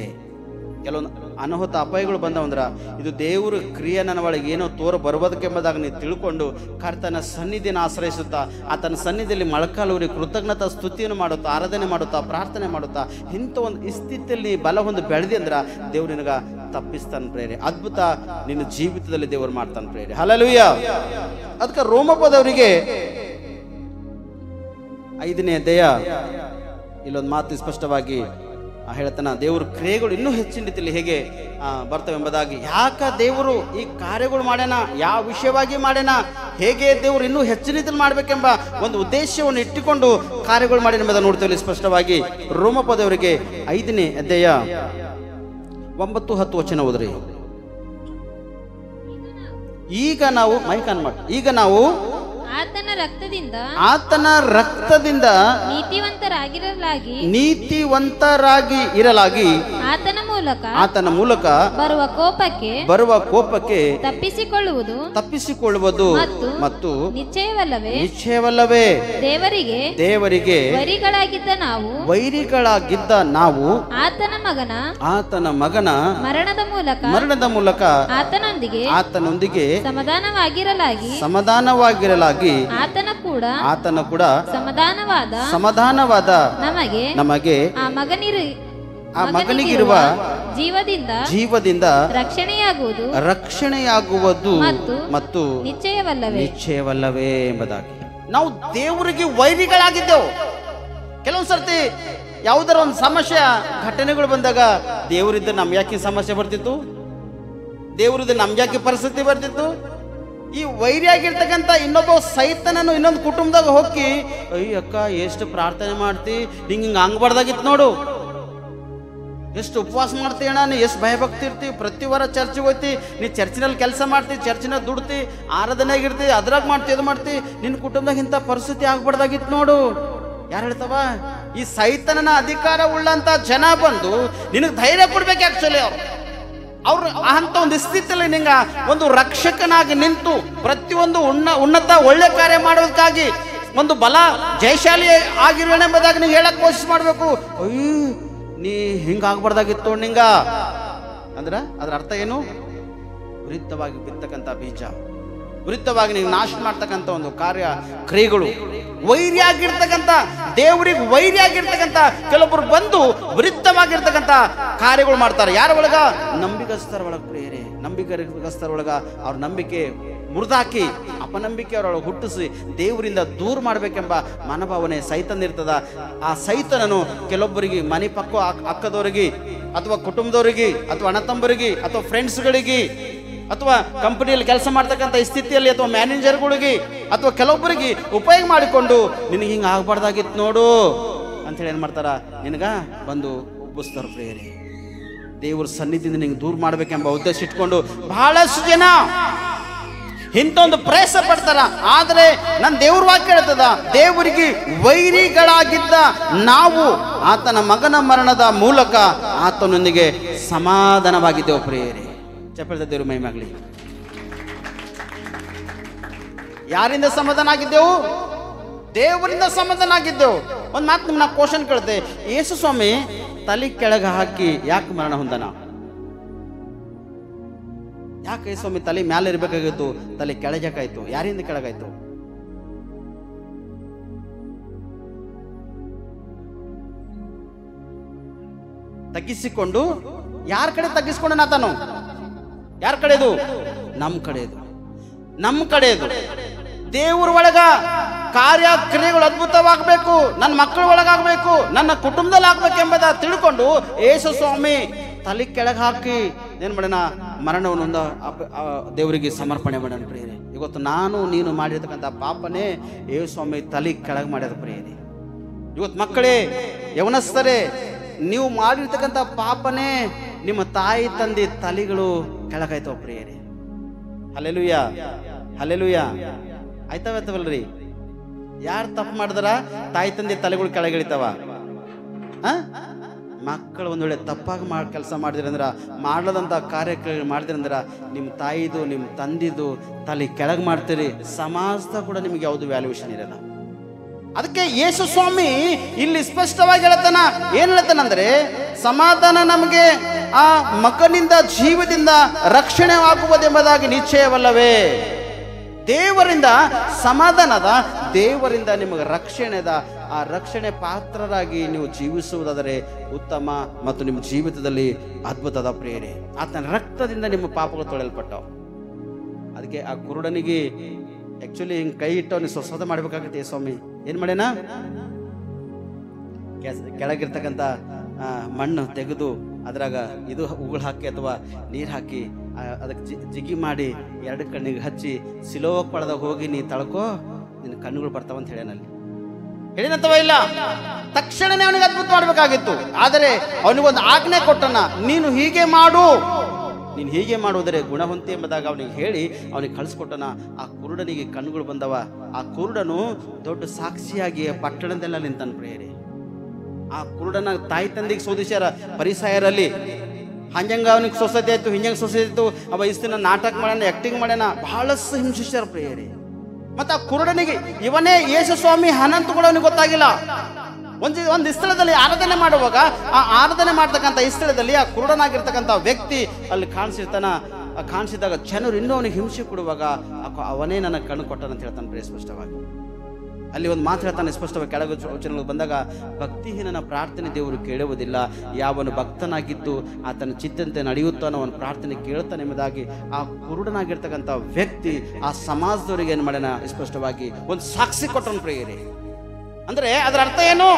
A: ಕೆಲವೊಂದು ಅನಾಹುತ ಅಪಾಯಗಳು ಬಂದವಂದ್ರ ಇದು ದೇವ್ರ ಕ್ರಿಯೆ ನನ್ನ ಒಳಗೆ ಏನೋ ತೋರ ಬರ್ಬೋದಕ್ಕೆಂಬುದಾಗಿ ನೀವು ತಿಳ್ಕೊಂಡು ಕರ್ತನ ಸನ್ನಿಧಿನ ಆಶ್ರಯಿಸುತ್ತಾ ಆತನ ಸನ್ನಿಧಿಯಲ್ಲಿ ಮೊಳಕಾಲೂರಿ ಕೃತಜ್ಞತಾ ಸ್ತುತಿಯನ್ನು ಮಾಡುತ್ತಾ ಆರಾಧನೆ ಮಾಡುತ್ತಾ ಪ್ರಾರ್ಥನೆ ಮಾಡುತ್ತಾ ಇಂಥ ಒಂದು ಸ್ಥಿತಿಯಲ್ಲಿ ಬಲ ಹೊಂದು ಬೆಳೆದಿ ಅಂದ್ರ ದೇವ್ರು ನಿನಗ ತಪ್ಪಿಸ್ತಾನೆ ಪ್ರೇರೆ. ಅದ್ಭುತ ನಿನ್ನ ಜೀವಿತದಲ್ಲಿ ದೇವರು ಮಾಡ್ತಾನೆ ಪ್ರೇರೆ. ಹಲ್ಲೆಲೂಯಾ. ಅದಕ್ಕೆ ರೋಮಪದವರಿಗೆ 5ನೇ ಅಧ್ಯಾಯ ಇಲ್ಲೊಂದು ಮಾತು ಸ್ಪಷ್ಟವಾಗಿ ಹೇಳ್ತಾನ, ದೇವ್ರ ಕ್ರಿಯೆಗಳು ಇನ್ನೂ ಹೆಚ್ಚಿನ ರೀತಿಯಲ್ಲಿ ಹೇಗೆ ಬರ್ತವೆ ಎಂಬುದಾಗಿ. ಯಾಕ ದೇವರು ಈ ಕಾರ್ಯಗಳು ಮಾಡ್ಯಾನ, ಯಾವ ವಿಷಯವಾಗಿ ಮಾಡ್ಯಾನ, ಹೇಗೆ ದೇವರು ಇನ್ನೂ ಹೆಚ್ಚಿನ ರೀತಿಯಲ್ಲಿ ಮಾಡ್ಬೇಕೆಂಬ ಒಂದು ಉದ್ದೇಶವನ್ನು ಇಟ್ಟುಕೊಂಡು ಕಾರ್ಯಗಳು ಮಾಡ್ಯಾನ ಎಂಬುದನ್ನು ನೋಡ್ತೇವೆ ಸ್ಪಷ್ಟವಾಗಿ. ರೋಮಪದವರಿಗೆ 5ನೇ ಅಧ್ಯಾಯ 9-10 ವಚನ ಓದ್ರಿ. ಈಗ ನಾವು ಈಗ ನಾವು ಆತನ ರಕ್ತದಿಂದ ನೀತಿವಂತರಾಗಿ ಇರಲಾಗಿ ಆತನ ಮೂಲಕ ಬರುವ ಕೋಪಕ್ಕೆ ತಪ್ಪಿಸಿಕೊಳ್ಳುವುದು ಮತ್ತು ನಿಶ್ಚಯವಲ್ಲವೇ ದೇವರಿಗೆ ವೈರಿಗಳಾಗಿದ್ದ ನಾವು ಆತನ ಮಗನ ಮರಣದ ಮೂಲಕ ಆತನೊಂದಿಗೆ ಸಮಾಧಾನವಾಗಿರಲಾಗಿ ಆತನ ಕೂಡ ಸಮಾಧಾನವಾದ ನಮಗೆ ಆ ಮಗನಿಗಿರುವ ಜೀವದಿಂದ ರಕ್ಷಣೆಯಾಗುವುದು ಮತ್ತು ನಿಶ್ಚಯವಲ್ಲವೇ ಎಂಬುದಾಗಿ. ನಾವು ದೇವರಿಗೆ ವೈರಿಗಳಾಗಿದ್ದೆವು. ಕೆಲವು ಸರ್ತಿ ಯಾವುದರ ಒಂದು ಸಮಸ್ಯೆ ಘಟನೆಗಳು ಬಂದಾಗ ದೇವರಿದ್ದ ನಮ್ಗೆ ಯಾಕೆ ಸಮಸ್ಯೆ ಬರ್ತಿತ್ತು, ದೇವರಿದ್ದ ನಮ್ಗೆ ಯಾಕೆ ಪರಿಸ್ಥಿತಿ ಬರ್ತಿತ್ತು. ಈ ವೈರಿಯಾಗಿರ್ತಕ್ಕಂಥ ಇನ್ನೊಬ್ಬ ಸೈತನನ್ನು ಇನ್ನೊಂದು ಕುಟುಂಬದಾಗ ಹೋಗಿ ಅಯ್ಯಕ್ಕ ಎಷ್ಟು ಪ್ರಾರ್ಥನೆ ಮಾಡ್ತಿ, ಹಿಂಗೆ ಹಂಗ್ಬಾರ್ದಾಗಿತ್ತು ನೋಡು, ಎಷ್ಟು ಉಪವಾಸ ಮಾಡ್ತಿ ಅಣ್ಣ, ನೀ ಎಷ್ಟು ಭಯಭಕ್ತಿ ಇರ್ತಿ, ಪ್ರತಿ ವಾರ ಚರ್ಚಿಗೆ ಹೋಗ್ತಿ, ನೀ ಚರ್ಚಿನಲ್ಲಿ ಕೆಲಸ ಮಾಡ್ತಿ, ಚರ್ಚಿನ ದುಡ್ತಿ, ಆರಾಧನೆಯಾಗಿರ್ತಿ, ಅದ್ರಾಗ ಮಾಡ್ತಿ ಇದು ಮಾಡ್ತಿ, ನಿನ್ನ ಕುಟುಂಬದಾಗ ಇಂಥ ಪರಿಸ್ಥಿತಿ ಆಗ್ಬಾರ್ದಾಗಿತ್ತು ನೋಡು. ಯಾರು ಹೇಳ್ತಾವ? ಈ ಸೈತನನ ಅಧಿಕಾರ ಉಳ್ಳಂತ ಜನ ಬಂದು ನಿನಗೆ ಧೈರ್ಯ ಕೊಡ್ಬೇಕು. ಆಕ್ಚುಲಿ ಅವ್ರು ಅಂತ ಒಂದು ಸ್ಥಿತಿಯಲ್ಲಿ ನಿಂಗ ಒಂದು ರಕ್ಷಕನಾಗಿ ನಿಂತು ಪ್ರತಿಯೊಂದು ಉನ್ನತ ಒಳ್ಳೆ ಕಾರ್ಯ ಮಾಡೋದಕ್ಕಾಗಿ ಒಂದು ಬಲ ಜಯಶಾಲಿ ಆಗಿರೋಣೆಂಬುದಾಗಿ ನೀವು ಹೇಳಕ್ ಕೋಶಿಸ್ ಮಾಡ್ಬೇಕು. ಅಯ್ಯೋ ನೀ ಹಿಂಗಾಗ್ಬಾರ್ದಾಗಿತ್ತು ನಿಂಗ ಅಂದ್ರ ಅದ್ರ ಅರ್ಥ ಏನು? ವಿರುದ್ಧವಾಗಿ ಬಿತ್ತಕ್ಕಂಥ ಬೀಜ, ವಿರುದ್ಧವಾಗಿ ನೀವು ನಾಶ ಮಾಡ್ತಕ್ಕಂಥ ಒಂದು ಕಾರ್ಯ ಕ್ರಿಯೆಗಳು, ವೈರಿಯಾಗಿರ್ತಕ್ಕಂಥ ದೇವರಿಗೆ ವೈರಿಯಾಗಿರ್ತಕ್ಕಂಥ ಕೆಲವೊಬ್ಬರು ಬಂದು ವಿರುದ್ಧವಾಗಿರ್ತಕ್ಕಂಥ ಕಾರ್ಯಗಳು ಮಾಡ್ತಾರೆ. ಯಾರ ಒಳಗ? ನಂಬಿಕಸ್ಥರ ಒಳಗ ಪ್ರಿಯರೇ. ನಂಬಿಕಸ್ಥರ ಒಳಗ ಅವ್ರ ನಂಬಿಕೆ ಮುರಿದಾಕಿ ಅಪನಂಬಿಕೆ ಅವರೊಳಗೆ ಹುಟ್ಟಿಸಿ ದೇವರಿಂದ ದೂರ ಮಾಡಬೇಕೆಂಬ ಮನೋಭಾವನೆ ಸೈತನಿರ್ತದ. ಆ ಸೈತನನು ಕೆಲವೊಬ್ಬರಿಗೆ ಮನೆ ಪಕ್ಕ ಅಕ್ಕದವರಿಗೆ ಅಥವಾ ಕುಟುಂಬದವರಿಗೆ ಅಥವಾ ಅಣ್ಣತಂಬರಿಗೆ ಅಥವಾ ಫ್ರೆಂಡ್ಸ್ಗಳಿಗೆ ಅಥವಾ ಕಂಪನಿಯಲ್ಲಿ ಕೆಲಸ ಮಾಡ್ತಕ್ಕಂಥ ಸ್ಥಿತಿಯಲ್ಲಿ ಅಥವಾ ಮ್ಯಾನೇಜರ್ಗಳಿಗೆ ಅಥವಾ ಕೆಲವೊಬ್ಬರಿಗೆ ಉಪಯೋಗ ಮಾಡಿಕೊಂಡು ನಿನಗೆ ಹಿಂಗೆ ಆಗ್ಬಾರ್ದಾಗಿತ್ತು ನೋಡು ಅಂಥೇಳಿ ಏನು ಮಾಡ್ತಾರ, ನಿನಗ ಬಂದು ಉಬ್ಬಿಸ್ತಾರ ಪ್ರಿಯರೇ. ದೇವ್ರ ಸನ್ನಿಧಿಯಿಂದ ನಿಂಗೆ ದೂರ ಮಾಡ್ಬೇಕೆಂಬ ಉದ್ದೇಶ ಇಟ್ಕೊಂಡು ಬಹಳಷ್ಟು ಜನ ಇಂಥೊಂದು ಪ್ರಯಾಸ ಪಡ್ತಾರ. ಆದರೆ ನನ್ನ ದೇವ್ರ ವಾಕ್ಯ ಹೇಳ್ತದ, ದೇವರಿಗೆ ವೈರಿಗಳಾಗಿದ್ದ ನಾವು ಆತನ ಮಗನ ಮರಣದ ಮೂಲಕ ಆತನೊಂದಿಗೆ ಸಮಾಧಾನವಾಗಿದ್ದೆವು ಪ್ರಿಯರೇ. ಚಪ್ಪಲಿದ ದೇವ್ರ ಮಹಿಮೆಯಾಗಲಿ. ಯಾರಿಂದ ಸಮಾಧಾನ ಆಗಿದ್ದೆವು? ದೇವರಿಂದ ಸಮಾಧಾನ ಆಗಿದ್ದೆವು. ಒಂದು ಮಾತು ನಿಮ್ಮನ್ನ ಕ್ವಶನ್ ಕೇಳ್ತೆ, ಯೇಸು ಸ್ವಾಮಿ ತಲೆ ಕೆಳಗೆ ಹಾಕಿ ಯಾಕೆ ಮರಣ ಹೊಂದನ? ಯಾಕೆ ಯೇಸು ಸ್ವಾಮಿ ತಲೆ ಮ್ಯಾಲೆ ಇರ್ಬೇಕಾಗಿತ್ತು, ತಲೆ ಕೆಳಗಾಯ್ತು? ಯಾರಿಂದ ಕೆಳಗಾಯ್ತು? ತಗ್ಗಿಸಿಕೊಂಡು ಯಾರ ಕಡೆ ತಗ್ಗಿಸ್ಕೊಂಡ ಆತನು? ಯಾರ ಕಡೆದು? ನಮ್ಮ ಕಡೆದು. ನಮ್ಮ ಕಡೆದು. ದೇವ್ರ ಒಳಗ ಕಾರ್ಯ ಕ್ರಿಯೆಗಳು ಅದ್ಭುತವಾಗಬೇಕು, ನನ್ನ ಮಕ್ಕಳ ಒಳಗಾಗಬೇಕು, ನನ್ನ ಕುಟುಂಬದಲ್ಲಿ ಆಗ್ಬೇಕೆಂಬುದ ತಿಳ್ಕೊಂಡು ಯೇಸು ಸ್ವಾಮಿ ತಲೆ ಕೆಳಗೆ ಹಾಕಿ ಏನ್ ಮಾಡೋಣ, ಮರಣವನ್ನು ದೇವರಿಗೆ ಸಮರ್ಪಣೆ ಮಾಡೋಣ ಪ್ರಿಯರೇ. ಇವತ್ತು ನಾನು ನೀನು ಮಾಡಿರ್ತಕ್ಕಂಥ ಪಾಪನೇ ಯೇಸು ಸ್ವಾಮಿ ತಲೆ ಕೆಳಗೆ ಮಾಡ್ಯದ ಪ್ರಿಯರೇ. ಇವತ್ತು ಮಕ್ಕಳೇ, ಯವನಸ್ಥರೇ, ನೀವು ಮಾಡಿರ್ತಕ್ಕಂಥ ಪಾಪನೇ ನಿಮ್ಮ ತಾಯಿ ತಂದೆ ತಲೆಗಳು ಕೆಳಗಾಯ್ತವ ಪ್ರಿಯರೇ. Hallelujah, hallelujah. ಆಯ್ತಾವಲ್ರಿ? ಯಾರು ತಪ್ಪು ಮಾಡಿದ್ರ ತಾಯಿ ತಂದೆ ತಲೆಗಳು ಕೆಳಗಿಳಿತಾವ? ಮಕ್ಕಳು ಒಂದ್ ವೇಳೆ ತಪ್ಪಾಗಿ ಕೆಲಸ ಮಾಡಿದ್ರಂದ್ರ, ಮಾಡದಂತ ಕಾರ್ಯಕ್ರಮ ಮಾಡಿದ್ರಂದ್ರ, ನಿಮ್ಮ ತಾಯಿದು ನಿಮ್ಮ ತಂದಿದು ತಲೆ ಕೆಳಗೆ ಮಾಡ್ತೀರಿ. ಸಮಾಜದ ಕೂಡ ನಿಮ್ಗೆ ಯಾವುದು ವ್ಯಾಲ್ಯೂಷನ್ ಇರಲ್ಲ. ಅದಕ್ಕೆ ಯೇಸು ಸ್ವಾಮಿ ಇಲ್ಲಿ ಸ್ಪಷ್ಟವಾಗಿ ಹೇಳ್ತಾನ. ಏನ್ ಹೇಳ್ತಾನಂದ್ರೆ, ಸಮಾಧಾನ ನಮಗೆ ಆ ಮಗನಿಂದ ಜೀವದಿಂದ ರಕ್ಷಣೆ ಆಗುವುದೆಂಬುದಾಗಿ ನಿಶ್ಚಯವಲ್ಲವೇ? ದೇವರಿಂದ ಸಮಾಧಾನದ, ದೇವರಿಂದ ನಿಮಗೆ ರಕ್ಷಣೆದ. ಆ ರಕ್ಷಣೆ ಪಾತ್ರರಾಗಿ ನೀವು ಜೀವಿಸುವುದಾದರೆ ಉತ್ತಮ ಮತ್ತು ನಿಮ್ಮ ಜೀವಿತದಲ್ಲಿ ಅದ್ಭುತದ ಪ್ರೇರಣೆ. ಆತನ ರಕ್ತದಿಂದ ನಿಮ್ಮ ಪಾಪಗಳು ತೊಳೆಯಲ್ಪಟ್ಟವು. ಅದಕ್ಕೆ ಆ ಕುರುಡನಿಗೆ ಆಕ್ಚುಲಿ ಹಿಂಗೆ ಕೈ ಇಟ್ಟು ಅವನಿಗೆ ಸ್ವಸ್ಥ ಮಾಡ್ಬೇಕಾಗತ್ತೆ. ಸ್ವಾಮಿ ಏನ್ ಮಾಡ್ಯಾನ? ಕೆಳಗಿರ್ತಕ್ಕಂಥ ಮಣ್ಣು ತೆಗೆದು ಅದ್ರಾಗ ಇದು ಉಗುಳು ಹಾಕಿ ಅಥವಾ ನೀರು ಹಾಕಿ ಅದಕ್ಕೆ ಜಿಗಿ ಮಾಡಿ 2 ಕಣ್ಣಿಗೆ ಹಚ್ಚಿ ಸಿಲೋವ ಕೊಳದಾಗ ಹೋಗಿ ನೀ ತಳ್ಕೋ, ನಿನ್ನ ಕಣ್ಣುಗಳು ಬರ್ತಾವಂತ ಹೇಳ್ಯಾನಲ್ಲಿ. ಹೇಳಿನಂತವ ಇಲ್ಲ? ತಕ್ಷಣನೇ ಅವನಿಗೆ ಅದ್ಭುತ ಮಾಡ್ಬೇಕಾಗಿತ್ತು. ಆದರೆ ಅವನಿಗೊಂದು ಆಜ್ಞೆ ಕೊಟ್ಟನ, ನೀನು ಹೀಗೆ ಮಾಡು, ನೀನು ಹೀಗೆ ಮಾಡುವುದರೆ ಗುಣವಂತೆ ಎಂಬುದಾಗ ಅವನಿಗೆ ಹೇಳಿ ಅವನಿಗೆ ಕಳಿಸ್ಕೊಟ್ಟನ. ಆ ಕುರುಡನಿಗೆ ಕಣ್ಣುಗಳು ಬಂದವ. ಆ ಕುರುಡನು ದೊಡ್ಡ ಸಾಕ್ಷಿಯಾಗಿ ಪಟ್ಟಣದೆಲ್ಲ ನಿಂತನ ಪ್ರಿಯರೇ. ಆ ಕುರುಡನ ತಾಯಿ ತಂದೆಗೆ ಸೋದಿಸ್ಯಾರ ಪರಿಸಾಯರಲ್ಲಿ. ಹಂಜಂಗ ಅವನಿಗೆ ಸೊಸೈಟಿ ಆಯ್ತು, ಹಿಂಜಂಗ ಸೊಸೈಟಿ ಆಯ್ತು. ಅವ ಇಷ್ಟಿನ ನಾಟಕ ಮಾಡ್ಯಾನ, ಆಕ್ಟಿಂಗ್ ಮಾಡ್ಯಾನ, ಬಹಳಷ್ಟು ಹಿಂಸಿಸ್ಯಾರ ಪ್ರಿಯರೇ. ಮತ್ತೆ ಆ ಕುರುಡನಿಗೆ ಇವನೇ ಯೇಸು ಸ್ವಾಮಿ ಅನಂತ ಕೂಡ ಅವನಿಗೆ ಗೊತ್ತಾಗಿಲ್ಲ. ಒಂದು ಸ್ಥಳದಲ್ಲಿ ಆರಾಧನೆ ಮಾಡುವಾಗ ಆ ಆರಾಧನೆ ಮಾಡ್ತಕ್ಕಂಥ ಈ ಸ್ಥಳದಲ್ಲಿ ಆ ಕುರುಡನಾಗಿರ್ತಕ್ಕಂಥ ವ್ಯಕ್ತಿ ಅಲ್ಲಿ ಕಾಣಿಸಿರ್ತಾನ. ಕಾಣಿಸಿದಾಗ ಜನರು ಇನ್ನೂ ಅವನಿಗೆ ಹಿಂಸೆ ಕೊಡುವಾಗ ಅವನೇ ನನಗೆ ಕಣ್ಣು ಕೊಟ್ಟನಂತ ಹೇಳ್ತಾನೆ ಪ್ರಿಯ ಸ್ಪಷ್ಟವಾಗಿ. ಅಲ್ಲಿ ಒಂದು ಮಾತು ಹೇಳ್ತಾನೆ ಸ್ಪಷ್ಟವಾಗಿ. ಕೆಳಗೆ ವಚನಗಳು ಬಂದಾಗ, ಭಕ್ತಿಹೀನನ ಪ್ರಾರ್ಥನೆ ದೇವರು ಕೇಳುವುದಿಲ್ಲ, ಯಾವನು ಭಕ್ತನಾಗಿದ್ದು ಆತನ ಚಿತ್ತಂತೆ ನಡೆಯುತ್ತಾನೋ ಅವನ ಪ್ರಾರ್ಥನೆ ಕೇಳ್ತಾನೆ ಎಂಬುದಾಗಿ ಆ ಕುರುಡನಾಗಿರ್ತಕ್ಕಂಥ ವ್ಯಕ್ತಿ ಆ ಸಮಾಜದವರಿಗೆ ಏನು ಮಾಡ್ಯಾನ, ಸ್ಪಷ್ಟವಾಗಿ ಒಂದು ಸಾಕ್ಷಿ ಕೊಟ್ಟನು ಪ್ರಿಯರೇ. ಅಂದ್ರೆ ಅದರ ಅರ್ಥ ಏನು?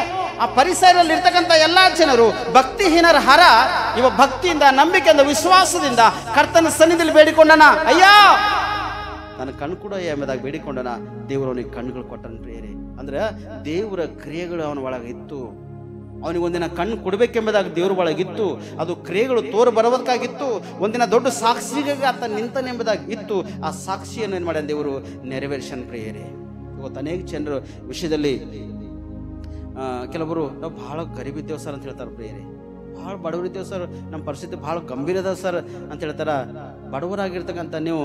A: ಆ ಪರಿಸರದಲ್ಲಿ ಇರ್ತಕ್ಕಂಥ ಎಲ್ಲಾ ಜನರು ಭಕ್ತಿಹೀನರ ಹರ ಇವ ಭಕ್ತಿಯಿಂದ, ನಂಬಿಕೆಯಿಂದ, ವಿಶ್ವಾಸದಿಂದ ಕರ್ತನ ಸನ್ನಿಧಿಯಲ್ಲಿ ಬೇಡಿಕೊಂಡನ. ಅಯ್ಯ ನನ್ನ ಕಣ್ಣು ಕೂಡ ಎಂಬುದಾಗಿ ಬೇಡಿಕೊಂಡನ. ದೇವರು ಅವನಿಗೆ ಕಣ್ಣುಗಳು ಕೊಟ್ಟನ ಪ್ರಿಯರೇ. ಅಂದ್ರೆ ದೇವರ ಕ್ರಿಯೆಗಳು ಅವನ ಒಳಗಿತ್ತು. ಅವನಿಗೆ ಒಂದಿನ ಕಣ್ಣು ಕೊಡಬೇಕೆಂಬುದಾಗಿ ದೇವ್ರ ಒಳಗಿತ್ತು. ಅದು ಕ್ರಿಯೆಗಳು ತೋರು ಬರೋದಕ್ಕಾಗಿತ್ತು. ಒಂದಿನ ದೊಡ್ಡ ಸಾಕ್ಷಿಗಾಗಿ ಆತ ನಿಂತನೆಂಬುದಾಗಿ ಇತ್ತು. ಆ ಸಾಕ್ಷಿಯನ್ನು ಏನು ಮಾಡ್ಯಾನ ದೇವರು ನೆರವೇರಿಸನ್ ಪ್ರಿಯರೇ. ಇವತ್ತು ಅನೇಕ ಜನರ ವಿಷಯದಲ್ಲಿ ಕೆಲವರು ನಾವು ಭಾಳ ಗರೀಬಿದ್ದೇವೆ ಸರ್ ಅಂತ ಹೇಳ್ತಾರೆ ಪ್ರಿಯರೇ. ಭಾಳ ಬಡವರಿದ್ದೇವೆ ಸರ್, ನಮ್ಮ ಪರಿಸ್ಥಿತಿ ಭಾಳ ಗಂಭೀರ ಅದ ಸರ್ ಅಂತ ಹೇಳ್ತಾರ. ಬಡವರಾಗಿರ್ತಕ್ಕಂಥ ನೀವು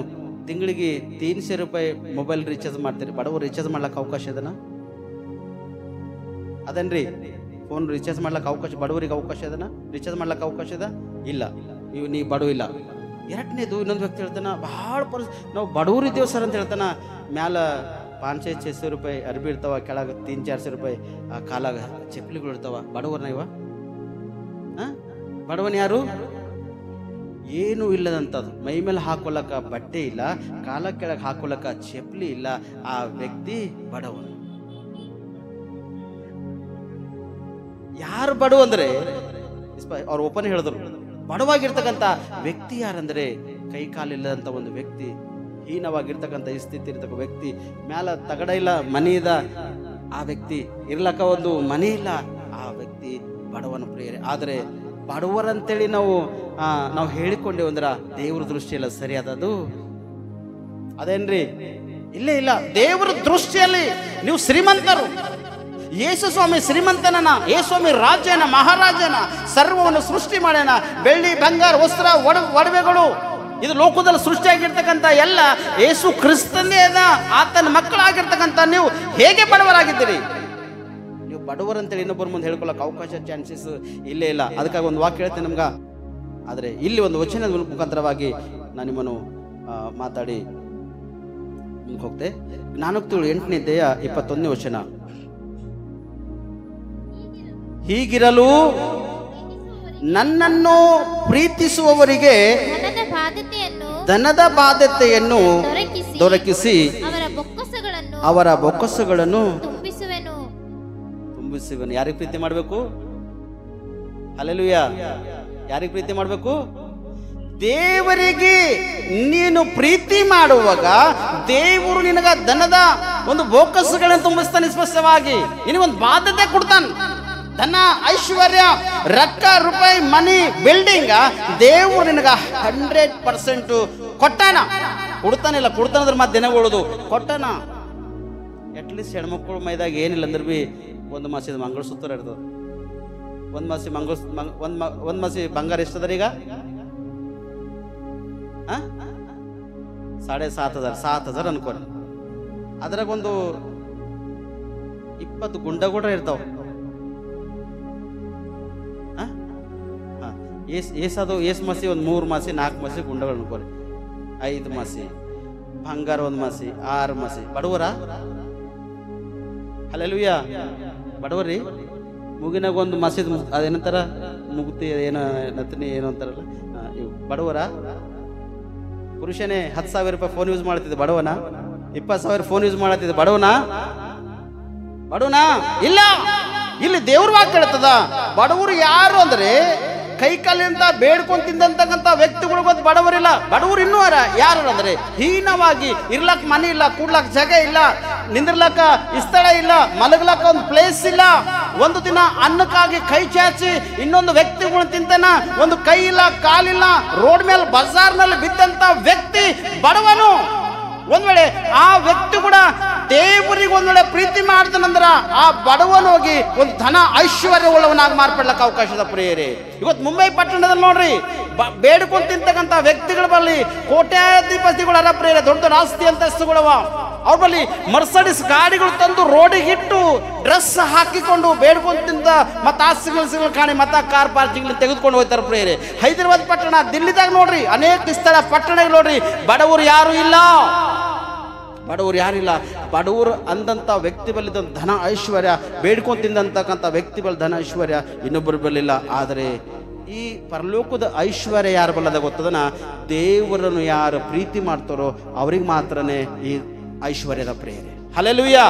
A: ತಿಂಗಳಿಗೆ 300 ರೂಪಾಯಿ ಮೊಬೈಲ್ ರೀಚಾರ್ಜ್ ಮಾಡ್ತೀರಿ. ಬಡವರು ರೀಚಾರ್ಜ್ ಮಾಡ್ಲಿಕ್ಕೆ ಅವಕಾಶ ಇದನ್ನ? ಅದೇನ್ರಿ, ಫೋನ್ ರೀಚಾರ್ಜ್ ಮಾಡ್ಲಿಕ್ಕೆ ಅವಕಾಶ, ಬಡವರಿಗೆ ಅವಕಾಶ ಇದನ್ನ ರೀಚಾರ್ಜ್ ಮಾಡ್ಲಿಕ್ಕೆ ಅವಕಾಶ ಇದೆ? ಇಲ್ಲ. ನೀ ಬಡವ ಇಲ್ಲ. ಎರಡನೇದು ಇನ್ನೊಂದು ವ್ಯಕ್ತಿ ಹೇಳ್ತಾನ, ಭಾಳ ನಾವು ಬಡವರಿದ್ದೇವೆ ಸರ್ ಅಂತ ಹೇಳ್ತಾನ. ಮ್ಯಾಲ 500-600 ರೂಪಾಯಿ ಅರ್ಬಿ ಇರ್ತಾವ, ಕೆಳಗೆ 300-400 ರೂಪಾಯಿ ಕಾಲಾಗ ಚಪ್ಪಲಿಗಳು ಇರ್ತಾವ. ಬಡವರ್ನ ಇವ? ಬಡವನ್ ಯಾರು? ಏನೂ ಇಲ್ಲದಂಥದ್ದು. ಮೈ ಮೇಲೆ ಹಾಕೊಳ್ಳಕ ಬಟ್ಟೆ ಇಲ್ಲ, ಕಾಲ ಕೆಳಗೆ ಹಾಕೊಳ್ಳಕ ಚಪ್ಪಲಿ ಇಲ್ಲ. ಆ ವ್ಯಕ್ತಿ ಬಡವನು. ಯಾರು ಬಡವ ಅಂದ್ರೆ ಅವ್ರು ಓಪನ್ ಹೇಳಿದ್ರು, ಬಡವಾಗಿರ್ತಕ್ಕಂಥ ವ್ಯಕ್ತಿ ಯಾರಂದ್ರೆ ಕೈ ಕಾಲಿಲ್ಲದಂಥ ಒಂದು ವ್ಯಕ್ತಿ, ಹೀನವಾಗಿರ್ತಕ್ಕಂಥ ಈ ಸ್ಥಿತಿ ಇರ್ತಕ್ಕ ವ್ಯಕ್ತಿ, ಮ್ಯಾಲ ತಗಡ ಇಲ್ಲ, ಮನೆ ಇದ, ಆ ವ್ಯಕ್ತಿ ಇರ್ಲಕ್ಕ ಒಂದು ಮನೆ ಇಲ್ಲ, ಆ ವ್ಯಕ್ತಿ ಬಡವನ ಪ್ರಿಯರೇ. ಆದರೆ ಬಡವರಂತೇಳಿ ನಾವು ಹೇಳಿಕೊಂಡೇವು ಅಂದ್ರೆ ದೇವ್ರ ದೃಷ್ಟಿಯಲ್ಲ ಸರಿಯಾದದು. ಅದೇನ್ರಿ? ಇಲ್ಲೇ ಇಲ್ಲ. ದೇವರ ದೃಷ್ಟಿಯಲ್ಲಿ ನೀವು ಶ್ರೀಮಂತರು. ಯೇಸು ಸ್ವಾಮಿ ಶ್ರೀಮಂತನನ, ಯೇಸು ಸ್ವಾಮಿ ರಾಜನ, ಮಹಾರಾಜನ, ಸರ್ವವನ್ನು ಸೃಷ್ಟಿ ಮಾಡ್ಯಾನ. ಬೆಳ್ಳಿ, ಬಂಗಾರ, ವಸ್ತ್ರ, ಒಡವೆಗಳು, ಇದು ಲೋಕದಲ್ಲಿ ಸೃಷ್ಟಿಯಾಗಿರ್ತಕ್ಕಂಥ ಎಲ್ಲ ಯೇಸು ಕ್ರಿಸ್ತನೇ ಅದ. ಆತನ ಮಕ್ಕಳಾಗಿರ್ತಕ್ಕಂಥ ನೀವು ಹೇಗೆ ಬಡವರಾಗಿದ್ದೀರಿ? ನೀವು ಬಡವರಂತೇಳಿ ಇನ್ನೊಬ್ಬರ ಮುಂದೆ ಹೇಳ್ಕೊಳ್ಳೋಕೆ ಅವಕಾಶ, ಚಾನ್ಸಸ್ ಇಲ್ಲೇ ಇಲ್ಲ. ಅದಕ್ಕಾಗಿ ಒಂದು ವಾಕ್ಯ ಹೇಳ್ತೇನೆ ನಮ್ಗೆ. ಆದರೆ ಇಲ್ಲಿ ಒಂದು ವಚನದ ಮುಖಾಂತರವಾಗಿ ನಾನು ನಿಮ್ಮನ್ನು ಮಾತಾಡಿ ಮುಂದಕ್ಕೆ ಹೋಗ್ತೆ. ಜ್ಞಾನೋಕ್ತಿಗಳು 8ನೇ ಅಧ್ಯಾಯ 21ನೇ ವಚನ. ಹೀಗಿರಲು ನನ್ನನ್ನು ಪ್ರೀತಿಸುವವರಿಗೆ ಧನದ ಬಾಧ್ಯತೆಯನ್ನು ದೊರಕಿಸಿ ಅವರ ಬೊಕ್ಕಸಗಳನ್ನು ತುಂಬಿಸುವೆನು. ಯಾರಿಗೆ ಪ್ರೀತಿ ಮಾಡಬೇಕು? ಹಲ್ಲೆಲೂಯಾ. ಯಾರಿಗೆ ಪ್ರೀತಿ ಮಾಡಬೇಕು? ದೇವರಿಗೆ ನೀನು ಪ್ರೀತಿ ಮಾಡುವಾಗ ದೇವರು ನಿನಗ ಧನದ ಒಂದು ಬೊಕ್ಕಸಗಳನ್ನು ತುಂಬಿಸ್ತಾನೆ. ಸ್ಪಷ್ಟವಾಗಿ ನಿನಗೊಂದು ಬಾಧ್ಯತೆ ಕೊಡ್ತಾನೆ. ಧನ, ಐಶ್ವರ್ಯ, ರೊಕ್ಕ, ರೂಪಾಯಿ, ಮನಿ, ಬಿಲ್ಡಿಂಗ್ ದೇವರು ನಿನಗ 100% ಕೊಟ್ಟಾನ. ಕೊಡ್ತಾನಿಲ್ಲ, ಕೊಡ್ತಾನಂದ್ರೆ ಮತ್ತೆ ದಿನಗೊಳ್ಳೋದು ಕೊಟ್ಟಾನ. ಅಟ್ಲೀಸ್ಟ್ ಹೆಣ್ಮಕ್ಳು ಮೈದಾಗ ಏನಿಲ್ಲ ಅಂದ್ರೆ ಬಿ ಒಂದು ಮಾಸಿದ ಮಂಗಳಸೂತ್ರ ಇರ್ತದೆ. ಒಂದು ಮಾಸಿ ಬಂಗಾರ ಎಷ್ಟದ ಈಗ? 7,500 ಅನ್ಕೋರಿ. ಅದ್ರಾಗ ಒಂದು 20 ಗುಂಡ ಕೂಡ ಇರ್ತಾವ. ಏಸ್ ಮಾಸಿ ಒಂದು 3 ಮಾಸಿ 4 ಮಾಸಿ ಗುಂಡಗಳು ಅನ್ಕೋರಿ. 5 ಮಾಸಿ ಬಂಗಾರ, 1 ಮಾಸಿ 6 ಮಾಸಿ. ಬಡವರ? ಹಲ್ಲೆಲೂಯಾ. ಬಡವರಿ. ಮುಗಿನಾಗ ಒಂದು ಮಾಸಿದ ಅದೇನಂತಾರ, ಮುಗುತಿ ಏನೋ ನತನಿ ಏನೋ ಅಂತಾರಲ್ಲ, ಬಡವರ? ಪುರುಷನೇ 10,000 ರೂಪಾಯಿ ಫೋನ್ ಯೂಸ್ ಮಾಡ್ತಿದ್ದೆ ಬಡವನ? 20,000 ಫೋನ್ ಯೂಸ್ ಮಾಡತ್ತಿದ್ದೆ ಬಡವನ? ಇಲ್ಲ. ಇಲ್ಲಿ ದೇವ್ರ ವಾಕ್ಯ ಹೇಳ್ತದ, ಬಡವರು ಯಾರು ಅಂದ್ರೆ ಕೈ ಕಾಲಿಂದ ಬೇಡ್ಕೊಂಡು ತಿಂದಂತಕ್ಕಂಥ ವ್ಯಕ್ತಿಗಳು ಗೊತ್ತು. ಬಡವರಿಲ್ಲ. ಬಡವರು ಇನ್ನೂ ಯಾರು ಅಂದ್ರೆ ಹೀನವಾಗಿ ಇರ್ಲಕ್ ಮನೆ ಇಲ್ಲ, ಕೂಡ್ಲಕ್ ಜಾಗ ಇಲ್ಲ, ನಿಂದಿರ್ಲಕ್ಕ ಸ್ಥಳ ಇಲ್ಲ, ಮಲಗ್ಲಕ್ಕ ಒಂದು ಪ್ಲೇಸ್ ಇಲ್ಲ, ಒಂದು ದಿನ ಅನ್ನಕ್ಕಾಗಿ ಕೈ ಚಾಚಿ ಇನ್ನೊಂದು ವ್ಯಕ್ತಿಗಳು ತಿಂತಾನ, ಒಂದು ಕೈ ಇಲ್ಲ, ಕಾಲಿಲ್ಲ, ರೋಡ್ ಮೇಲೆ ಬಜಾರ್ನಲ್ಲಿ ಬಿದ್ದಂತ ವ್ಯಕ್ತಿ ಬಡವನು. ಒಂದ್ ವೇಳೆ ಆ ವ್ಯಕ್ತಿ ಕೂಡ ದೇವರಿಗೆ ಒಂದ್ ವೇಳೆ ಪ್ರೀತಿ ಮಾಡ್ತಾನಂದ್ರ ಆ ಬಡವನು ಹೋಗಿ ಒಂದು ಧನ ಐಶ್ವರ್ಯ ಉಳ್ಳವನಾಗಿ ಮಾರ್ಪಡ್ಲಕ್ಕೆ ಅವಕಾಶದ ಪ್ರಿಯರೇ. ಇವತ್ತು ಮುಂಬೈ ಪಟ್ಟಣದಲ್ಲಿ ನೋಡ್ರಿ, ಬೇಡ್ಕೊಂಡು ತಿಂತಕ್ಕಂಥ ವ್ಯಕ್ತಿಗಳ ಬಳಿ ಕೋಟ್ಯಾಧಿಪತಿಗಳು ಅರ ಪ್ರಿಯರೇ, ದೊಡ್ಡ ದೊಡ್ಡ ಆಸ್ತಿ ಅಂತಸ್ತುಗಳವ. ಅವ್ರ ಬಳಿ ಮರ್ಸಡಿಸ್ ಗಾಡಿಗಳು ತಂದು ರೋಡಿಗಿಟ್ಟು ಡ್ರೆಸ್ ಹಾಕಿಕೊಂಡು ಬೇಡ್ಕೊಂಡು ತಿಂತ ಮತ್ತೆ ಆಸ್ತಿಗಳು ಕಾಣಿ ಮತ್ತೆ ಕಾರ್ ಪಾರ್ಕಿಂಗ್ ತೆಗೆದುಕೊಂಡು ಹೋಗ್ತಾರೆ ಪ್ರಿಯರೇ. ಹೈದರಾಬಾದ್ ಪಟ್ಟಣ, ದಿಲ್ಲಿದಾಗ ನೋಡ್ರಿ, ಅನೇಕ ಸ್ಥಳ ಪಟ್ಟಣಗಳು ನೋಡ್ರಿ, ಬಡವರು ಯಾರು ಇಲ್ಲ. ಬಡವರು ಅಂದಂಥ ವ್ಯಕ್ತಿ ಬಲ್ಲಿದ್ದ ಧನ ಐಶ್ವರ್ಯ, ಬೇಡ್ಕೊಂಡು ತಿಂದಂತಕ್ಕಂಥ ವ್ಯಕ್ತಿ ಬಲ್ಲಿ ಧನ ಐಶ್ವರ್ಯ ಇನ್ನೊಬ್ಬರು ಬರಲಿಲ್ಲ. ಆದರೆ ಈ ಪರಲೋಕದ ಐಶ್ವರ್ಯ ಯಾರ ಬಲ್ಲದ ಗೊತ್ತದನ? ದೇವರನ್ನು ಯಾರು ಪ್ರೀತಿ ಮಾಡ್ತಾರೋ ಅವ್ರಿಗೆ ಮಾತ್ರನೇ ಈ ಐಶ್ವರ್ಯದ ಪ್ರೇರಣೆ. ಹಲ್ಲೆಲೂಯಾ.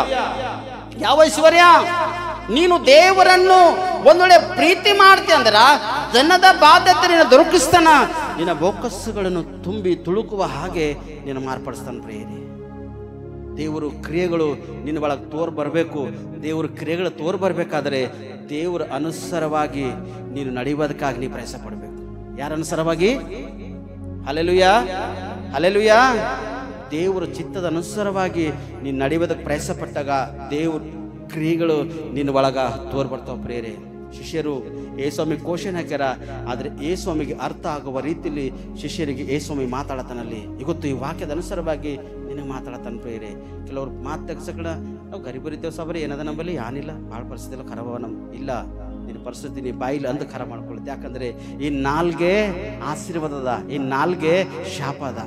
A: ಯಾವ ಐಶ್ವರ್ಯ? ನೀನು ದೇವರನ್ನು ಒಂದೊಳ್ಳೆ ಪ್ರೀತಿ ಮಾಡ್ತಿ ಅಂದ್ರ ಧನದ ಬಾಧ್ಯತೆ ನಿನ್ನ ದೊರಕಿಸ್ತಾನ. ನಿನ್ನ ಬೊಕ್ಕಸಗಳನ್ನು ತುಂಬಿ ತುಳುಕುವ ಹಾಗೆ ನಿನ್ನ ಮಾರ್ಪಡಿಸ್ತಾನ ಪ್ರೇರಣೆ. ದೇವರು ಕ್ರಿಯೆಗಳು ನಿನ್ನ ಒಳಗೆ ಬರಬೇಕು. ದೇವ್ರ ಕ್ರಿಯೆಗಳು ಬರಬೇಕಾದ್ರೆ ದೇವರ ಅನುಸಾರವಾಗಿ ನೀನು ನಡೆಯುವುದಕ್ಕಾಗಿ ನೀ ಪ್ರಯಾಸ ಪಡಬೇಕು. ಯಾರ ಅನುಸಾರವಾಗಿ? Hallelujah, hallelujah. ದೇವರ ಚಿತ್ತದ ಅನುಸಾರವಾಗಿ ನೀನು ನಡೆಯುವುದಕ್ಕೆ ಪ್ರಯಾಸ ಪಟ್ಟಾಗ ದೇವ್ರ ಕ್ರಿಯೆಗಳು ನಿನ್ನ ಒಳಗ ಬರ್ತಾವ ಪ್ರೇರೆ. ಶಿಷ್ಯರು ಯೇಸ್ವಾಮಿ ಕೋಶನ್ ಹಾಕ್ಯಾರ, ಆದರೆ ಯೇಸ್ವಾಮಿಗೆ ಅರ್ಥ ಆಗುವ ರೀತಿಯಲ್ಲಿ ಶಿಷ್ಯರಿಗೆ ಯೇಸ್ವಾಮಿ ಮಾತಾಡತಾನಲ್ಲಿ. ಇವತ್ತು ಈ ವಾಕ್ಯದ ಅನುಸಾರವಾಗಿ ನಿನಗೆ ಮಾತಾಡತಾನ ಪ್ರೇರೆ. ಕೆಲವ್ರು ಮಾತು ತೆಗ್ಸಕಡ ನಾವು ಗರಿಬರಿದ್ದೇವೆ ಸಾಬರಿ, ಏನದ ನಂಬಲ್ಲಿ ಏನಿಲ್ಲ, ಭಾಳ ಪರಿಸ್ಥಿತಿ ಎಲ್ಲ ಖರಾಬವ ಇಲ್ಲ. ನಿನ್ನ ಪರಿಸ್ಥಿತಿ ನೀ ಬಾಯಿಲಿ ಅಂದು ಖರಾಬ್ ಮಾಡ್ಕೊಳ್ಳುತ್ತೆ. ಯಾಕಂದ್ರೆ ಈ ನಾಲ್ಗೆ ಆಶೀರ್ವಾದದ, ಈ ನಾಲ್ಗೆ ಶಾಪ ಅದ.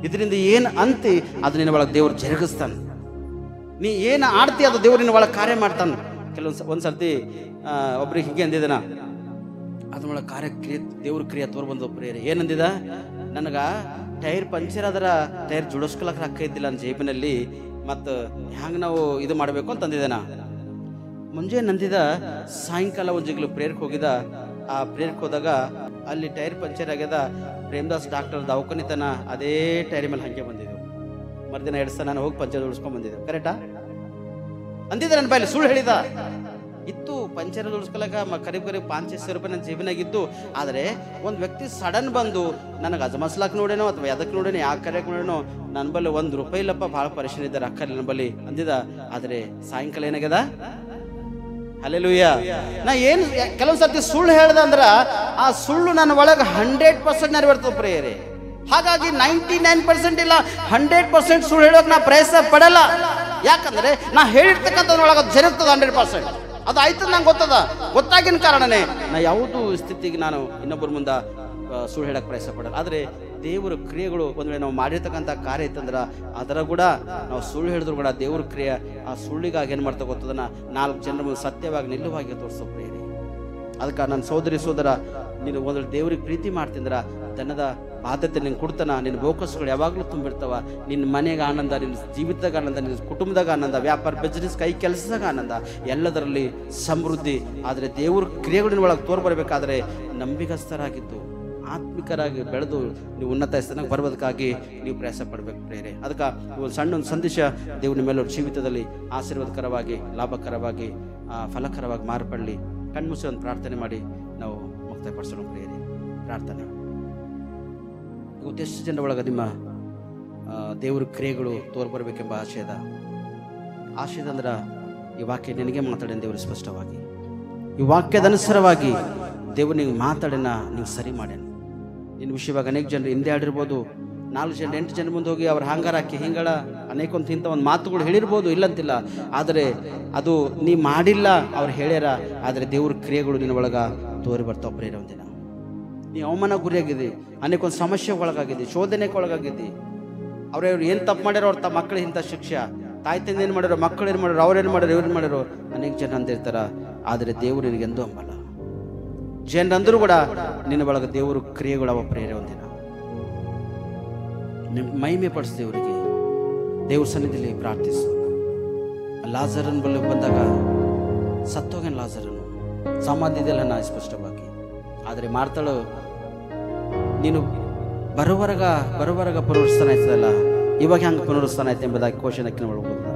A: ಇದರಿಂದ ಏನು ಅಂತಿ ಅದು ನಿನ್ನ ಒಳಗೆ ದೇವ್ರು ಜರುಗಿಸ್ತಾನೆ. ನೀ ಏನು ಆಡ್ತಿ ಅದು ದೇವ್ರು ನಿನ್ನ ಒಳಗೆ ಕಾರ್ಯ ಮಾಡ್ತಾನೆ. ಒಂದು ಸರ್ತಿ ಒಬ್ರಿಗೆ ಹೀಗೆ ಅಂದಿದನ, ಅದ್ರೊಳಗೆ ಕಾರ್ಯಕ್ರಿಯೆ ದೇವ್ರ ಕ್ರಿಯೆ ಬಂದು ಪ್ರೇರೆ. ಏನಂದಿದ? ನನಗೆ ಟೈರ್ ಪಂಚರ್ ಆದ್ರ ಟೈರ್ ಜುಡಿಸ್ಕೊಳಕ್ಕೆ ರೊಕ್ಕ ಇದ್ದಿಲ್ಲ ನನ್ನ ಜೇಬಿನಲ್ಲಿ, ಮತ್ತು ಹ್ಯಾಂಗೆ ನಾವು ಇದು ಮಾಡಬೇಕು ಅಂತ ಅಂದಿದ್ದೇನ. ಮುಂಜಾನೆ ನಂದಿದ, ಸಾಯಂಕಾಲ ಒಂದು ಜಿಗ್ಲು ಪ್ರೇರಕ್ಕೆ ಹೋಗಿದ. ಆ ಪ್ರೇರಕ್ಕೆ ಹೋದಾಗ ಅಲ್ಲಿ ಟೈರ್ ಪಂಚರ್ ಆಗ್ಯದ. ಪ್ರೇಮದಾಸ್ ಡಾಕ್ಟರ್ ದವಾಖಾನಿತನ ಅದೇ ಟೈರ್ ಮೇಲೆ ಹಂಗೆ ಬಂದಿದ್ದೆವು. ಮರುದಿನ 2 ಸಲ ನಾನು ಹೋಗಿ ಪಂಚರ್ ಜೋಡಿಸ್ಕೊಂಡ್ ಬಂದಿದ್ದೆವು. ಕರೆಕ್ಟಾ? ಅಂದಿದ್ದ ನನ್ನ ಬಾಯಲ್ಲಿ ಸುಳ್ಳು ಹೇಳಿದ. ಇತ್ತು ಪಂಚರ್ ಉಳಿಸ್ಕೊಳಕ ಕರೀಬ್ 500 ರೂಪಾಯಿ ನನ್ನ ಜೀವನಾಗಿದ್ದು. ಆದರೆ ಒಂದು ವ್ಯಕ್ತಿ ಸಡನ್ ಬಂದು ನನಗೆ ಅಜಮಸ್ಲಾಕ್ ನೋಡೇನೋ ಅಥವಾ ಎದಕ್ಕೆ ನೋಡೇನೋ ಯಾವ ಕರೆಯಕ್ಕೆ ನೋಡೇನೋ ನನ್ನ ಬಲ್ಲಿ ₹1 ಇಲ್ಲಪ್ಪ, ಭಾಳ ಪರಿಶೀಲನೆ ಇದ್ದಾರೆ ಅಕ್ಕಲ್ಲಿ ನನ್ನ ಬಲ್ಲಿ ಅಂದಿದ. ಆದರೆ ಸಾಯಂಕಾಲ ಏನಾಗ್ಯದ? ಹಲ್ಲೆಲೂಯ. ನಾ ಏನು ಕೆಲವೊಂದು ಸರ್ತಿ ಸುಳ್ಳು ಹೇಳ್ದ ಅಂದ್ರ ಆ ಸುಳ್ಳು ನನ್ನ ಒಳಗೆ 100% ನೆರವೇರ್ತದೆ ಪ್ರೇಯರೇ. ಹಾಗಾಗಿ 99% ಇಲ್ಲ 100% ಸುಳ್ಳು ಹೇಳೋಕೆ ನಾ ಪ್ರಯತ್ನ ಪಡಲ್ಲ. ಯಾಕಂದ್ರೆ ನಾ ಹೇಳಿರ್ತಕ್ಕಂಥದ್ರೊಳಗೆ ಜರುಗ್ತದ 100%. ಅದು ಆಯ್ತದ ನಂಗೆ ಗೊತ್ತಾಗಿನ ಕಾರಣನೇ ನಾ ಯಾವುದು ಸ್ಥಿತಿಗೆ ನಾನು ಇನ್ನೊಬ್ಬರ ಮುಂದೆ ಸುಳ್ಳು ಹೇಳಕ್ಕೆ ಪ್ರಯತ್ನ ಪಡಲ್ಲ. ಆದರೆ ದೇವರ ಕ್ರಿಯೆಗಳು ಒಂದು ವೇಳೆ ನಾವು ಮಾಡಿರ್ತಕ್ಕಂಥ ಕಾರ್ಯ ಇತ್ತಂದ್ರೆ ಅದರ ಕೂಡ ನಾವು ಸುಳ್ಳು ಹೇಳಿದ್ರು ಕೂಡ ದೇವ್ರ ಕ್ರಿಯೆ ಆ ಸುಳ್ಳಿಗಾಗಿ ಏನು ಮಾಡ್ತಾ ಗೊತ್ತದನ್ನ 4 ಜನರ ಮುಂದೆ ಸತ್ಯವಾಗಿ ನಿಲ್ಲುವಾಗಿ ತೋರಿಸೋ ಪ್ರೇರಿ. ಅದಕ್ಕೆ ನನ್ನ ಸೋದರ ನೀನು ಒಂದು ದೇವ್ರಿಗೆ ಪ್ರೀತಿ ಮಾಡ್ತಿಂದ್ರ ದನದ ಬಾಧ್ಯತೆ ನಿನ್ ಕೊಡ್ತಾನ. ನಿನ್ನ ಬೋಕಸ್ಗಳು ಯಾವಾಗಲೂ ತುಂಬಿರ್ತಾವ. ನಿನ್ನ ಮನೆಗೆ ಆನಂದ, ನಿನ್ನ ಜೀವಿತದಾಗ ಆನಂದ, ನಿನ್ನ ಕುಟುಂಬದಾಗ ಆನಂದ, ವ್ಯಾಪಾರ ಬಿಸ್ನೆಸ್ ಕೈ ಕೆಲಸದಾಗ ಆನಂದ, ಎಲ್ಲದರಲ್ಲಿ ಸಮೃದ್ಧಿ. ಆದರೆ ದೇವ್ರ ಕ್ರಿಯೆಗಳಿನ ಒಳಗೆ ತೋರ್ ಬರಬೇಕಾದ್ರೆ ನಂಬಿಗಸ್ತರಾಗಿದ್ದು ಆತ್ಮಿಕರಾಗಿ ಬೆಳೆದು ನೀವು ಉನ್ನತ ಸ್ಥಾನಕ್ಕೆ ಬರೋದಕ್ಕಾಗಿ ನೀವು ಪ್ರಯಾಸ ಪಡಬೇಕು ಪ್ರೇರೆ. ಅದಕ್ಕೆ ಒಂದು ಸಣ್ಣ ಸಂದೇಶ ದೇವ್ರ ನಿಮ್ಮೆಲ್ಲರ ಜೀವಿತದಲ್ಲಿ ಆಶೀರ್ವಾದಕರವಾಗಿ, ಲಾಭಕರವಾಗಿ, ಫಲಕರವಾಗಿ ಮಾರ್ಪಡಲಿ. ಕಣ್ಮುಚ್ಚಿ ಒಂದು ಪ್ರಾರ್ಥನೆ ಮಾಡಿ ನಾವು ಮುಕ್ತಾಯಪಡಿಸೋಣ ಪ್ರೇರೆ. ಪ್ರಾರ್ಥನೆ. ಇವತ್ತೆಷ್ಟು ಜನರ ಒಳಗೆ ನಿಮ್ಮ ದೇವ್ರ ಕ್ರಿಯೆಗಳು ತೋರ್ ಬರಬೇಕೆಂಬ ಆಶೆ ಅಂದ್ರೆ ಈ ವಾಕ್ಯ ನಿನಗೆ ಮಾತಾಡೇನು ದೇವರು ಸ್ಪಷ್ಟವಾಗಿ, ಈ ವಾಕ್ಯದ ಅನುಸಾರವಾಗಿ ದೇವ್ರು ನೀವು ಮಾತಾಡೇನ, ನೀವು ಸರಿ ಮಾಡ್ಯಾನ. ನಿನ್ನ ವಿಷಯವಾಗಿ ಅನೇಕ ಜನರು ಹಿಂದೆ ಆಡಿರ್ಬೋದು, 4 ಜನ 8 ಜನ ಮುಂದೆ ಹೋಗಿ ಅವ್ರ ಹಾಂಗಾರಾಕಿ ಹಿಂಗಳ ಅನೇಕ ಒಂದು ಮಾತುಗಳು ಹೇಳಿರ್ಬೋದು, ಇಲ್ಲಂತಿಲ್ಲ. ಆದರೆ ಅದು ನೀ ಮಾಡಿಲ್ಲ, ಅವ್ರು ಹೇಳ್ಯಾರ. ಆದರೆ ದೇವ್ರ ಕ್ರಿಯೆಗಳು ನಿನ್ನ ಒಳಗ ತೋರಿ ಬರ್ತಾವ ಪ್ರೇರ. ಒಂದಿನ ನೀ ಅವಮಾನ ಗುರಿಯಾಗಿದ್ದಿ, ಅನೇಕ ಒಂದು ಸಮಸ್ಯೆ ಒಳಗಾಗಿದ್ದಿ, ಶೋಧನೆಗೆ ಒಳಗಾಗಿದ್ದಿ. ಅವ್ರು ಏನು ತಪ್ಪು ಮಾಡ್ಯಾರೋ ಅವ್ರ ಮಕ್ಕಳಿಗೆ ಇಂಥ ಶಿಕ್ಷೆ, ತಾಯಿ ತಂದೆ ಏನು ಮಾಡ್ಯಾರೋ, ಮಕ್ಕಳು ಏನು ಮಾಡ್ಯಾರೋ, ಅವ್ರೇನು ಮಾಡ್ಯಾರೋ, ಇವ್ರೇನು ಮಾಡ್ಯಾರೋ ಅನೇಕ ಜನ ಅಂದಿರ್ತಾರ. ಆದರೆ ದೇವ್ರು ನಿನಗೆಂದೂ ಅಂಬಲ್ಲ. ಜನರಂದ್ರೂ ಕೂಡ ನಿನ್ನ ಒಳಗೆ ದೇವರು ಕ್ರಿಯೆಗಳು ಅವ ಪ್ರೇರೆ. ಒಂದಿನ ಮಹಿಮೆ ಪಡಿಸ್ದೇವ್ರಿಗೆ ದೇವ್ರ ಸನ್ನಿಧಿಯಲ್ಲಿ ಪ್ರಾರ್ಥಿಸು. ಲಾಜರನ್ ಬಳಿ ಬಂದಾಗ ಸತ್ತೋಗೇನು ಲಾಜರನು ಸಮಾಧಿದೆಲ್ಲ ನಾ ಸ್ಪಷ್ಟವಾಗಿ. ಆದರೆ ಮಾಡ್ತಾಳು ನೀನು ಬರುವರಗ ಪುನರುತ್ಥಾನ ಆಯ್ತದಲ್ಲ, ಇವಾಗ ಹೆಂಗೆ ಪುನರುತ್ಥಾನ ಆಯ್ತು ಎಂಬುದಾಗಿ ಕೋಶನಕ್ಕೆ ಒಳಗೋದ.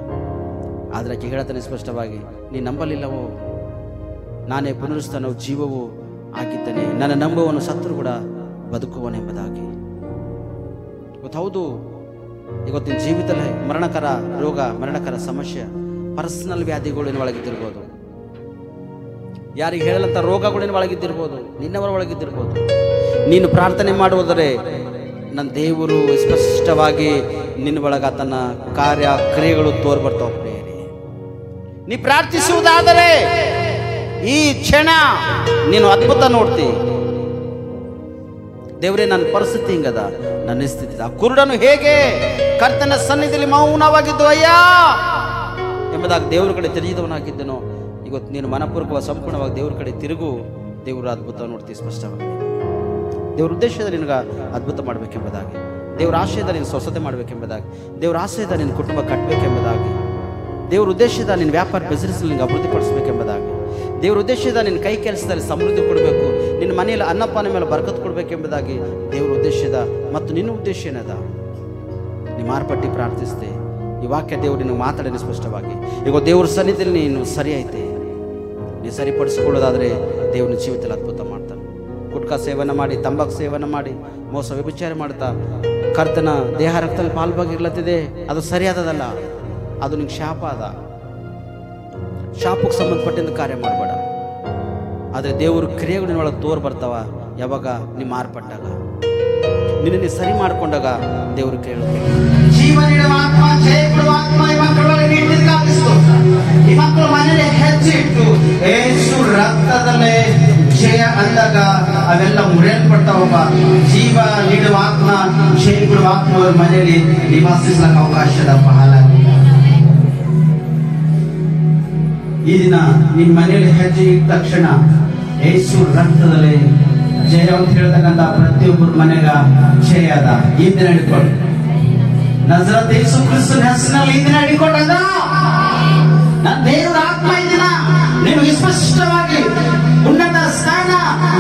A: ಆದರೆ ಆಕೆ ಹೇಳ್ತಾನೆ ಸ್ಪಷ್ಟವಾಗಿ, ನೀ ನಂಬಲಿಲ್ಲವೋ, ನಾನೇ ಪುನರುತ್ಥಾನವು ಜೀವವೂ ಆಗಿದ್ದೇನೆ, ನನ್ನ ನಂಬುವನು ಸತ್ತರೂ ಕೂಡ ಬದುಕುವನೆಂಬುದಾಗಿ. ಹೌದು, ಇವತ್ತಿನ ಜೀವಿತದಲ್ಲಿ ಮರಣಕರ ರೋಗ, ಮರಣಕರ ಸಮಸ್ಯೆ, ಪರ್ಸನಲ್ ವ್ಯಾಧಿಗಳಿನ ಒಳಗಿದ್ದಿರ್ಬೋದು, ಯಾರಿಗೆ ಹೇಳಲಂತ ರೋಗಗಳಿನ ಒಳಗಿದ್ದಿರ್ಬೋದು, ನಿನ್ನವರ ಒಳಗಿದ್ದಿರ್ಬೋದು. ನೀನು ಪ್ರಾರ್ಥನೆ ಮಾಡುವುದರೆ ನನ್ನ ದೇವರು ಸ್ಪಷ್ಟವಾಗಿ ನಿನ್ನ ಒಳಗ ತನ್ನ ಕಾರ್ಯ ಕ್ರಿಯೆಗಳು ತೋರ್ ಬರ್ತಾವ ಪ್ರೇರಿ. ನೀ ಪ್ರಾರ್ಥಿಸುವುದಾದರೆ ಈ ಕ್ಷಣ ನೀನು ಅದ್ಭುತ ನೋಡ್ತಿ. ದೇವರೇ, ನನ್ನ ಪರಿಸ್ಥಿತಿ ಹಿಂಗದ, ನನ್ನ ಸ್ಥಿತಿ. ಆ ಕುರುಡನು ಹೇಗೆ ಕರ್ತನ ಸನ್ನಿಧಿಯಲ್ಲಿ ಮೌನವಾಗಿದ್ದು ಅಯ್ಯ ಎಂಬುದಾಗಿ ದೇವ್ರ ಕಡೆ ತಿರುಗಿದವನಾಗಿದ್ದನೋ, ಇವತ್ತು ನೀನು ಮನಪೂರ್ವಕವಾಗಿ ಸಂಪೂರ್ಣವಾಗಿ ದೇವ್ರ ಕಡೆ ತಿರುಗು. ದೇವರ ಅದ್ಭುತ ನೋಡ್ತೀವಿ ಸ್ಪಷ್ಟವಾಗಿ. ದೇವ್ರ ಉದ್ದೇಶದಲ್ಲಿ ನಿನಗೆ ಅದ್ಭುತ ಮಾಡಬೇಕೆಂಬುದಾಗಿ, ದೇವ್ರ ಆಶಯದ ನೀನು ಸ್ವಸ್ಥತೆ ಮಾಡಬೇಕೆಂಬುದಾಗಿ, ದೇವ್ರ ಆಶಯದ ನಿನ್ನ ಕುಟುಂಬ ಕಟ್ಟಬೇಕೆಂಬುದಾಗಿ, ದೇವ್ರ ಉದ್ದೇಶದ ನಿನ್ನ ವ್ಯಾಪಾರ ಬಿಸ್ನೆಸ್ ನಿನಗೆ ಅಭಿವೃದ್ಧಿಪಡಿಸಬೇಕೆಂಬುದಾಗಿ, ದೇವ್ರ ಉದ್ದೇಶದ ನಿನ್ನ ಕೈ ಕೆಲಸದಲ್ಲಿ ಸಮೃದ್ಧಿ ಕೊಡಬೇಕು, ನಿನ್ನ ಮನೆಯಲ್ಲಿ ಅನ್ನಪಾನ ಮೇಲೆ ಬರಕತ್ತು ಕೊಡಬೇಕೆಂಬುದಾಗಿ ದೇವ್ರ ಉದ್ದೇಶದ. ಮತ್ತು ನಿನ್ನ ಉದ್ದೇಶ ಏನದ? ನೀ ಮಾರ್ಪಟ್ಟಿ ಪ್ರಾರ್ಥಿಸ್ತೆ. ಈ ವಾಕ್ಯ ದೇವರು ನಿನಗೆ ಮಾತಾಡೋಣ ಸ್ಪಷ್ಟವಾಗಿ. ಈಗ ದೇವ್ರ ಸನ್ನಿಧಿಯಲ್ಲಿ ನೀನು ಸರಿ ಐತೆ, ನೀನು ಸರಿಪಡಿಸಿಕೊಳ್ಳೋದಾದರೆ ದೇವ್ರನ್ನ ಜೀವಿತದಲ್ಲಿ ಅದ್ಭುತ ಮಾಡ್ತಾನೆ. ಗುಟ್ಕಾ ಸೇವನೆ ಮಾಡಿ, ತಂಬಾಕು ಸೇವನೆ ಮಾಡಿ, ಮೋಸ ವ್ಯಭಿಚಾರ ಮಾಡ್ತಾ ಕರ್ತನ ದೇಹ ರಕ್ತದಲ್ಲಿ ಪಾಲ್ಭಾಗಿರ್ಲತ್ತಿದೆ, ಅದು ಸರಿಯಾದದಲ್ಲ. ಅದು ನಿಂಗೆ ಶಾಪ ಅದ. ಶಾಪಕ್ಕೆ ಸಂಬಂಧಪಟ್ಟಿದ್ದ ಕಾರ್ಯ ಮಾಡಬೇಡ. ಆದರೆ ದೇವ್ರ ಕ್ರಿಯೆಗಳು ಒಳಗೆ ತೋರ್ ಬರ್ತಾವ ಯಾವಾಗ ನೀ ಮಾರ್ಪಟ್ಟಾಗ, ನಿನ್ನ ನೀ ಸರಿ ಮಾಡ್ಕೊಂಡಾಗ ದೇವ್ರ ಕ್ರಿಯೆಗಳು.
D: ಜೀವ ನೀಡುವ ಆತ್ಮ, ಜಯ ಕೊಡುವ ಆತ್ಮ ಈ ಮಕ್ಕಳೊಳಗೆ ಈ ಮಕ್ಕಳು ಮನೆಯಲ್ಲಿ ಹೆಜ್ಜೆ ಇಟ್ಟು ಯೇಸು ರಕ್ತದಲ್ಲೇ ಜಯ ಅಂದಾಗ ಅವೆಲ್ಲ ಮುರಿಯಲ್ಪಡ್ತಾವಪ್ಪ. ಜೀವ ನೀಡುವ ಆತ್ಮ, ಜಯ ಕೊಡುವ ಆತ್ಮ ಅವ್ರ ಮನೆಯಲ್ಲಿ ನಿವಾಸಿಸ್ಲಕ್ಕೆ ಅವಕಾಶದಪ್ಪ. ಹಾಲಾಗಿ ಈ ದಿನ ನಿಮ್ಮ ಮನೆಯಲ್ಲಿ ಹೆಜ್ಜೆ ಇಟ್ಟ ತಕ್ಷಣ ಯೇಸು ರಕ್ತದಲ್ಲಿ ಜಯ ಅಂತ ಹೇಳ್ತಕ್ಕಂಥ ಪ್ರತಿಯೊಬ್ಬರ ಮನೆಗ ಜಯ ಅದ. ಈ ದಿನ ಹಿಡ್ಕೊಂಡು ನಜರತ್ ಯೇಸು ಕ್ರಿಸ್ತನ ಹೆಸರಿನಲ್ಲಿ ಈ ದಿನ ಹಿಡ್ಕೊಂಡದ ನನ್ನ ದೇವರ ಆತ್ಮ ಈ ದಿನ ನಿಮಗೆ ಸ್ಪಷ್ಟವಾಗಿ ಉನ್ನತ ಸ್ಥಾನ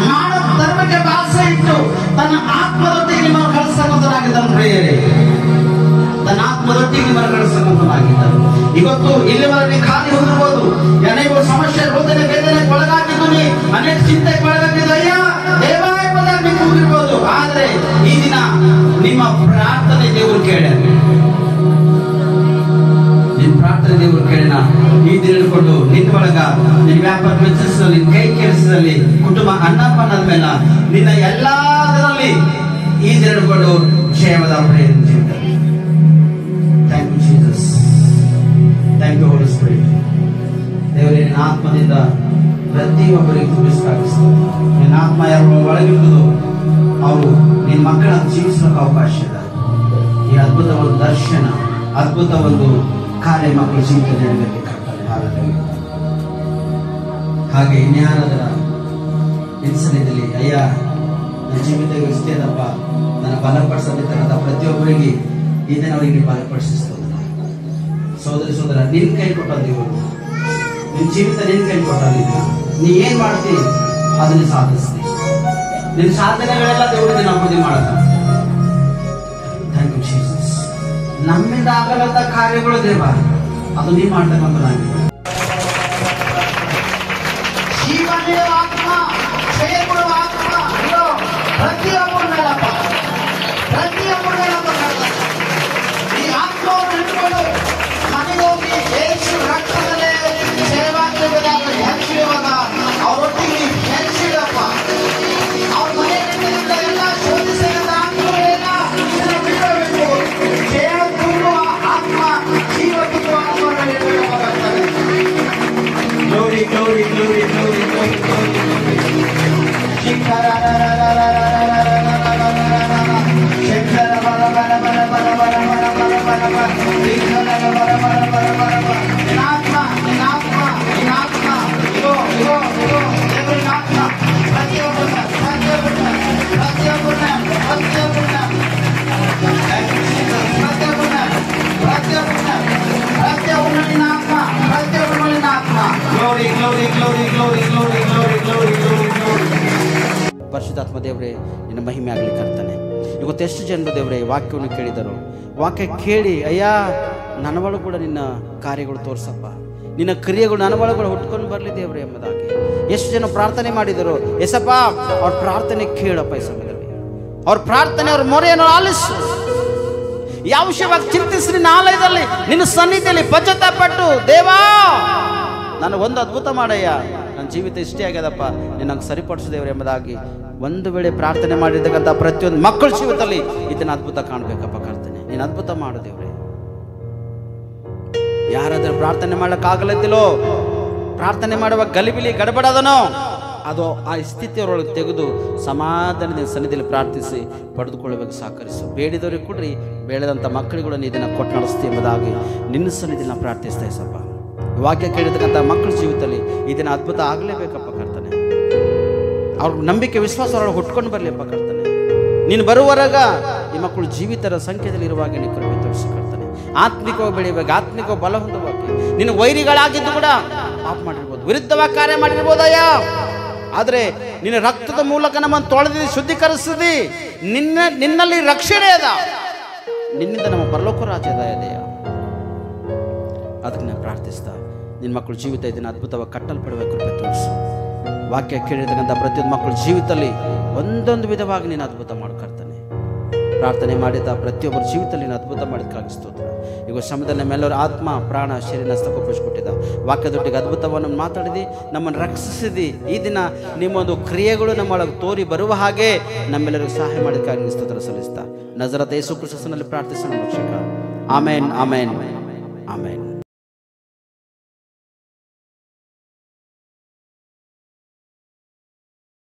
D: ಮಾಡೋ ಧರ್ಮಕ್ಕೆ ಭಾಷೆ ಇಟ್ಟು ತನ್ನ ಆತ್ಮದೊಟ್ಟಿಗೆ ನಿಮ್ಮನ್ನು ಕಳಿಸಬಹುದಾಗಿದ್ದ ಪ್ರಿಯರೇ, ತನ್ನ ಆತ್ಮದೊಟ್ಟಿಗೆ ನಿಮ್ಮನ್ನು ಕಳಿಸಬಹುದಾಗಿದ್ದ. ಇವತ್ತು ಇಲ್ಲಿವರೆಗೆ ಖಾಲಿ ಹೋಗಿರ್ಬೋದು, ಅನೇಕ ಸಮಸ್ಯೆ ರೋಧನೆ ಚಿಂತೆ ಮಾಡಬೇಕಿದ್ದು ಅಯ್ಯ ದೇವ ಎಂಬುದಾಗಿ ನೀವು ಕೂಗಿರ್ಬೋದು. ಆದ್ರೆ ಈ ದಿನ ನಿಮ್ಮ ಪ್ರಾರ್ಥನೆ ದೇವರು ಕೇಳ, ನಿನ್ನ ಪ್ರಾರ್ಥನೆ ದೇವರು ಕೇಳೋಣ. ಈ ದಿನ ಹಿಡ್ಕೊಂಡು ನಿನ್ನ ಒಳಗ ನಿನ್ನ ವ್ಯಾಪಾರ ಬಿಸಿನೆಸ್ನಲ್ಲಿ, ನಿನ್ನ ಕೈ ಕೆಲಸದಲ್ಲಿ, ಕುಟುಂಬ ಅನ್ನಪನ್ನದ ಮೇಲೆ, ನಿನ್ನ ಎಲ್ಲದರಲ್ಲಿ ಈ ದಿನ ಹಿಡ್ಕೊಂಡು ಜಯವಾದ ಪ್ರೇರಣೆ ಜೀವಿತ. Thank you Jesus, thank you Holy Spirit. ದೇವರೇ, ನಿನ್ನ ಆತ್ಮದಿಂದ ಪ್ರತಿಯೊಬ್ಬರಿಗೆ ತುಂಬಿಸ್ತಾಗಿಸ್ತು. ನಿನ್ನ ಆತ್ಮ ಯಾರು ಒಳಗಿರುವುದು ಅವರು ನಿನ್ನ ಮಕ್ಕಳನ್ನು ಜೀವಿಸೋಕೆ ಅವಕಾಶ ಇದೆ. ಈ ಅದ್ಭುತ ಒಂದು ದರ್ಶನ, ಅದ್ಭುತ ಒಂದು ಕಾರ್ಯ ಮಕ್ಕಳ ಜೀವಿತ ನಡೆಯಬೇಕಾಗ್ತದೆ. ಹಾಗೆ ಇನ್ಯಾರಾದರ ಇನ್ಸನಿದಲ್ಲಿ ಅಯ್ಯ ನನ್ನ ಜೀವಿತ ಇಷ್ಟೇನಪ್ಪ, ನನ್ನ ಬಲಪಡಿಸಬೇಕಂತ ಪ್ರತಿಯೊಬ್ಬರಿಗೆ ಈ ದಿನ ಅವರಿಗೆ ಬಲಪಡಿಸ್ತದೆ. ಸೋದರಿ ಸೋದರ, ನಿನ್ ಕೈ ಕೊಟ್ಟ ದೇವರು, ನಿನ್ ಜೀವಿತ ನಿನ್ ಕೈ ಕೊಟ್ಟ. ನೀ ಏನ್ ಮಾಡ್ತಿ ಅದನ್ನ ಸಾಧಿಸ್ತಿ. ನಿನ್ನ ಸಾಧನೆಗಳೆಲ್ಲ ದೇವರು ನಿನ್ನ ಅಭಿವೃದ್ಧಿ ಮಾಡಲ್ಲ. Thank you Jesus. ನಮ್ಮಿಂದ ಆಗಲಂತ ಕಾರ್ಯಗಳು ದೇವ, ಅದು ನೀ ಮಾಡ್ತಕ್ಕಂಥ ನಾಗಿ ಜೀವ ನೀಡುವ ಆತ್ಮ, ಜಯ ಕೊಡುವ ಆತ್ಮ ಪ್ರತಿಯೊಬ್ಬರ ಮೇಲಪ್ಪ, ಪ್ರತಿಯೊಬ್ಬರ ಮೇಲಪ್ಪ. ಈ ಆತ್ಮವನ್ನು ಹಿಡ್ಕೊಂಡು ಮನೆಗೋಗಿ ಯೇಸು ರಕ್ತದಲ್ಲೇ ಜಯವಾಗ್ತಿರುವಾಗ ಹೆಚ್ಚಿರುವಾಗ ಅವರೊಟ್ಟಿಗೆ ಹೆಚ್ಚಿಡಪ್ಪ. ಅವ್ರ ಮನೆಯಿಂದ ಎಲ್ಲ ಶೋಧಿಸಿದ ಆತ್ಮಗಳೆಲ್ಲ ಬಿಡಬೇಕು. ಜಯ ತುಂಬುವ ಆತ್ಮ, ಜೀವ ತುಂಬುವ ಆತ್ಮಗಳನ್ನು ಹಿಡ್ಕೊಳ್ಳಬೇಕಾಗ್ತದೆ. Glory glory glory glory glory glory. ಶಿಖರ ಶಂಕರ ಬರ ಬರ ಬರ ಬರ ಬರ ಬರ ಬರ ಬರ ಬರ. ನಿನ್ನಾತ್ಮ ನಿನ್ನಾತ್ಮ ನಿನ್ನಾತ್ಮ ಇಗೋ ಇಗೋ ಇಗೋ ದೇವರ ಆತ್ಮ ಪ್ರತಿಯೊಬ್ಬರನ್ನ ಪ್ರತಿಯೊಬ್ಬರನ್ನ ಪ್ರತಿಯೊಬ್ಬರನ್ನ ಪ್ರತಿಯೊಬ್ಬರನ್ನ ಪ್ರತಿಯೊಬ್ಬರನ್ನ ಪ್ರತಿಯೊಬ್ಬರನ್ನ ನಿನ್ನ ಆತ್ಮ, ಪ್ರತಿಯೊಬ್ಬರನ್ನ ನಿನ್ನ ಆತ್ಮ. Glory glory glory glory glory glory glory glory glory.
A: ಪರಿಶುದ್ಧಾತ್ಮ ದೇವರೇ, ನಿನ್ನ ಮಹಿಮೆ ಆಗಲಿ ಕರ್ತಾನೆ. ಇವತ್ತು ಎಷ್ಟು ಜನರು ದೇವರೇ ವಾಕ್ಯವನ್ನು ಕೇಳಿದರು. ವಾಕ್ಯ ಕೇಳಿ ಅಯ್ಯ ನನ್ನ ಒಳಗೆ ಕೂಡ ನಿನ್ನ ಕಾರ್ಯಗಳು ತೋರ್ಸಪ್ಪ, ನಿನ್ನ ಕ್ರಿಯೆಗಳು ನನ್ನ ಒಳಗೆ ಕೂಡ ಹುಟ್ಕೊಂಡು ಬರಲಿ ದೇವರೇ ಎಂಬುದಾಗಿ ಎಷ್ಟು ಜನ ಪ್ರಾರ್ಥನೆ ಮಾಡಿದರು. ಎಸಪ್ಪ, ಅವ್ರ ಪ್ರಾರ್ಥನೆ ಕೇಳಪ್ಪ. ಈ ಸಮಯದಲ್ಲಿ ಅವ್ರ ಪ್ರಾರ್ಥನೆ, ಅವ್ರ ಮೊರೆಯನ್ನು ಆಲಿಸು. ಯಾವ ವಿಷಯವಾಗಿ ಚಿಂತಿಸಿ ನಿನ್ನ ಆಲಯದಲ್ಲಿ ನಿನ್ನ ಸನ್ನಿಧಿಯಲ್ಲಿ ಪಶ್ಚಾತ್ತಾಪಪಟ್ಟು ದೇವಾ ನನಗೊಂದು ಅದ್ಭುತ ಮಾಡಯ್ಯ, ನನ್ನ ಜೀವಿತ ಇಷ್ಟೇ ಆಗ್ಯದಪ್ಪ, ನಿನ್ನಂಗೆ ಸರಿಪಡಿಸು ದೇವರೇ ಎಂಬುದಾಗಿ ಒಂದು ವೇಳೆ ಪ್ರಾರ್ಥನೆ ಮಾಡಿರ್ತಕ್ಕಂಥ ಪ್ರತಿಯೊಂದು ಮಕ್ಕಳ ಜೀವಿತದಲ್ಲಿ ಇದನ್ನ ಅದ್ಭುತ ಕಾಣಬೇಕಪ್ಪ ಕರ್ತನೆ. ನೀನು ಅದ್ಭುತ ಮಾಡು ದೇವರೇ. ಯಾರಾದ್ರೂ ಪ್ರಾರ್ಥನೆ ಮಾಡ್ಲಿಕ್ಕಾಗಲತ್ತಿಲ್ಲೋ, ಪ್ರಾರ್ಥನೆ ಮಾಡುವ ಗಲಿಬಿಲಿ ಗಡಬಡದನೋ, ಅದು ಆ ಸ್ಥಿತಿಯವರೊಳಗೆ ತೆಗೆದು ಸಮಾಧಾನದಿಂದ ಸನ್ನಿಧಿಯಲ್ಲಿ ಪ್ರಾರ್ಥಿಸಿ ಪಡೆದುಕೊಳ್ಳಬೇಕು, ಸಹಕರಿಸು. ಬೇಡಿದವ್ರಿಗೆ ಕೊಡ್ರಿ, ಬೇಡದಂಥ ಮಕ್ಕಳಿಗೂ ಇದನ್ನು ಕೊಟ್ಟು ನಡೆಸ್ತಿ ಎಂಬುದಾಗಿ ನಿನ್ನ ಸನ್ನಿಧಿನ ಪ್ರಾರ್ಥಿಸ್ತಾ ಇಸಪ್ಪ. ವಾಕ್ಯ ಕೇಳಿರ್ತಕ್ಕಂಥ ಮಕ್ಕಳ ಜೀವಿತದಲ್ಲಿ ಇದನ್ನ ಅದ್ಭುತ ಆಗಲೇಬೇಕಪ್ಪ ಕರ್ತನೆ. ಅವ್ರ ನಂಬಿಕೆ ವಿಶ್ವಾಸ ಅವರೊಳಗೆ ಹುಟ್ಕೊಂಡು ಬರಲಿಪ್ಪ ಕರ್ತನೆ. ನೀನು ಬರುವವರೆಗ ಈ ಮಕ್ಕಳು ಜೀವಿತರ ಸಂಖ್ಯೆಯಲ್ಲಿ ಇರುವಾಗ ನೀನು ಕೃಪೆ ತೋರಿಸಿ ಕರ್ತನೆ. ಆತ್ಮಿಕವಾಗಿ ಬೆಳೆಯಬೇಕು, ಆತ್ಮಿಕ ಬಲ ಹೊಂದಬೇಕು. ನಿನ್ನ ವೈರಿಗಳಾಗಿದ್ದು ಕೂಡ ಪಾಪ ಮಾಡಿರ್ಬೋದು, ವಿರುದ್ಧವಾಗಿ ಕಾರ್ಯ ಮಾಡಿರ್ಬೋದಯ್ಯ, ಆದರೆ ನಿನ್ನ ರಕ್ತದ ಮೂಲಕ ನಮ್ಮನ್ನು ತೊಳೆದಿ ಶುದ್ಧೀಕರಿಸಿದಿ. ನಿನ್ನಲ್ಲಿ ರಕ್ಷಣೆ ಅದ, ನಿನ್ನಿಂದ ನಮ್ಮ ಪರಲೋಕ ರಾಜ್ಯ ಇದೆಯಾ. ಅದಕ್ಕೆ ನಾನು ಪ್ರಾರ್ಥಿಸ್ತಾ ನಿನ್ನ ಮಕ್ಕಳು ಜೀವಿತ ಇದನ್ನು ಅದ್ಭುತವಾಗಿ ಕಟ್ಟಲ್ಪಡುವ ಕೃಪೆ ತೋರಿಸು. ವಾಕ್ಯ ಕೇಳಿರ್ತಕ್ಕಂಥ ಪ್ರತಿಯೊಂದು ಮಕ್ಕಳ ಜೀವಿತದಲ್ಲಿ ಒಂದೊಂದು ವಿಧವಾಗಿ ನೀನು ಅದ್ಭುತ ಮಾಡ್ಕರ್ತಾನೆ. ಪ್ರಾರ್ಥನೆ ಮಾಡಿದ ಪ್ರತಿಯೊಬ್ಬರ ಜೀವಿತದಲ್ಲಿ ನೀನು ಅದ್ಭುತ ಮಾಡಿದಕ್ಕಾಗಿ ಸ್ತೋತ್ರ. ಈಗ ಸಮಯದಲ್ಲಿ ನಮ್ಮೆಲ್ಲರ ಆತ್ಮ ಪ್ರಾಣ ಶರೀರ ಒಪ್ಪಿಸಿಕೊಟ್ಟಿದ್ದ ವಾಕ್ಯದೊಟ್ಟಿಗೆ ಅದ್ಭುತವನ್ನು ಮಾತಾಡಿದಿ, ನಮ್ಮನ್ನು ರಕ್ಷಿಸಿದಿ. ಈ ದಿನ ನಿಮ್ಮೊಂದು ಕ್ರಿಯೆಗಳು ನಮ್ಮೊಳಗೆ ತೋರಿ ಬರುವ ಹಾಗೆ ನಮ್ಮೆಲ್ಲರಿಗೂ ಸಹಾಯ ಮಾಡಿದಕ್ಕಾಗಿ ಸ್ತೋತ್ರ ಸಲ್ಲಿಸ್ತಾ ನಜರತ್ ಯೇಸು ಕ್ರಿಸ್ತನಲ್ಲಿ ಪ್ರಾರ್ಥಿಸೋಣ ರಕ್ಷಕ. ಆಮೇನ್ ಆಮೇನ್ ಆಮೇನ್.